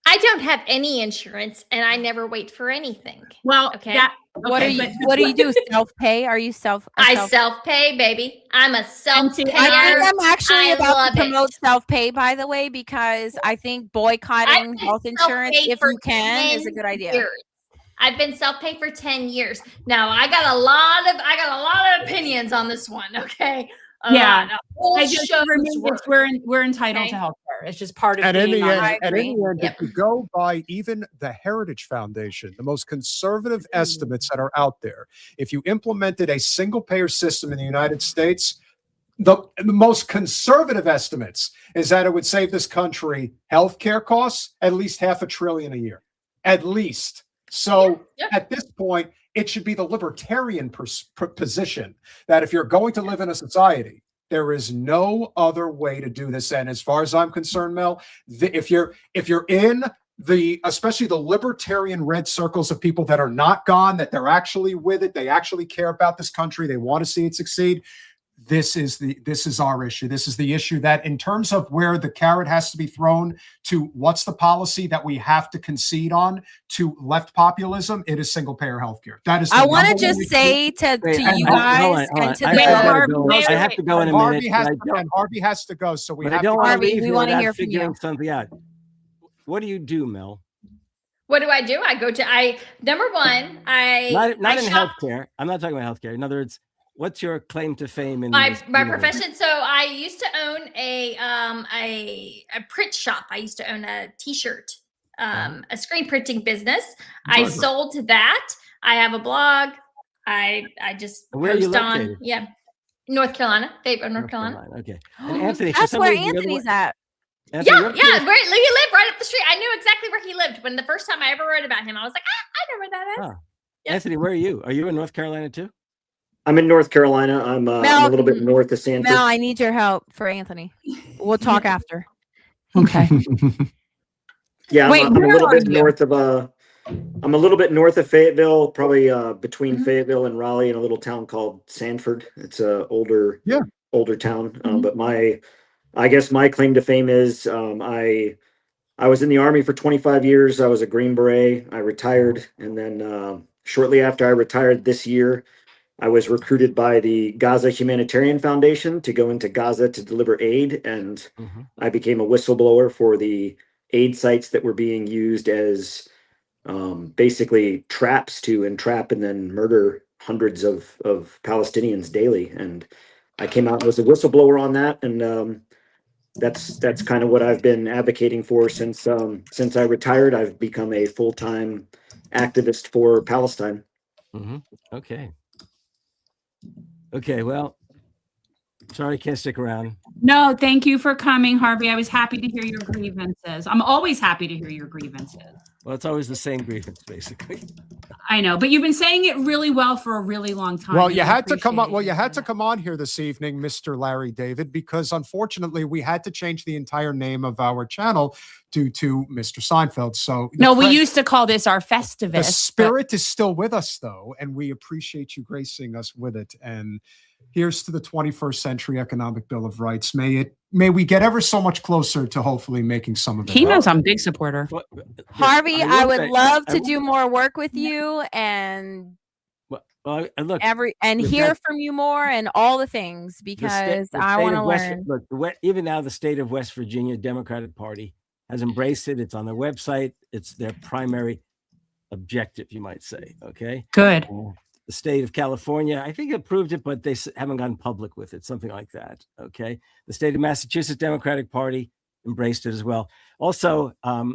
I don't have any insurance and I never wait for anything. Well, okay. What do you do? Self-pay? Are you I self-pay, baby. I'm a self-payer. I think I'm actually about to promote self-pay, by the way, because I think boycotting health insurance, if you can, is a good idea. I've been self-pay for 10 years. Now I got a lot of opinions on this one. Okay. We're entitled to health care. It's just part of being at any end, if you go by even the Heritage Foundation, the most conservative estimates that are out there, if you implemented a single payer system in the United States, the most conservative estimates is that it would save this country healthcare costs at least $500 billion a year, at least. So at this point, it should be the libertarian position that if you're going to live in a society, there is no other way to do this. And as far as I'm concerned, Mel, if you're in especially the libertarian red circles of people that are not gone, that they're actually with it, they actually care about this country, they want to see it succeed. This is our issue. This is the issue that, in terms of where the carrot has to be thrown to what's the policy that we have to concede on to left populism, it is single payer healthcare. That is. I want to just say to you guys and to I have to go in a minute. And Harvey has to go, so we have I don't want to leave we want to hear from figuring you. something out. What do you do, Mel? What do? Number one, not in healthcare. I'm not talking about healthcare. In other words, what's your claim to fame in my this profession? So I used to own a print shop. I used to own a T-shirt, a screen printing business. I sold that. I have a blog. I just post on North Carolina, North Carolina. Okay. And Anthony, that's where Anthony's at. Anthony, yeah. He lived right up the street. I knew exactly where he lived. When the first time I ever wrote about him, I was like, I know where that is. Yep. Anthony, where are you? Are you in North Carolina too? I'm in North Carolina. I'm a little bit north of Sanford. Mel, I need your help for Anthony. We'll talk after. Okay. Yeah, I'm a little bit north of I'm a little bit north of Fayetteville, probably between Fayetteville and Raleigh, in a little town called Sanford. It's a older town. But I guess my claim to fame is I was in the Army for 25 years. I was a Green Beret. I retired, and then shortly after I retired this year, I was recruited by the Gaza Humanitarian Foundation to go into Gaza to deliver aid, and I became a whistleblower for the aid sites that were being used as basically traps to entrap and then murder hundreds of Palestinians daily. And I came out and was a whistleblower on that, and that's kind of what I've been advocating for since I retired. I've become a full-time activist for Palestine. Okay, well, sorry I can't stick around. No, thank you for coming, Harvey. I was happy to hear your grievances. I'm always happy to hear your grievances. Well, it's always the same grievance, basically. I know, but you've been saying it really well for a really long time. Well, you had to come on. Well, you had to come on here this evening, Mr. Larry David, because unfortunately we had to change the entire name of our channel due to Mr. Seinfeld. So no, we used to call this our Festivus. The spirit is still with us, though, and we appreciate you gracing us with it. And here's to the 21st century economic bill of rights. May we get ever so much closer to hopefully making some of it. He knows I'm a big supporter. Harvey, I would love to do more work with you and hear from you more and all the things, because I want to learn. Look, even now the state of West Virginia Democratic Party has embraced it. It's on their website. It's their primary objective, you might say. Okay. Good. The state of California, I think, approved it, but they haven't gone public with it, something like that. Okay. The state of Massachusetts Democratic Party embraced it as well. Also,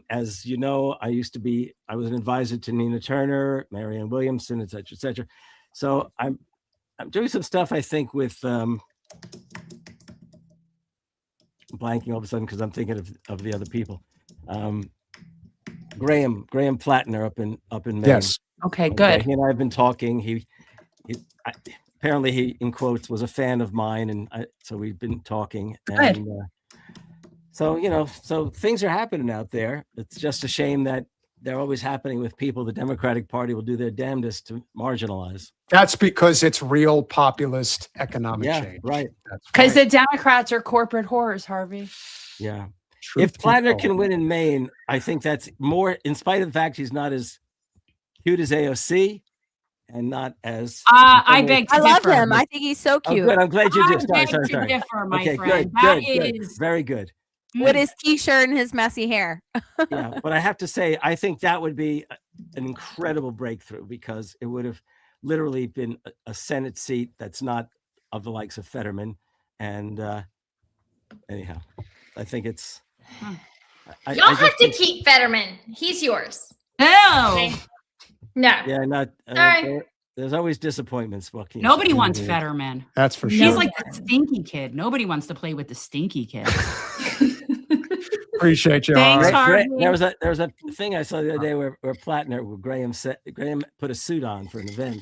as you know, I was an advisor to Nina Turner, Marianne Williamson, et cetera, et cetera. So I'm doing some stuff, I think, with blanking all of a sudden because I'm thinking of the other people. Graham Plattner up in Maine. Yes. Okay, good. He and I have been talking. He apparently, in quotes, was a fan of mine, and so we've been talking. Good. And so things are happening out there. It's just a shame that they're always happening with people the Democratic Party will do their damnedest to marginalize. That's because it's real populist economic change. Right. Because the Democrats are corporate whores, Harvey. Yeah. If Plattner can win in Maine, I think that's more, in spite of the fact he's not as cute as AOC and not as I beg to differ. I love him. I think he's so cute. Oh, good. I'm glad you did. Sorry. Differ, my friend. Good. Very good. With his t-shirt and his messy hair. Yeah, but I have to say, I think that would be an incredible breakthrough, because it would have literally been a Senate seat that's not of the likes of Fetterman. And anyhow, I think it's y'all have to keep Fetterman. He's yours. No. Okay. No. Yeah, not. Sorry. there's always disappointments. Joaquin. Nobody wants Fetterman. That's for He's sure. like the stinky kid. Nobody wants to play with the stinky kid. Appreciate you. Thanks, Harvey. Harvey. There was a thing I saw the other day where Graham put a suit on for an event.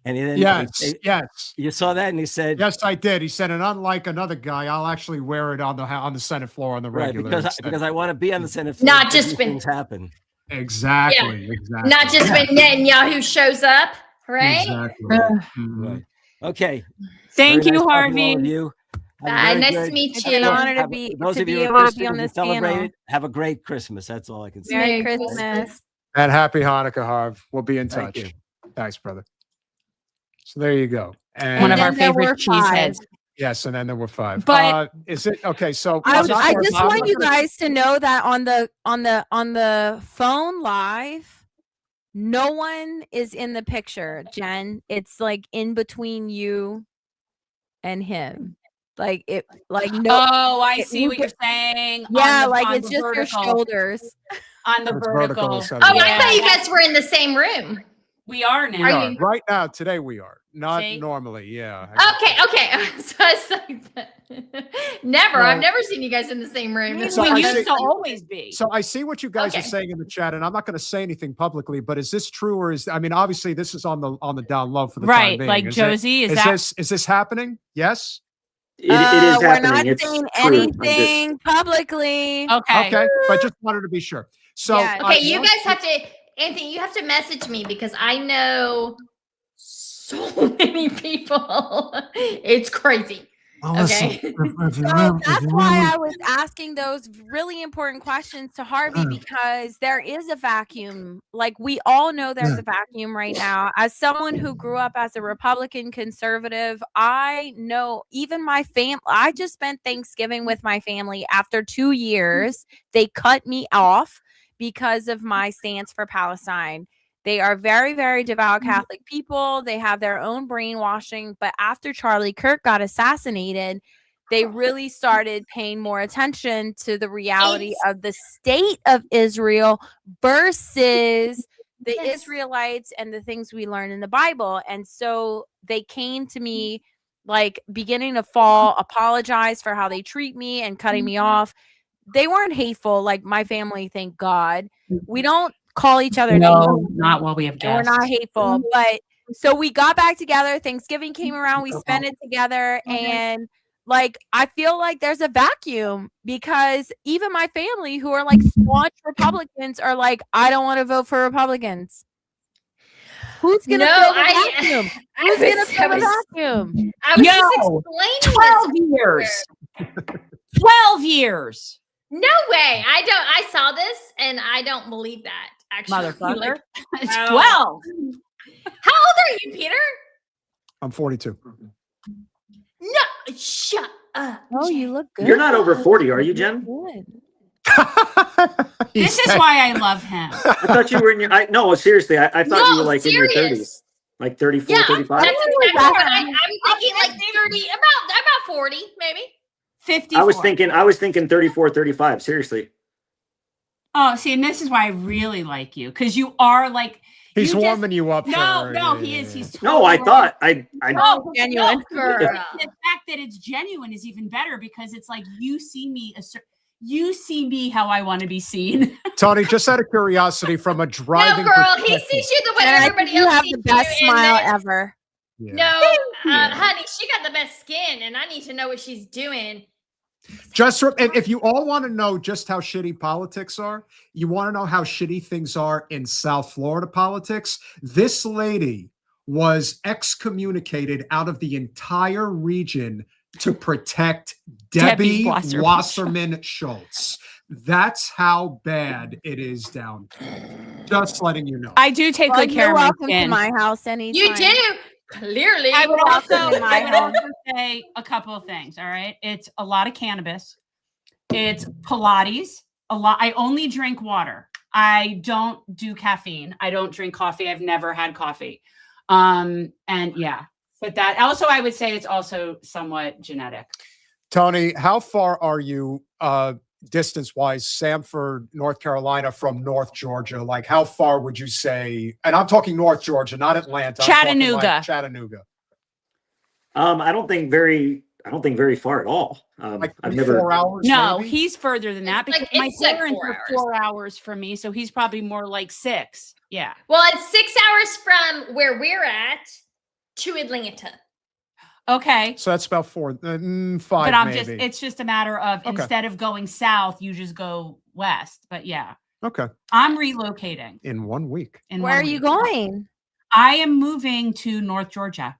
And then Yes. You saw that, and he said, "Yes, I did." He said, "And unlike another guy, I'll actually wear it on the Senate floor on the right, regular." because I want to be on the Senate floor. Not just these when things happen. Exactly. Exactly. Not just when Netanyahu shows up, right? Exactly. Right. Okay. Thank Very you, nice talking to all Harvey. of you. Nice to meet It's you. an honor to Have- be those of you who able are to be on Christians this and celebrate panel. it, have a great Christmas. That's all I can say. Merry Merry Christmas. And happy Hanukkah, Harv. We'll be in Thank touch. you. Thanks, brother. So there you go. And One of our then there favorite were five. cheeseheads. yes, and then there were 5. But- is it okay? So I I'm not- just I'm want not you gonna- guys to know that on the phone live, no one is in the picture, Jen. It's like in between you and him. Like it, like no. Oh, I it- see you what you're get- saying. Yeah, on like on it's the just your vertical. shoulders. On the It's vertical vertical. instead of Oh, vertical. I thought you guys were in the same room. We are now. We are. Right now, today we are. Not See? normally, yeah. Okay. So it's like never. No. I've never seen you guys in the same room. So we I used see- to always be. So I see what you guys are Okay. saying in the chat, and I'm not going to say anything publicly, but is this true, or is, I mean, obviously this is on the down low for the time Right, being. like Is Josie, it, is this happening? Yes. It is We're happening. not It's saying true. anything publicly. Okay. Okay, but just wanted to be sure. So Yeah. Okay, you guys have to, Anthony, you have to message me because I know so many people. It's crazy. Well, listen, Okay. if you So really- if that's you why really- I was asking those really important questions to Harvey, because there is a vacuum. Like we all know there's a vacuum right now. As someone who grew up as a Republican conservative, I know even my family, I just spent Thanksgiving with my family. After 2 years, they cut me off because of my stance for Palestine. They are very, very devout Catholic people. They have their own brainwashing. But after Charlie Kirk got assassinated, they really started paying more attention to the reality of the state of Israel versus the Israelites and the things we learn in the Bible. And so they came to me like beginning of fall, apologize for how they treat me and cutting me off. They weren't hateful like my family, thank God. We don't call each other No, names. not while we have And we're guests. not hateful, but so we got back together. Thanksgiving came around, we spent it together, and like I feel like there's a vacuum because even my family, who are like staunch Republicans, are like, I don't want to vote for Republicans. Who's gonna No, fill the I- vacuum? I Who's was- gonna fill I the was- vacuum? I was just Yo, explaining 12 this. years. 12 years. No way. I saw this and I don't believe that. Actually, Motherfucker. It's Wow. 12. How old are you, Peter? I'm 42. No, shut up. Oh, you look good. You're not over 40, are you, Jen? Good. This is why I love him. I thought you were in your. No, seriously, I thought you No, were like in your serious. 30s, like 34, Yeah, 35. that's exactly what I'm thinking. Like 30, about 40, maybe. 54. I was thinking 34, 35. Seriously. Oh, see, and this is why I really like you, because you are like He's you just- warming you up. No, for, no, yeah, he yeah, is. yeah. He's No, I totally- thought I. No, Genuine. no, Girl. the fact that it's genuine is even better because it's like you see me you see me how I want to be seen. Tony, just out of curiosity, from a No, driving girl, he perspective- sees you the way And I everybody think you else have sees the best you, and smile then- ever. Yeah. No, honey, she got the best skin, and I need to know what she's doing. Just and if you all want to know just how shitty politics are, you want to know how shitty things are in South Florida politics. This lady was excommunicated out of the entire region to protect Debbie Wasserman Schultz. That's how bad it is down there. Just letting you know. I do take Well, good care you're of my welcome to skin. my house anytime. You do clearly. I would welcome also, in my I would home. also say a couple of things. All right. It's a lot of cannabis. It's Pilates. A lot. I only drink water. I don't do caffeine. I don't drink coffee. I've never had coffee. And yeah, but that also, I would say it's also somewhat genetic. Tony, how far are you distance-wise, Sanford, North Carolina from North Georgia? Like, how far would you say? And I'm talking North Georgia, not Atlanta. I'm talking Chattanooga. like Chattanooga. I don't think very far at all. Like I've 4 never. hours. No, maybe? he's further than that It's because like- my it's like parents 4 are hours. 4 hours from me, so he's probably more like 6. Yeah. Well, it's 6 hours from where we're at to Atlanta. Okay. So that's about 5. But I'm maybe. it's just a matter of Okay. instead of going south, you just go west. But yeah, Okay. I'm relocating In 1 week. in Where 1 are you week. going? I am moving to North Georgia.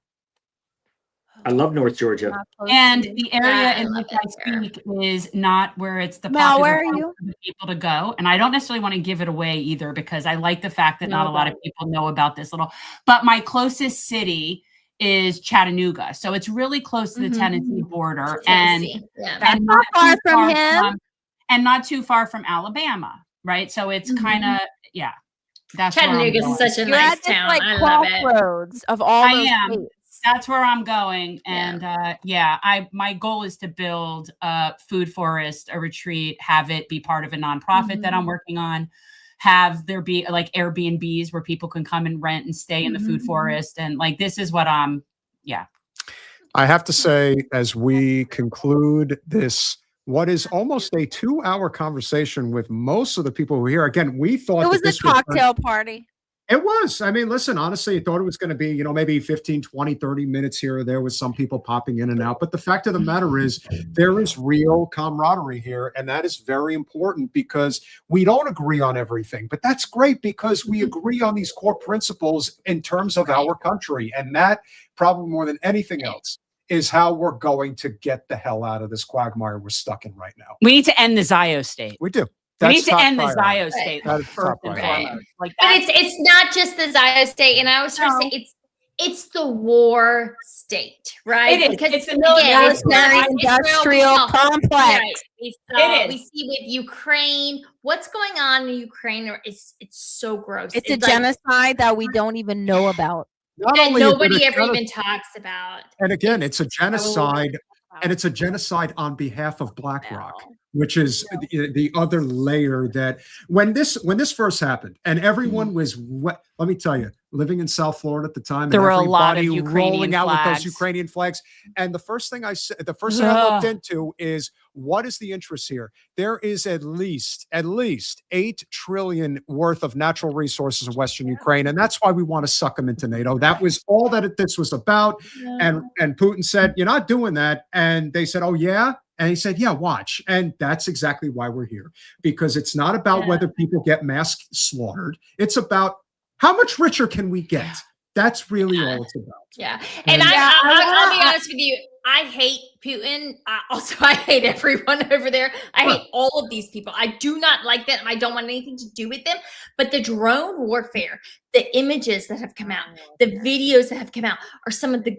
I love North Georgia. Not close And to you. the area Yeah, I in love which it I there. speak is not where it's the Mel, popular where are place you? for the people to go. And I don't necessarily want to give it away either because I like the fact that not a lot of people know about this little. But my closest city is Chattanooga, so it's really close to the Mhm. Tennessee border, Tennessee. Yeah. That's and not far too from him. and not too far from Alabama, right? So it's kind of That's where I'm Chattanooga is going. such a You're nice at this town. like I love it. crossroads of all I those am. states. That's where I'm going. And my goal is to build a food forest, a retreat, have it be part of a nonprofit that I'm working on, have there be like Airbnbs where people can come and rent and stay in the food forest. And like, this is what I have to say, as we conclude this, what is almost a 2-hour conversation with most of the people who are here. Again, we thought It was that a this was cocktail party. It was. I mean, listen, honestly, I thought it was going to be, maybe 15, 20, 30 minutes here or there with some people popping in and out. But the fact of the matter is there is real camaraderie here. And that is very important because we don't agree on everything. But that's great because we agree on these core principles in terms of our country. And that, probably more than anything else, is how we're going to get the hell out of this quagmire we're stuck in right now. we need to end the Zio state. We do. We need That's to top end the priority. Zio state That is first top and priority. foremost. Like But that's it's not just the Zio state, and I was trying to say it's the war state, right? It is. Because It's the military it's not Military Israel, industrial no. complex. Right. It's, It is. We see with Ukraine, what's going on in Ukraine? It's so gross. It's a like- genocide that we don't even know about. Not that only is it nobody a ever genocide- even talks about. And again, it's a genocide, and it's a genocide on behalf of BlackRock, which is the other layer that when this first happened, and everyone was let me tell you, living in South Florida at the time, There and were a lot of everybody Ukrainian rolling out with flags. those Ukrainian flags. And the first thing I looked into is what is the interest here? There is at least 8 trillion worth of natural resources in Western Ukraine, and that's why we want to suck them into NATO. That was all that this was about. And Putin said, "You're not doing that," and they said, "Oh yeah." And he said, "Yeah, watch." And that's exactly why we're here, because it's not about whether people get mass slaughtered. It's about how much richer can we get? That's really all it's about. Yeah. And I'll be honest with you. I hate Putin. Also, I hate everyone over there. I hate all of these people. I do not like them. I don't want anything to do with them. But the drone warfare, the images that have come out, the videos that have come out are some of the,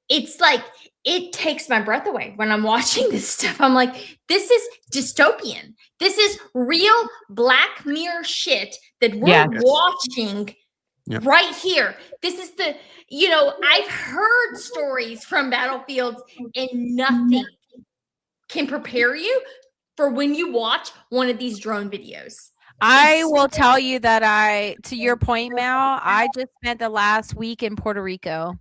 it's like, it takes my breath away when I'm watching this stuff. I'm like, this is dystopian. This is real Black Mirror shit that we're watching right here. This is I've heard stories from battlefields, and nothing can prepare you for when you watch one of these drone videos. I will tell you that to your point, Mal, I just spent the last week in Puerto Rico.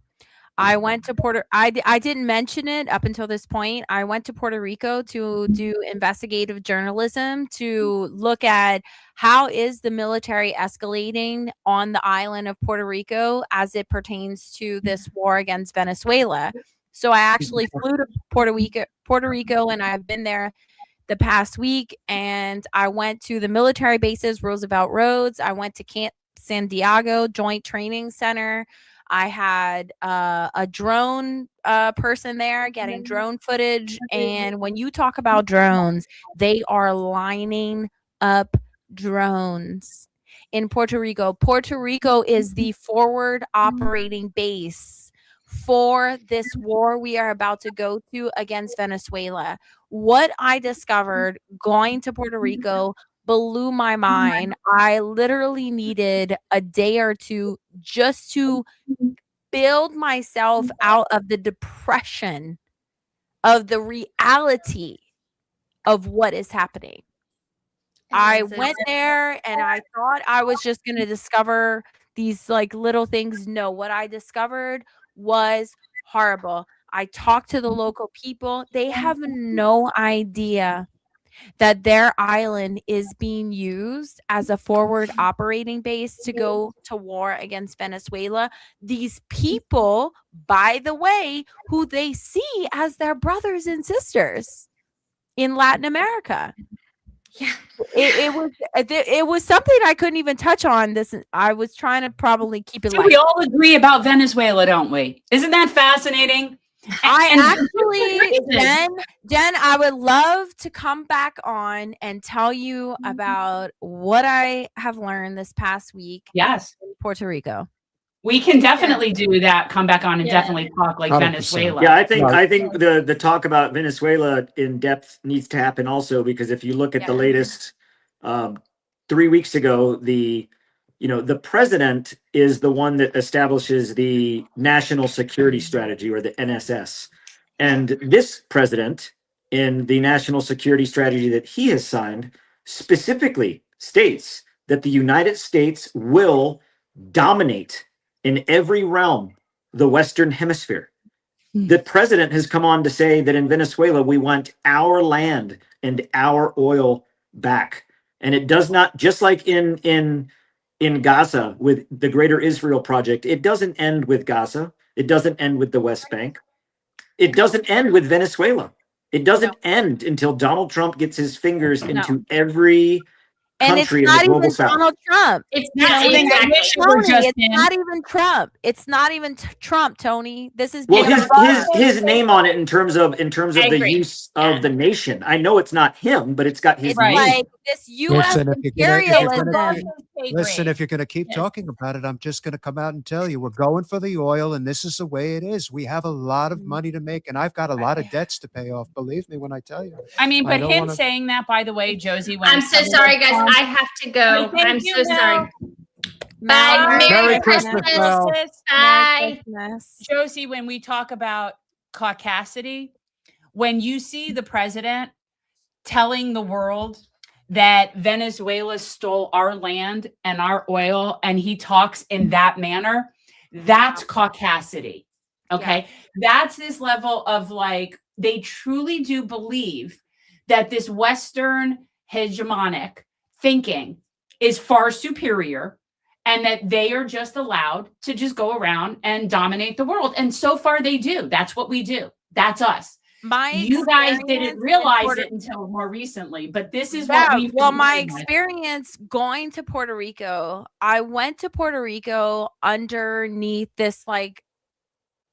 I went to I didn't mention it up until this point. I went to Puerto Rico to do investigative journalism, to look at how is the military escalating on the island of Puerto Rico as it pertains to this war against Venezuela. So I actually flew to Puerto Rico, and I've been there the past week, and I went to the military bases, Roosevelt Roads. I went to Camp San Diego Joint Training Center. I had a drone person there getting drone footage. And when you talk about drones, they are lining up drones in Puerto Rico. Puerto Rico is the forward operating base for this war we are about to go to against Venezuela. What I discovered going to Puerto Rico blew my mind. I literally needed a day or two just to build myself out of the depression of the reality of what is happening. I went there and I thought I was just going to discover these like little things. No, what I discovered was horrible. I talked to the local people. They have no idea that their island is being used as a forward operating base to go to war against Venezuela. These people, by the way, who they see as their brothers and sisters in Latin America. Yeah. It was something I couldn't even touch on. This I was trying to probably keep it So light. we all agree about Venezuela, don't we? Isn't that fascinating? Jen, I would love to come back on and tell you about what I have learned this past week. Yes. In Puerto Rico. We can definitely do that. Come back on and definitely talk like 100%. Venezuela. Yeah, I think the talk about Venezuela in depth needs to happen also, because if you look at the latest 3 weeks ago, the president is the one that establishes the National Security Strategy, or the NSS. And this president, in the National Security Strategy that he has signed, specifically states that the United States will dominate in every realm the Western Hemisphere. The president has come on to say that in Venezuela, we want our land and our oil back. And it does not, just like in Gaza with the Greater Israel Project, it doesn't end with Gaza. It doesn't end with the West Bank. It doesn't end with Venezuela. It doesn't end until Donald Trump gets his fingers into every country in the global south. Donald Trump. It's not Tony, exactly. it's not even Trump. It's not even Trump, Tony. This is his name on it in terms of the use of the nation. I know it's not him, but it's got his name. Like this U.S. imperialism. Listen, if you're going to keep talking about it, I'm just going to come out and tell you we're going for the oil, and this is the way it is. We have a lot of money to make, and I've got a lot of debts to pay off. Believe me when I tell you. I mean, but him saying that, by the way, Josie. I'm so sorry, guys. I have to go. I'm so sorry. Bye. Merry Christmas. Bye. Josie, when we talk about caucasity, when you see the president telling the world that Venezuela stole our land and our oil, and he talks in that manner, that's caucasity. Okay. That's this level of like, they truly do believe that this Western hegemonic thinking is far superior, and that they are just allowed to just go around and dominate the world. And so far they do. That's what we do. That's us. You guys didn't realize it until more recently, but this is what we've been my doing. experience going to Puerto Rico, I went to Puerto Rico underneath this like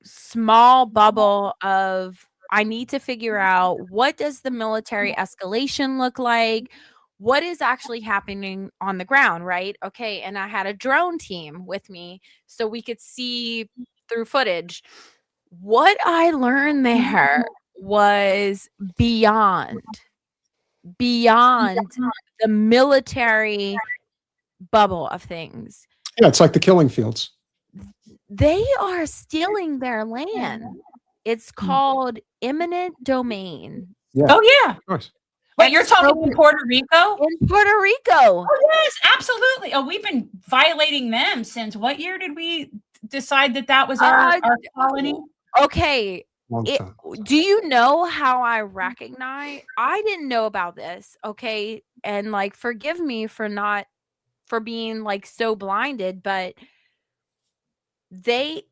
small bubble of, I need to figure out, what does the military escalation look like? What is actually happening on the ground, right? Okay. And I had a drone team with me so we could see through footage. What I learned there was beyond the military bubble of things. Yeah, it's like the killing fields. They are stealing their land. It's called eminent domain. Yeah. Oh, yeah. Of course. But you're talking in Puerto Rico? In Puerto Rico. Oh, yes, absolutely. Oh, we've been violating them since what year did we decide that was our colony? Okay. Do you know how I recognize? I didn't know about this. Okay. And like, forgive me for being like so blinded, but the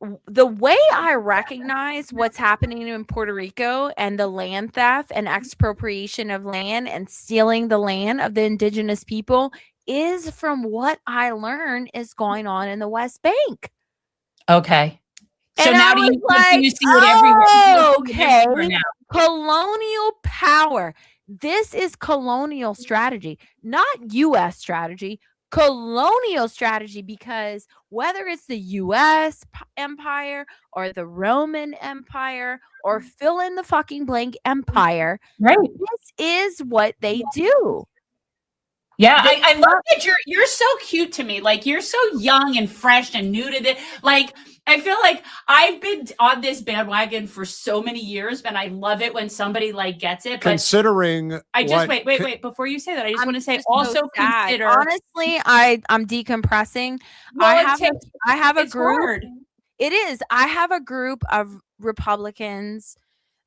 way I recognize what's happening in Puerto Rico and the land theft and expropriation of land and stealing the land of the indigenous people is from what I learned is going on in the West Bank. Okay. So And now I do you, was like, you see it everywhere? oh, You see it everywhere okay. now. Colonial power. This is colonial strategy, not U.S. strategy. Colonial strategy, because whether it's the U.S. empire or the Roman Empire or fill in the fucking blank empire, right? This is what they do. Yeah, I love that you're so cute to me. Like, you're so young and fresh and new to this. Like, I feel like I've been on this bandwagon for so many years, and I love it when somebody like gets it. But Considering I just what- wait before you say that. I just I'm want to say just so also sad. consider. Honestly, I'm decompressing. Well, I have a it's group. hard. It is. I have a group of Republicans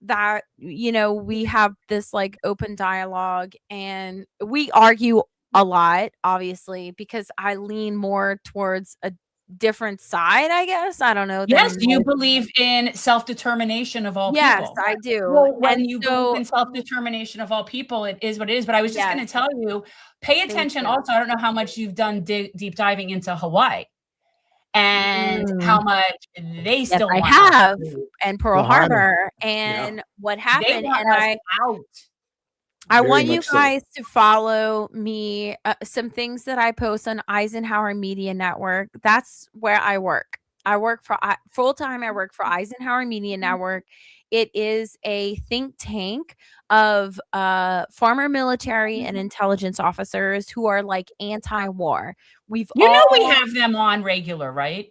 that, you know, we have this like open dialogue and we argue a lot, obviously, because I lean more towards a different side, I guess. I don't know. Yes, than you most- believe in self-determination of all Yes, people. I do. Well, when And you so- believe in self-determination of all people, it is what it is. But I was just going Yes. to tell you, pay attention. you. Also, I don't know how much you've done deep diving into Hawaii and how much they Yes, still I want us have, to leave. and Pearl Harbor, and what They happened. want And us out. I Very want you much so. guys to follow me. Some things that I post on Eisenhower Media Network. That's where I work. I work for full time. I work for Eisenhower Media Network. It is a think tank of former military and intelligence officers who are like anti-war. You know we have them on regular, right?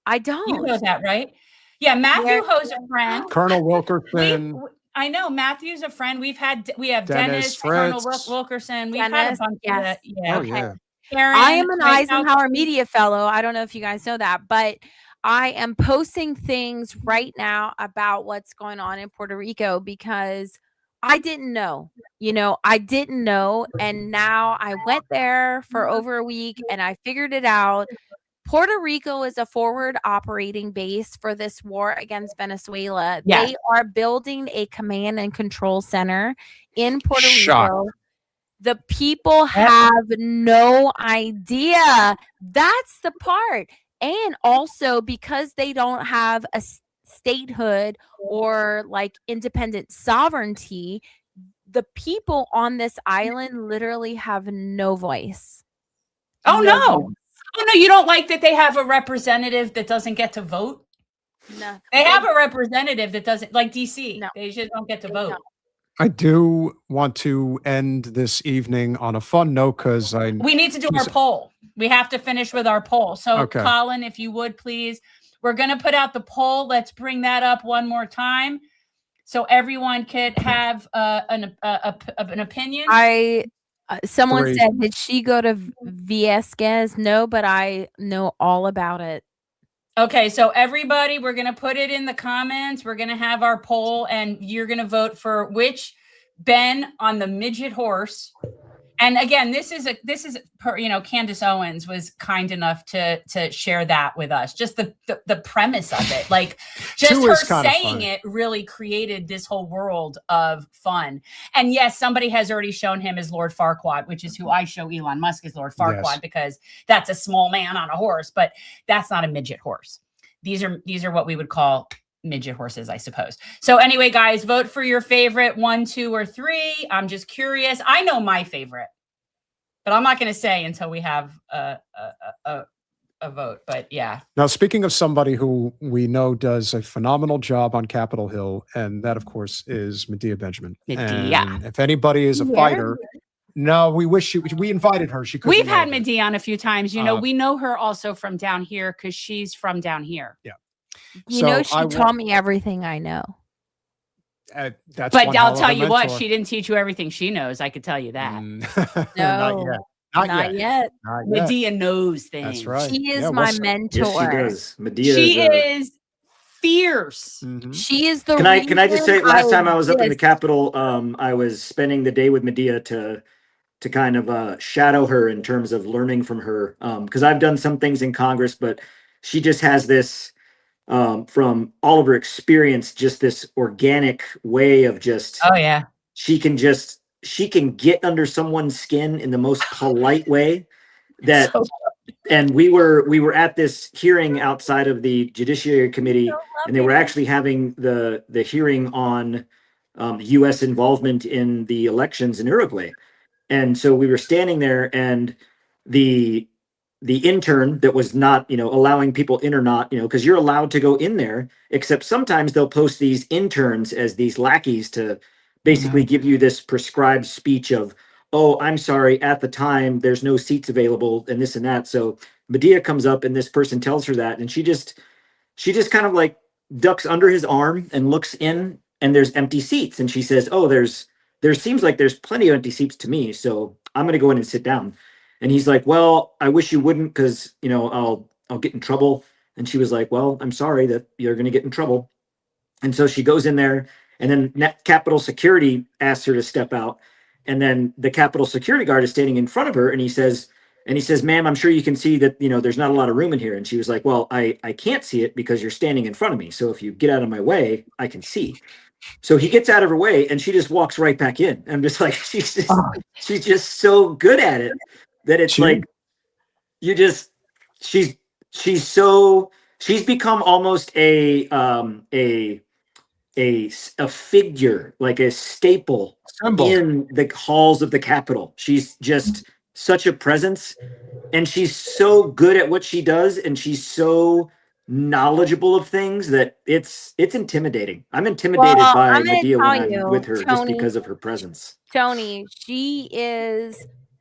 I don't. You know that, right? Yeah, Matthew Ho's a friend. Colonel Wilkerson. I know Matthew's a friend. We have Dennis Dennis, Colonel Fritz. Wilkerson. We've had a Dennis, bunch yes. of that. Yeah. Oh, yeah. Karen, I am an White House- Eisenhower Media Fellow. I don't know if you guys know that, but I am posting things right now about what's going on in Puerto Rico because I didn't know. You know, I didn't know. And now I went there for over a week and I figured it out. Puerto Rico is a forward operating base for this war against Venezuela. Yes. They are building a command and control center in Puerto Shock. Rico. The people have no idea. That's the part. And also because they don't have a statehood or like independent sovereignty, the people on this island literally have no voice. Oh, No no. voice. Oh, no. You don't like that they have a representative that doesn't get to vote? No. They have a representative that doesn't, like DC. No. They just don't get to vote. I do want to end this evening on a fun note because We need to do our poll. We have to finish with our poll. So, Okay. Colin, if you would please, we're going to put out the poll. Let's bring that up one more time so everyone could have an opinion. Someone 3. said, did she go to Viesquez? No, but I know all about it. Okay, so everybody, we're going to put it in the comments. We're going to have our poll, and you're going to vote for which Ben on the midget horse. And again, this is Candace Owens was kind enough to share that with us. Just the premise of it, like just Two her is kinda saying funny. it really created this whole world of fun. And yes, somebody has already shown him as Lord Farquaad, which is who I show Elon Musk as Lord Farquaad Yes. because that's a small man on a horse, but that's not a midget horse. These are what we would call midget horses, I suppose. So anyway, guys, vote for your favorite 1, 2, or 3. I'm just curious. I know my favorite, but I'm not going to say until we have a vote. But yeah. Now, speaking of somebody who we know does a phenomenal job on Capitol Hill, and that, of course, is Medea Benjamin. Medea. And if anybody is a fighter, no, we invited her. She couldn't. We've had make it. Medea on a few times. You know, we know her also from down here because she's from down here. Yeah. You So know, she I taught me everything I know. That's But one hell I'll of tell a you what, mentor. she didn't teach you everything she knows. I could tell you that. Not No, yet. Not not yet. yet. Not yet. Medea knows things. That's right. She is Yeah, my what's- mentor. Yes, she does. Medea She is. is fierce. Mhm. She is the Can I just say, reason last time I was up in the exist. Capitol, I was spending the day with Medea to kind of shadow her in terms of learning from her, because I've done some things in Congress, but she just has this from all of her experience, just this organic way of just. Oh yeah. She can get under someone's skin in the most polite way. That. So- And we were at this hearing outside of the Judiciary Committee, and they were actually having the hearing on U.S. involvement in the elections in Uruguay. And so we were standing there, and the intern that was not, allowing people in or not, because you're allowed to go in there, except sometimes they'll post these interns as these lackeys to basically give you this prescribed speech of, oh, I'm sorry, at the time, there's no seats available and this and that. So Medea comes up and this person tells her that, and she just she just kind of like ducks under his arm and looks in, and there's empty seats. And she says, oh, there seems like there's plenty of empty seats to me. So I'm going to go in and sit down. And he's like, well, I wish you wouldn't, because, you know, I'll get in trouble. And she was like, well, I'm sorry that you're going to get in trouble. And so she goes in there, and then Capitol Security asks her to step out. And then the Capitol Security guard is standing in front of her, and he says, ma'am, I'm sure you can see that, you know, there's not a lot of room in here. And she was like, well, I can't see it because you're standing in front of me. So if you get out of my way, I can see. So he gets out of her way, and she just walks right back in. I'm just like, she's just so good at it that it's like, she's become almost a figure, like a staple in the halls of the Capitol. She's just such a presence, and she's so good at what she does, and she's so knowledgeable of things that it's intimidating. I'm intimidated by Medea when I'm with her, just because of her presence. Tony, she is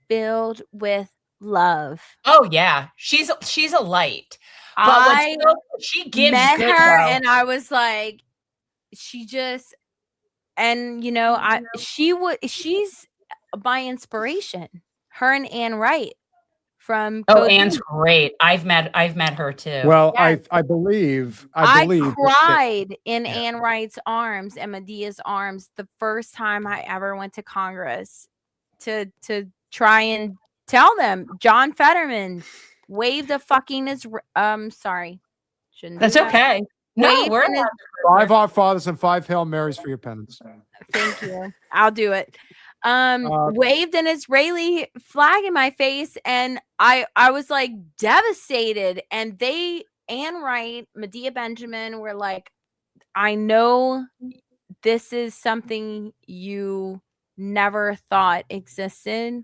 filled with love. Oh yeah, she's a light. But she gives met good, her, though. and I was like, she just, and you know, she's my inspiration. Her and Ann Wright from Ann's great. I've met her too. Well, yes. I believe I cried in Ann Wright's arms and Medea's arms the first time I ever went to Congress to try and tell them John Fetterman waved a fucking sorry. Shouldn't That's okay. No, we're 5 Our Fathers and 5 Hail Marys for your penance. Thank you. I'll do it. Waved an Israeli flag in my face, and I was like devastated. And Ann Wright, Medea Benjamin were like, I know this is something you never thought existed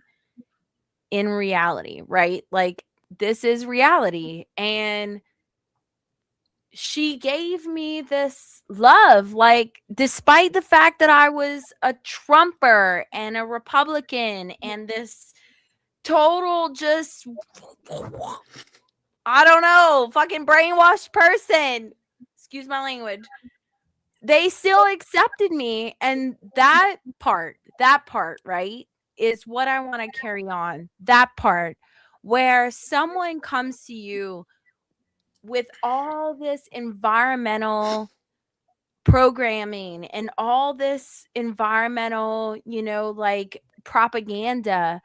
in reality, right? Like, this is reality. And she gave me this love, like, despite the fact that I was a Trumper and a Republican and this total just, I don't know, fucking brainwashed person, excuse my language, they still accepted me. And that part, right, is what I want to carry on. That part where someone comes to you with all this environmental programming and all this environmental, you know, like propaganda,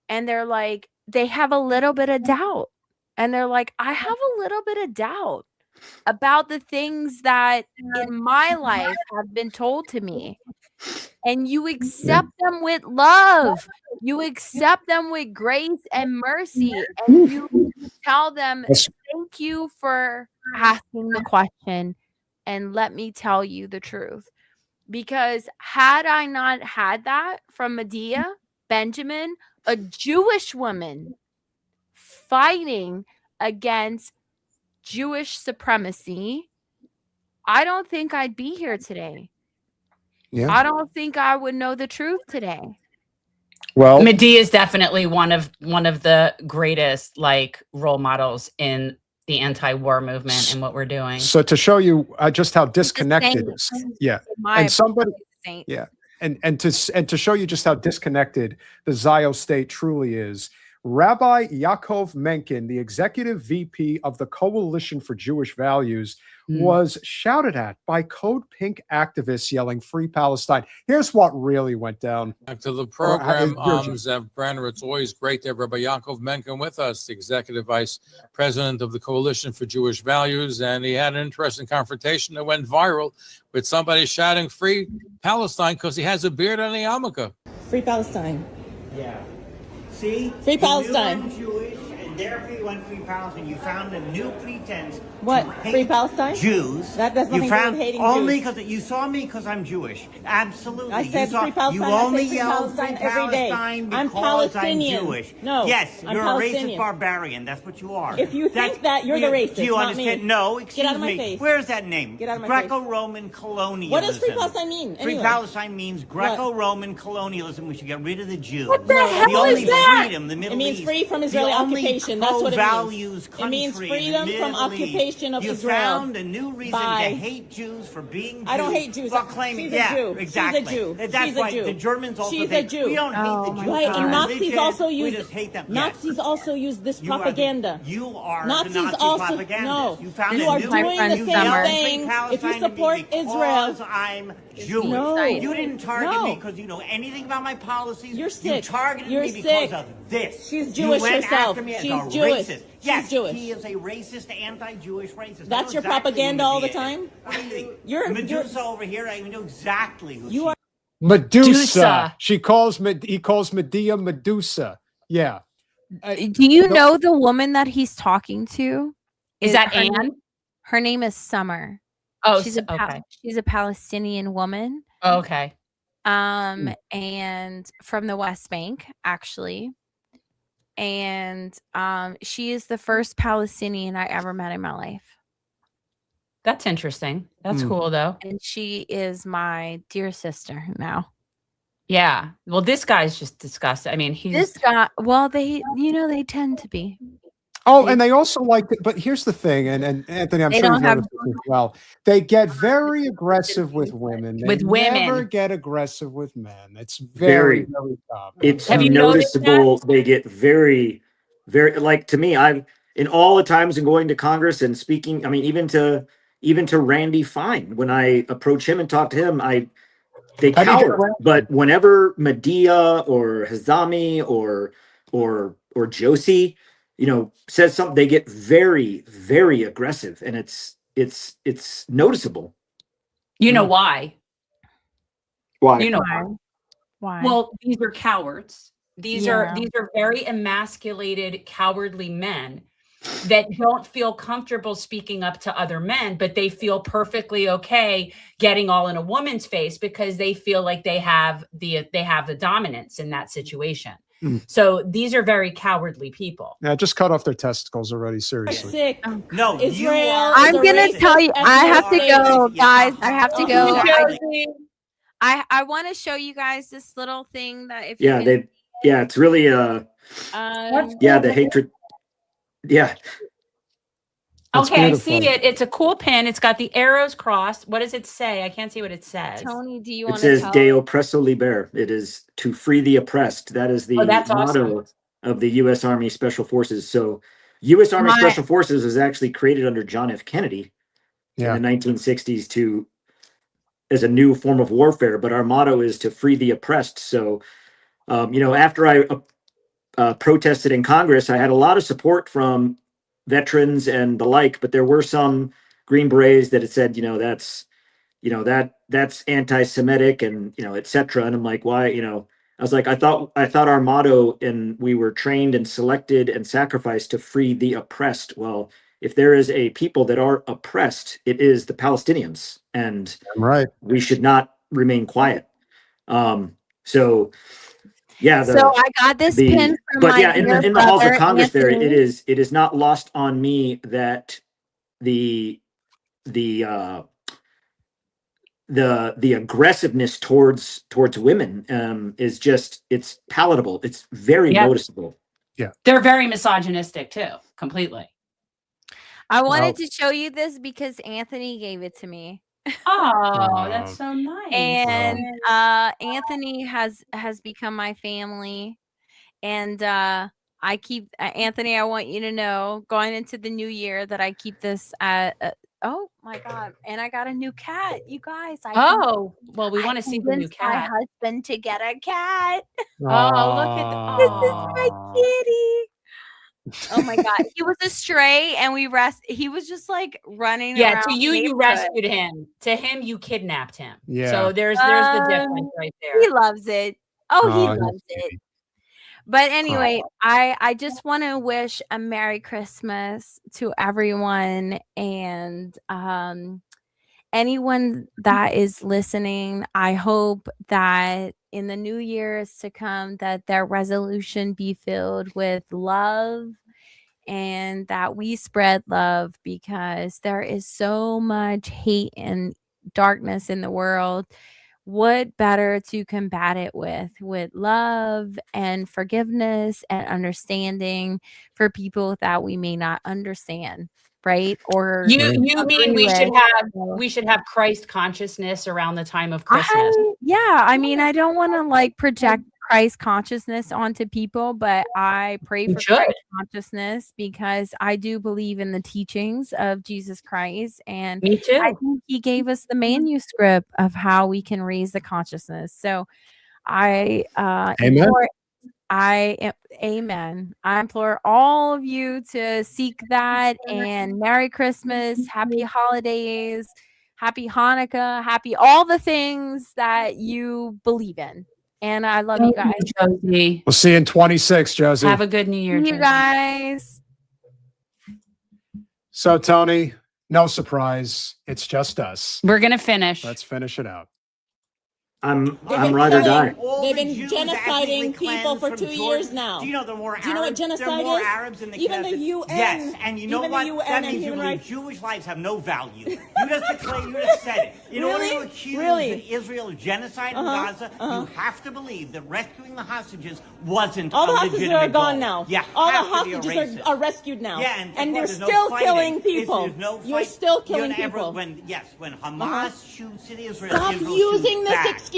and they're like, they have a little bit of doubt, and they're like, I have a little bit of doubt about the things that in my life have been told to me. And you accept them with love. You accept them with grace and mercy. And you tell them, thank you for asking the question. And let me tell you the truth. Because had I not had that from Medea Benjamin, a Jewish woman fighting against Jewish supremacy, I don't think I'd be here today. Yeah. I don't think I would know the truth today. Well, Medea is definitely one of the greatest like role models in the anti-war movement and what we're doing. So to show you just how disconnected, and somebody, and to show you just how disconnected the Zio state truly is, Rabbi Yaakov Menken, the executive VP of the Coalition for Jewish Values, was shouted at by CodePink activists yelling "Free Palestine." Here's what really went down. Back to the program, Zev Brenner. It's always great to have Rabbi Yaakov Menken with us, the executive vice president of the Coalition for Jewish Values, and he had an interesting confrontation that went viral with somebody shouting "Free Palestine" because he has a beard and a yarmulke. Free Palestine. Yeah. See? Free Palestine. You knew I'm Jewish, and therefore you want free Palestine. You found a new pretense. What? Free Palestine? Jews. That does nothing you to do found with hating only Jews. because you saw me because I'm Jewish. Absolutely. I said free Palestine. You only free yelled Palestine free every day. Palestine I'm because Palestinian. I'm Jewish. No. Yes, I'm you're Palestinian. a racist barbarian. That's what you are. If you think that, you're the racist. Do you not understand? Me. No, excuse Get out of my me. face. Where's that name? Get out of my face. Greco-Roman colonialism. What does free Palestine mean? Free Anyway. Palestine means Greco-Roman colonialism. We should get rid of the Jews. What the hell only is that? freedom, the Middle It means East. free from Israeli the only occupation. occupation. That's what it pro-values means. country It means in the freedom from Middle East. occupation of you Israel. found a new reason by- to hate Jews for being Jews. I don't hate Jews. For claiming, She's a yeah, Jew. exactly. She's a Jew. That's She's a right. Jew. The Germans also She's think a Jew. we don't hate the Jews. Right, for and Nazis religion. also We use just hate them. Nazis also use this You are the- propaganda. you are Nazis the Nazi also propagandists. no. You found You a are new- doing the you same yelled thing. If you Palestine support to me Israel, because I'm Jewish. No. You didn't target No. me because you know anything about my policies. You're You sick. targeted You're me sick. because of this. She's You Jewish went herself. after me as She's a Jewish. racist. She's Yes, Jewish. he is a racist, anti-Jewish racist. I That's know your exactly propaganda who all the he is. time? What do you think? You're- Medusa over here. I know exactly who You she are. Medusa. He calls Medea Medusa. Yeah. Do you know the woman that he's talking to? Is that her, Anne? Her name is Summer. Oh, she's okay. She's a Palestinian woman. Okay. And from the West Bank, actually. And she is the first Palestinian I ever met in my life. That's interesting. That's cool, though. And she is my dear sister now. Yeah. Well, this guy's just disgusting. I mean, he's This guy, well, they tend to be. Oh, and they also like it, but here's the thing, and Anthony, I'm They sure don't you've have- noticed this as well. They get very aggressive with women. They With women. never get aggressive with men. It's very, very common. It's Have you noticed noticeable. They get very, very like to me. I've in all the times in going to Congress and speaking. I mean, even to Randy Fine, when I approach him and talk to him, they How do you get cower. around But whenever Medea or Hazami or Josie, says something, they get very, very aggressive, and it's noticeable. you know why? Why? You know Why? why? Why? Well, these are cowards. These Yeah. are very emasculated, cowardly men that don't feel comfortable speaking up to other men, but they feel perfectly okay getting all in a woman's face because they feel like they have the dominance in that situation. So these are very cowardly people. Yeah, just cut off their testicles already. Seriously. Sick. No, you Israel. are. I'm is a gonna racist tell you, I have to ethnic go, state. guys. I have to go. Exactly. I want to show you guys this little thing that if Yeah, you can, it's really um, the hatred. Yeah. That's Okay, beautiful. I see it. It's a cool pin. It's got the arrows crossed. What does it say? I can't see what it says. Tony, do you It want to says tell? "De oppresso liber." It is to free the oppressed. That is the Oh, that's motto awesome. of the U.S. Army Special Forces. So, U.S. Army My- Special Forces was actually created under John F. Kennedy Yeah. in the 1960s as a new form of warfare. But our motto is to free the oppressed. So, after I protested in Congress, I had a lot of support from veterans and the like, but there were some Green Berets that had said, that's anti-Semitic and, et cetera. And I'm like, why, I was like, I thought our motto, and we were trained and selected and sacrificed to free the oppressed. Well, if there is a people that are oppressed, it is the Palestinians, and Right. we should not remain quiet. So yeah, So I got this pin from but my yeah, dear in the halls of brother, Congress, there Anthony. it is not lost on me that the aggressiveness towards women is just, it's palatable. It's very Yeah. noticeable. Yeah. They're very misogynistic too, completely. I wanted Well- to show you this because Anthony gave it to me. Oh, that's so nice. And Anthony has become my family, and I keep Anthony. I want you to know, going into the new year, that I keep this. Oh my God! And I got a new cat, you guys. Oh, well, we want to see the new convinced my cat. husband to get a cat. Oh, look at This is my kitty. Oh my God! He was a stray, and he was just like running Yeah, around. to you, the you neighborhood. rescued him. To him, you kidnapped him. Yeah. So there's the difference right there. He loves it. Oh, he Oh, he's loves it. But anyway, I just want to wish a Merry Christmas to everyone, and anyone that is listening. I hope that in the new years to come, that their resolution be filled with love, and that we spread love, because there is so much hate and darkness in the world. what better to combat it with love and forgiveness and understanding for people that we may not understand, right? Or You mean agree we should with. have Christ consciousness around the time of Christmas? I mean, I don't want to like project Christ consciousness onto people, but I pray You for should. Christ consciousness because I do believe in the teachings of Jesus Christ. And Me too. I think he gave us the manuscript of how we can raise the consciousness. So I Amen. amen. I implore all of you to seek that, and Merry Christmas, Happy Holidays, Happy Hanukkah, happy all the things that you believe in. And I love you guys. Josie. We'll see you in 26, Josie. Have a good New Year, You Josie. guys. So, Tony, no surprise. It's just us. We're gonna finish. Let's finish it out. I'm been ride or die. They've been Jews genociding ethnically people for cleansed 2 from years Jordan. now. Do you know there are more Do you know what Arabs? There are genocide more is? Arabs in the Even the Knesset. UN. Yes, and you know even what? The UN that and means human you believe rights. Jewish lives have no value. You just said it. In order to accuse Israel of genocide in Gaza, you have to believe that rescuing the hostages wasn't All the a hostages legitimate are gone goal. now. Yeah, All the have to be a hostages racist. are rescued now. Yeah, and they're there's no still fighting. killing people. There's no You're fight. still killing You know, people. when Hamas shoots at Israel, Stop Israel using shoots this back. excuse.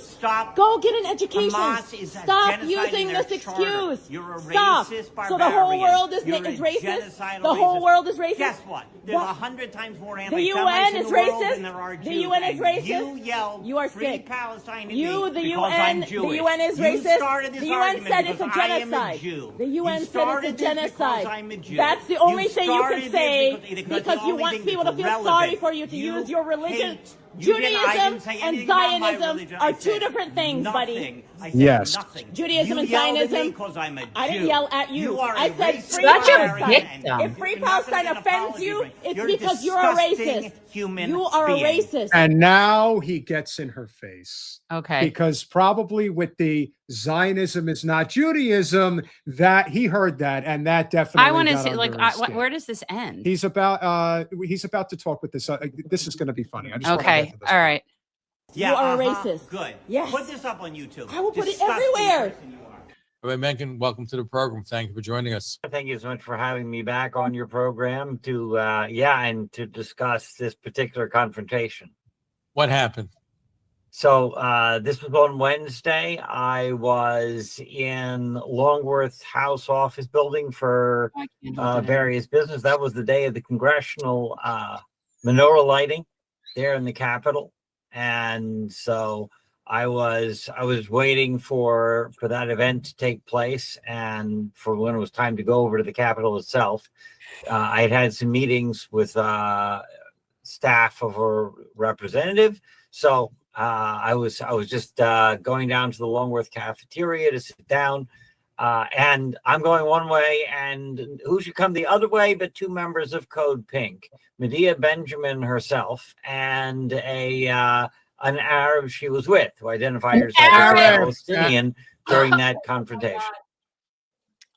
Stop. Go get an education. Hamas is Stop genociding using their this charter. excuse. You're a Stop. racist So the whole barbarian. world is You're a racist. genocidal The whole racist. world is racist. Guess what? There's 100 times more The anti-Semites UN in is the world racist. than there are Jews. The UN is And racist. You yell, You are free sick. Palestine to You, me the because UN, I'm the Jewish. UN is You racist. started this The UN argument said it's a because I am a genocide. Jew. The UN You said it's a started this because genocide. I'm a Jew. That's the only You thing you started could this say because you only want thing people to that's feel relevant. sorry for you to use your religion. hate. You didn't- I Judaism didn't say and anything about my Zionism religion. are I two said different things, buddy. nothing. I said Yes. nothing. Judaism You and yelled at me Zionism. 'cause I'm a I didn't Jew. yell at you. You are I a said racist free Such a Palestine. victim. If free You're not gonna Palestine get an offends apology you, from me. it's You're because you're a disgusting racist. human You are a being. racist. And now he gets in her face. Okay. Because probably with the Zionism is not Judaism, that he heard that, and that definitely. I want to got see, under like, his skin. where does this end? He's about to talk with this. This is going to be funny. I just want to Okay. get to this. All right. Yeah, You are a racist. Good. Yes. Put this up on YouTube. I will put it Disgusting everywhere. person you are. Rabbi Mencken, welcome to the program. Thank you for joining us. Thank you so much for having me back on your program to, and to discuss this particular confrontation. What happened? So this was on Wednesday. I was in Longworth's house office building for various business. That was the day of the congressional menorah lighting there in the Capitol. And so I was waiting for that event to take place, and for when it was time to go over to the Capitol itself. I had some meetings with staff of a representative, so I was just going down to the Longworth cafeteria to sit down, and I'm going one way, and who should come the other way but two members of CodePink, Medea Benjamin herself, and an Arab she was with, who identified herself as a Palestinian during that confrontation.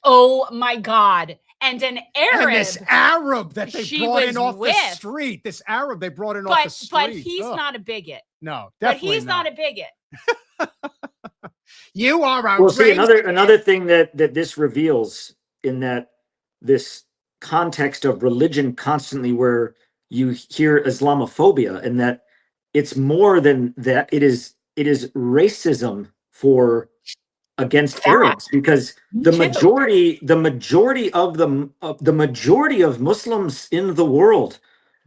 Oh my God. And an Arab. And this Arab that they she brought in was off the with. street. This Arab they brought in off the street. But he's Ugh. not a bigot. No, But definitely he's not a bigot. You are a Well, see, racist. another thing that this reveals in that this context of religion constantly where you hear Islamophobia, and that it's more than that. It is racism for against Arabs, because the majority of Muslims in the world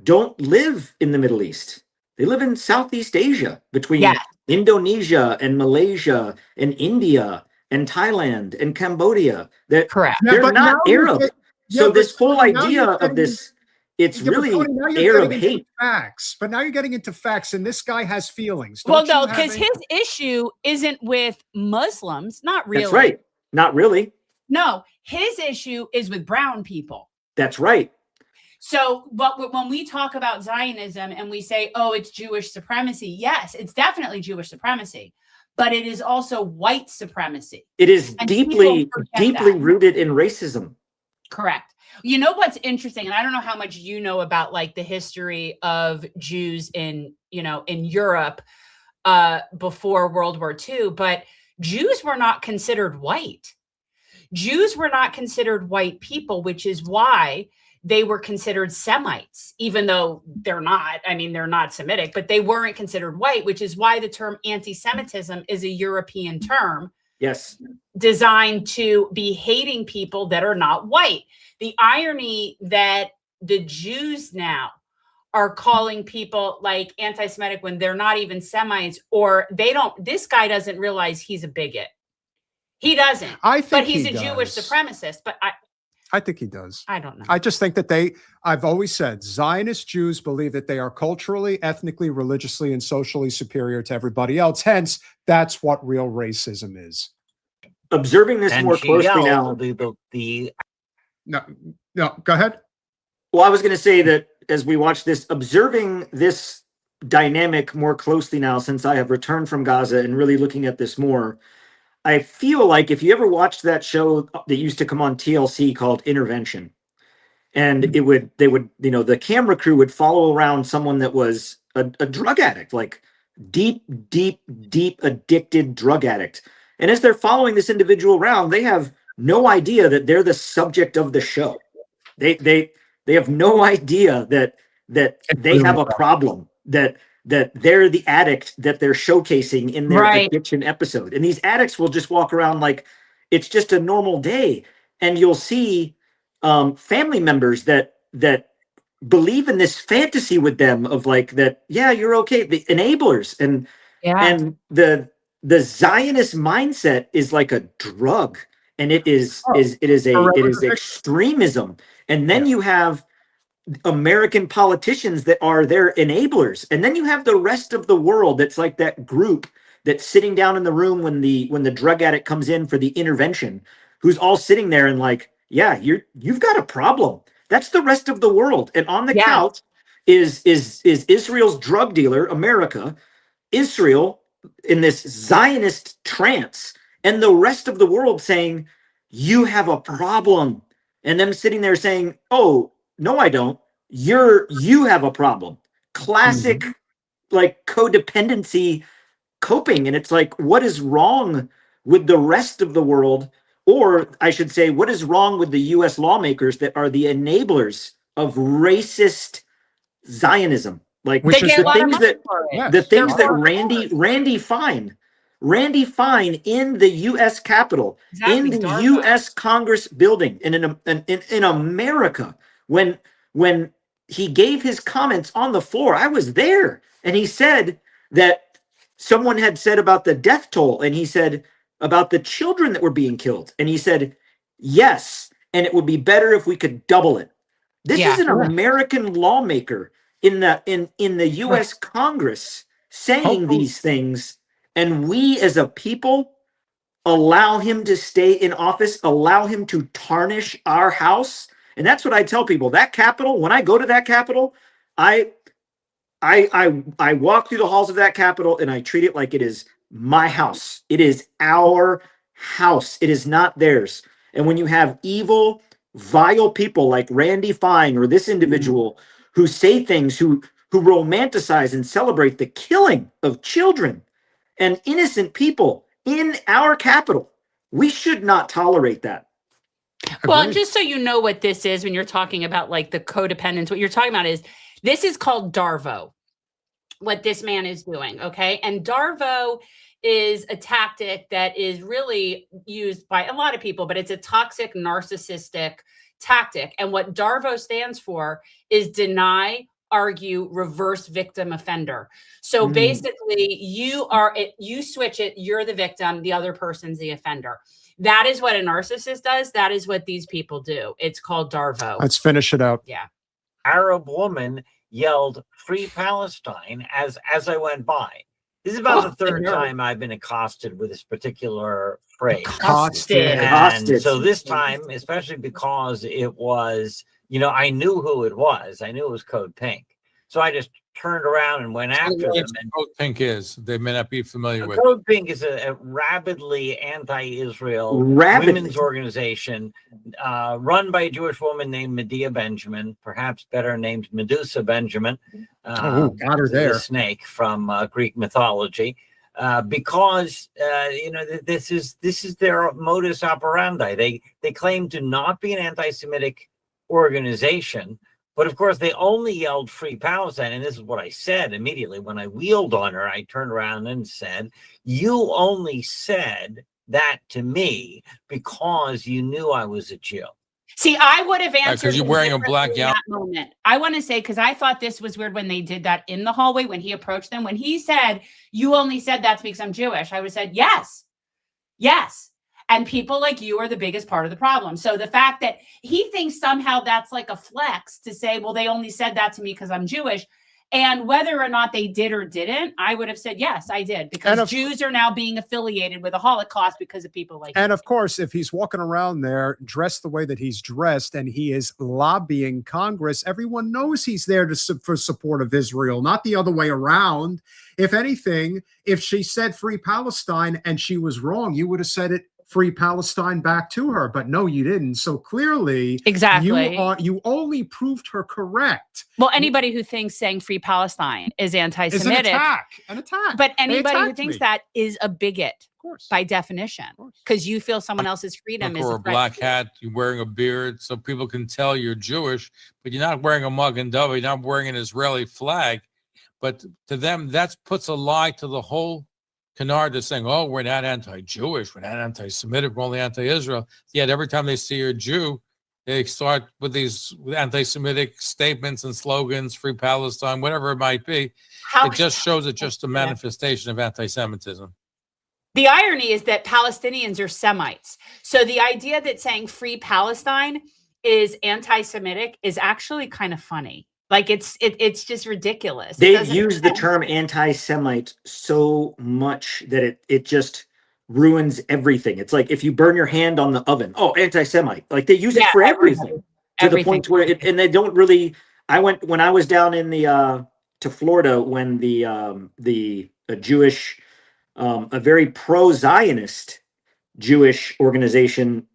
don't live in the Middle East. They live in Southeast Asia, between Indonesia and Malaysia and India and Thailand and Cambodia. Correct. They're but not now Arab. So this whole now idea you're of getting this, it's Yeah, but really Tony, now you're Arab getting into hate. facts. But now you're getting into facts, and this guy has feelings. Well, Don't you no, have because any- his issue isn't with Muslims. Not really. That's right. Not really. No, his issue is with brown people. That's right. So, but when we talk about Zionism and we say, oh, it's Jewish supremacy, yes, it's definitely Jewish supremacy, but it is also white supremacy. It is And deeply people forget that. rooted in racism. Correct. You know what's interesting, and I don't know how much you know about like the history of Jews in, in Europe. before World War II, but Jews were not considered white. Jews were not considered white people, which is why they were considered Semites, even though they're not. I mean, they're not Semitic, but they weren't considered white, which is why the term anti-Semitism is a European term. Yes. Designed to be hating people that are not white. The irony that the Jews now are calling people like anti-Semitic when they're not even Semites, or this guy doesn't realize he's a bigot. He doesn't. I think but he's he a Jewish does. supremacist. But I think he does. I don't know. I just think that I've always said Zionist Jews believe that they are culturally, ethnically, religiously, and socially superior to everybody else. Hence, that's what real racism is. Observing this And more she closely yelled now. No, go ahead. Well, I was going to say that as we watch this, observing this dynamic more closely now, since I have returned from Gaza and really looking at this more, I feel like if you ever watched that show that used to come on TLC called Intervention, and they would, the camera crew would follow around someone that was a drug addict, like deep addicted drug addict. And as they're following this individual around, they have no idea that they're the subject of the show. They have no idea that they have a problem, that they're the addict that they're showcasing in their addiction episode. And these addicts will just walk around like it's just a normal day. And you'll see family members that believe in this fantasy with them of like that, yeah, you're okay. The enablers and the Zionist mindset is like a drug, and it is extremism. And then you have American politicians that are their enablers, and then you have the rest of the world that's like that group that's sitting down in the room when the drug addict comes in for the intervention, who's all sitting there and like, yeah, you've got a problem. That's the rest of the world. And on the couch is Israel's drug dealer, America, Israel in this Zionist trance, and the rest of the world saying, you have a problem. And them sitting there saying, oh, no, I don't. You have a problem. Classic, like codependency coping. And it's like, what is wrong with the rest of the world? Or I should say, what is wrong with the US lawmakers that are the enablers of racist Zionism? Like the things that Randy Fine in the U.S. Capitol, in the U.S. Congress building, in America, when he gave his comments on the floor, I was there, and he said that someone had said about the death toll, and he said about the children that were being killed, and he said, yes, and it would be better if we could double it. This is an American lawmaker in the U.S. Congress saying these things, and we as a people allow him to stay in office, allow him to tarnish our house. And that's what I tell people. That Capitol, when I go to that Capitol, I walk through the halls of that Capitol and I treat it like it is my house. It is our house. It is not theirs. And when you have evil, vile people like Randy Fine or this individual who say things, who romanticize and celebrate the killing of children and innocent people in our Capitol, we should not tolerate that. Well, just so you know what this is when you're talking about like the codependence, what you're talking about is this is called Darvo, what this man is doing. Okay. And Darvo is a tactic that is really used by a lot of people, but it's a toxic, narcissistic tactic. And what Darvo stands for is deny, argue, reverse victim offender. So basically you switch it, you're the victim, the other person's the offender. That is what a narcissist does. That is what these people do. It's called Darvo. Let's finish it out. Yeah. Arab woman yelled "Free Palestine" as I went by. This is about the third time I've been accosted with this particular phrase. And so this time, especially because it was, I knew who it was. I knew it was Code Pink. So I just turned around and went after them. And CodePink is. They may not be familiar with. CodePink is a rabidly anti-Israel Rabidly. women's organization run by a Jewish woman named Medea Benjamin, perhaps better named Medusa Benjamin. Got her there. The snake from Greek mythology. Because this is their modus operandi. They claim to not be an anti-Semitic organization, but of course they only yelled "Free Palestine," and this is what I said immediately when I wheeled on her. I turned around and said, "You only said that to me because you knew I was a Jew." See, I would have answered because you're wearing a differently black in gown. that moment. I want to say, because I thought this was weird when they did that in the hallway when he approached them. When he said, "You only said that because I'm Jewish," I would have said, "Yes, yes." And people like you are the biggest part of the problem. So the fact that he thinks somehow that's like a flex to say, "Well, they only said that to me because I'm Jewish." And whether or not they did or didn't, I would have said, yes, I did. Because Jews are now being affiliated with the Holocaust because of people like And you. of course, if he's walking around there dressed the way that he's dressed and he is lobbying Congress, everyone knows he's there for support of Israel, not the other way around. If anything, if she said "Free Palestine" and she was wrong, you would have said it "Free Palestine" back to her. But no, you didn't. So clearly, Exactly. you only proved her correct. Well, anybody who thinks saying "Free Palestine" is anti-Semitic, It's an attack. An attack. but They anybody who attacked thinks me. that is a bigot, by definition, because you feel someone else's freedom is Or a a threat black to you. hat, you're wearing a beard, so people can tell you're Jewish, but you're not wearing a mug and dove, you're not wearing an Israeli flag. But to them, that puts a lie to the whole canard. They're saying, "Oh, we're not anti-Jewish, we're not anti-Semitic, we're only anti-Israel." Yet every time they see a Jew, they start with these anti-Semitic statements and slogans, "Free Palestine," whatever it might be. It just shows it's just a manifestation of anti-Semitism. The irony is that Palestinians are Semites. So the idea that saying "Free Palestine" is anti-Semitic is actually kind of funny. Like it's just ridiculous. It They've doesn't used the term anti-Semite so much that it just ruins everything. It's like if you burn your hand on the oven, oh, anti-Semite. Like they use it for everything. To the point where and they don't really. When I was down in the to Florida when a Jewish, a very pro-Zionist Jewish organization.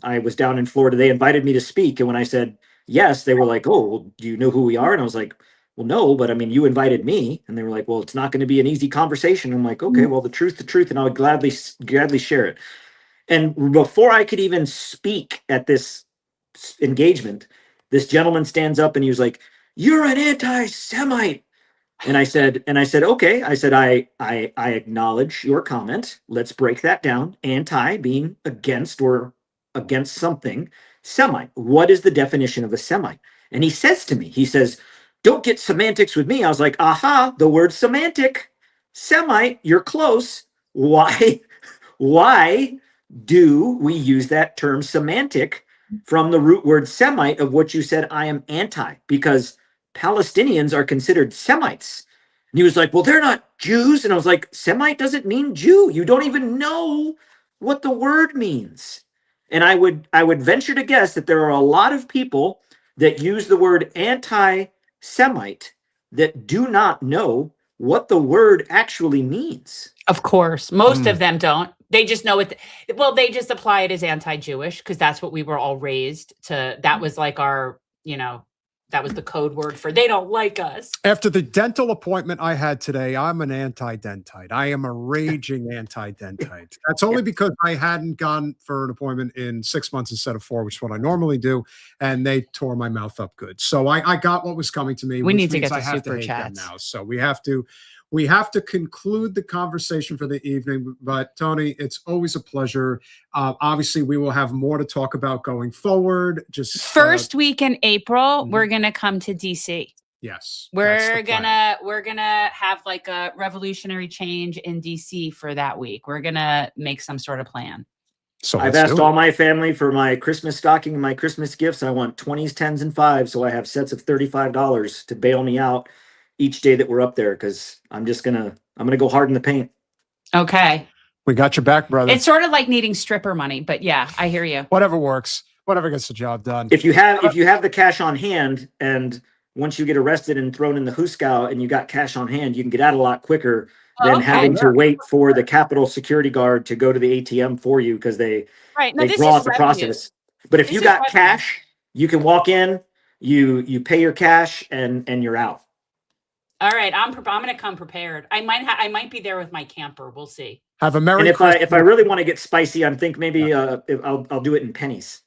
I was down in Florida. They invited me to speak, and when I said yes, they were like, "Oh, well, do you know who we are?" And I was like, "Well, no, but I mean, you invited me." And they were like, "Well, it's not going to be an easy conversation." I'm like, "Okay, well, the truth, and I would gladly share it." And before I could even speak at this engagement, this gentleman stands up and he was like, "You're an anti-Semite." And I said, "Okay." I said, I acknowledge your comment. Let's break that down. Anti being against or against something. Semite. What is the definition of a Semite? And he says to me, he says, "Don't get semantics with me." I was like, aha, the word semantic. Semite, you're close. Why do we use that term semantic from the root word Semite of what you said I am anti? Because Palestinians are considered Semites. And he was like, "Well, they're not Jews." And I was like, "Semite doesn't mean Jew. You don't even know what the word means." And I would venture to guess that there are a lot of people that use the word anti-Semite that do not know what the word actually means. Of course, most of them don't. They just know it. Well, they just apply it as anti-Jewish because that's what we were all raised to. That was like our, that was the code word for they don't like us. After the dental appointment I had today, I'm an anti-dentite. I am a raging anti-dentite. That's only because I hadn't gone for an appointment in 6 months instead of 4, which is what I normally do. And they tore my mouth up good. So I got what was coming to me. We which need to means get I to have super hate them chats now. So we have to conclude the conversation for the evening. But Tony, it's always a pleasure. Obviously, we will have more to talk about going forward. Just First week in April, we're gonna come to DC. Yes, We're gonna have like a revolutionary change in DC for that week. We're gonna make some sort of plan. So I've asked all my family for my Christmas stocking and my Christmas gifts. I want 20s, 10s, and 5s. So I have sets of $35 to bail me out each day that we're up there, because I'm gonna go hard in the paint. Okay. We got your back, brother. It's sort of like needing stripper money, but yeah, I hear you. Whatever works. Whatever gets the job done. If you have the cash on hand and once you get arrested and thrown in the Huskow and you got cash on hand, you can get out a lot quicker than Okay. having to wait for the Capitol security guard to go to the ATM for you because they No, this draw is out the revenue. process. But if This you is got revenue. cash, you can walk in, you pay your cash, and you're out. All right, I'm going to come prepared. I might be there with my camper. We'll see. Have a Merry And Christmas. if I really want to get spicy, I think maybe I'll do it in pennies.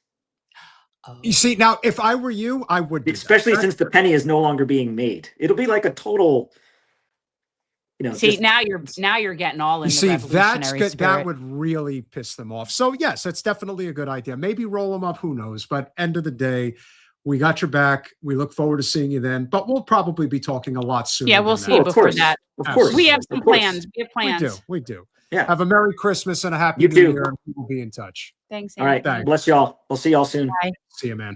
You see, now, if I were you, I would do Especially that. since the penny is no longer being made. It'll be like a total, See, now you're getting all in You the see, revolutionary that's good. spirit. That would really piss them off. So yes, it's definitely a good idea. Maybe roll them up. Who knows? But end of the day, we got your back. We look forward to seeing you then. But we'll probably be talking a lot sooner. Yeah, we'll than see that. you before that. Of course. We have some plans. We have plans. We do. Yeah. Have a Merry Christmas and a Happy You New too. Year. And we'll be in touch. Thanks. All right. Anthony. Bless y'all. We'll see y'all soon. Bye. See you, man.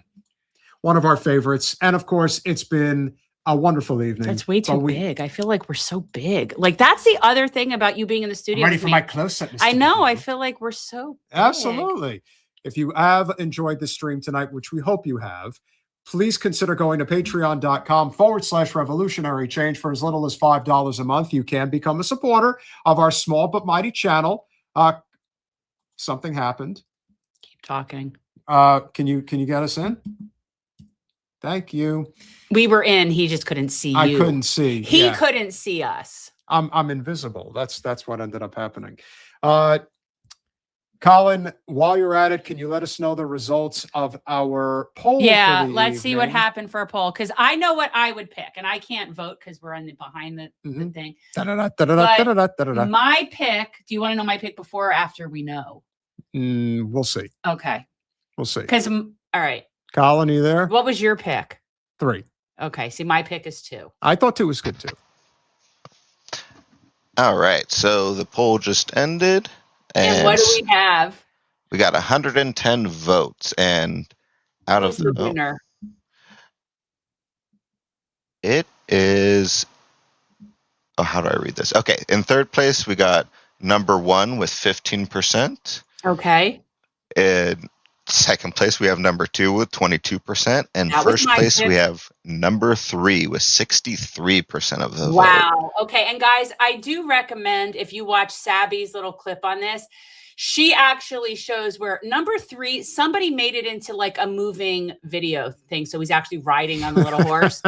One of our favorites. And of course, it's been a wonderful evening. That's way too big. I feel like we're so big. Like that's the other thing about you being in the studio. I'm ready with for me. my close-up. Mr. I know. Guilbeau. I feel like we're so big. Absolutely. If you have enjoyed the stream tonight, which we hope you have, please consider going to patreon.com/revolutionary change. For as little as $5 a month. You can become a supporter of our small but mighty channel. Something happened. Keep talking. Can you get us in? Thank you. We were in. He just couldn't see you. I couldn't see. He Yeah. couldn't see us. I'm invisible. That's what ended up happening. Colin, while you're at it, can you let us know the results of our poll? Yeah, for the let's see what evening? happened for a poll because I know what I would pick, and I can't vote because we're behind the thing. Da-da-da, da-da-da, da-da-da, da-da-da. My pick. Do you want to know my pick before or after we know? We'll see. Okay. We'll see. Because all right. Colin, are you there? What was your pick? 3. Okay. See, my pick is 2. I thought 2 was good too. All right, so the poll just ended, And what do we have? we got 110 votes, and out Who's of the winner? it is. Oh, how do I read this? Okay, in third place we got number 1 with 15%. Okay. In second place we have number 2 with 22%, and That was first my place pick. we have number 3 with 63% of the vote. Wow. Okay. And guys, I do recommend if you watch Sabby's little clip on this, she actually shows where number 3, somebody made it into like a moving video thing. So he's actually riding on the little horse.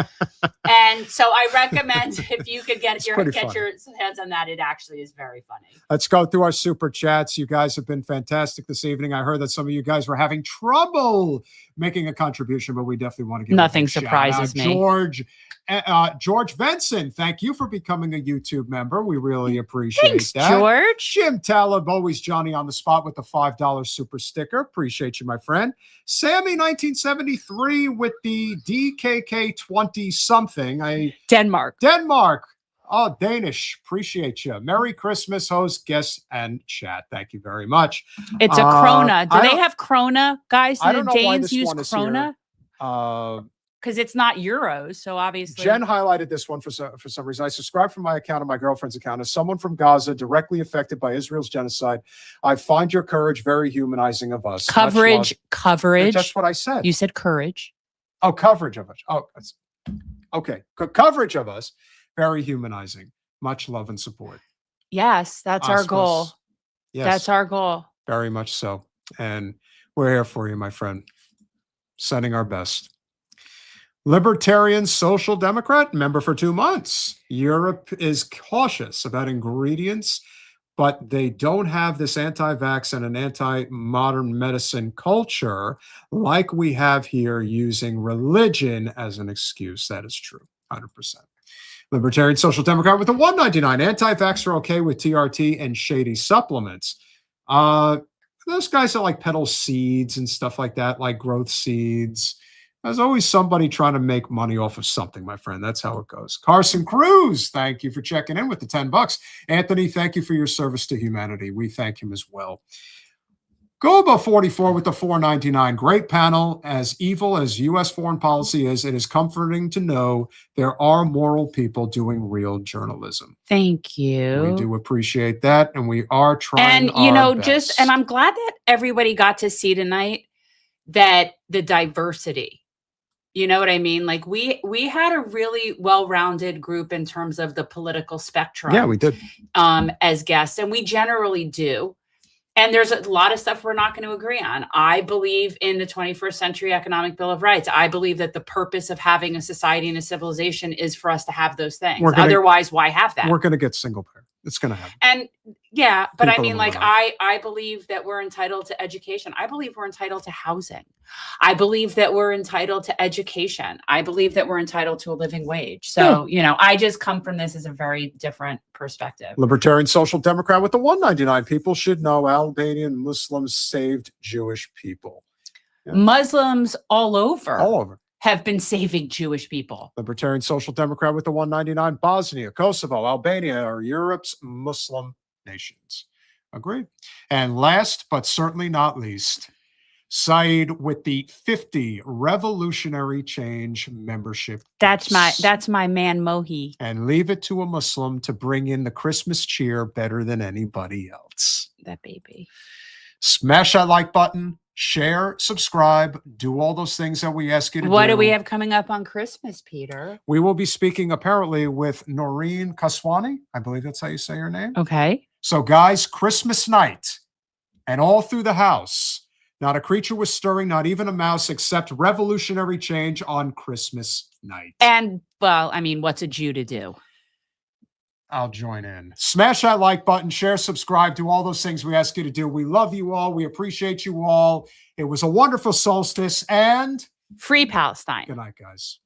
And so I recommend if you could get your pretty funny. hands on that, it actually is very funny. Let's go through our super chats. You guys have been fantastic this evening. I heard that some of you guys were having trouble making a contribution, but we definitely want to give Nothing a big shout surprises out. me. George Benson, thank you for becoming a YouTube member. We really appreciate Thanks, that. George. Jim Talib, always Johnny on the spot with the $5 super sticker. Appreciate you, my friend. Sammy 1973 with the DKK 20 something. Denmark. Oh, Danish. Appreciate you. Merry Christmas, host, guests, and chat. Thank you very much. It's a krona. Do I they don't- have krona, guys? Do I the don't know why Danes this use one is here. krona? Uh, Because it's not euros, so obviously. Jen highlighted this one for some reason. I subscribe from my account and my girlfriend's account. As someone from Gaza directly affected by Israel's genocide, I find your courage very humanizing of us. Much Coverage. love. Coverage. That's what I said. You said courage. Oh, coverage of us. Oh, okay. Coverage of us, very humanizing. Much love and support. Yes, that's our Aspas. goal. Yes. That's our goal. Very much so. And we're here for you, my friend. Sending our best. Libertarian Social Democrat, member for 2 months. Europe is cautious about ingredients, but they don't have this anti-vax and an anti-modern medicine culture like we have here, using religion as an excuse. That is true, 100%. Libertarian Social Democrat with a $1.99. Anti-vax are okay with TRT and shady supplements. Those guys that like peddle seeds and stuff like that, like growth seeds. There's always somebody trying to make money off of something, my friend. That's how it goes. Carson Cruz, thank you for checking in with the $10. Anthony, thank you for your service to humanity. We thank him as well. Guilbeau 44 with the $4.99. Great panel. As evil as U.S. foreign policy is, it is comforting to know there are moral people doing real journalism. Thank you. We do appreciate that, and we are trying. And, you know, our best. and I'm glad that everybody got to see tonight that the diversity You know what I mean? Like we had a really well-rounded group in terms of the political spectrum. Yeah, we did. As guests, and we generally do. And there's a lot of stuff we're not going to agree on. I believe in the 21st century economic bill of rights. I believe that the purpose of having a society and a civilization is for us to have those things. Otherwise, why have that? We're going to get single payer. It's going to happen. And yeah, but People I mean, like, I believe that we're entitled to education. I believe we're entitled to housing. I believe that we're entitled to education. I believe that we're entitled to a living wage. So, you know, I just come from this as a very different perspective. Libertarian Social Democrat with the 199. People should know Albanian Muslims saved Jewish people. Yeah. Muslims all over have been saving Jewish people. Libertarian Social Democrat with the 199. Bosnia, Kosovo, Albania are Europe's Muslim nations. Agreed. And last but certainly not least, Saeed with the 50 Revolutionary Change membership. That's my man Mohi. And leave it to a Muslim to bring in the Christmas cheer better than anybody else. That baby. Smash that like button, share, subscribe, do all those things that we ask you to do. What do we have coming up on Christmas, Peter? We will be speaking apparently with Noreen Kaswani. I believe that's how you say her name. Okay. So guys, Christmas night and all through the house, not a creature was stirring, not even a mouse, except revolutionary change on Christmas night. And, well, I mean, what's a Jew to do? I'll join in. Smash that like button, share, subscribe, do all those things we ask you to do. We love you all. We appreciate you all. It was a wonderful solstice and free Palestine. Good night, guys.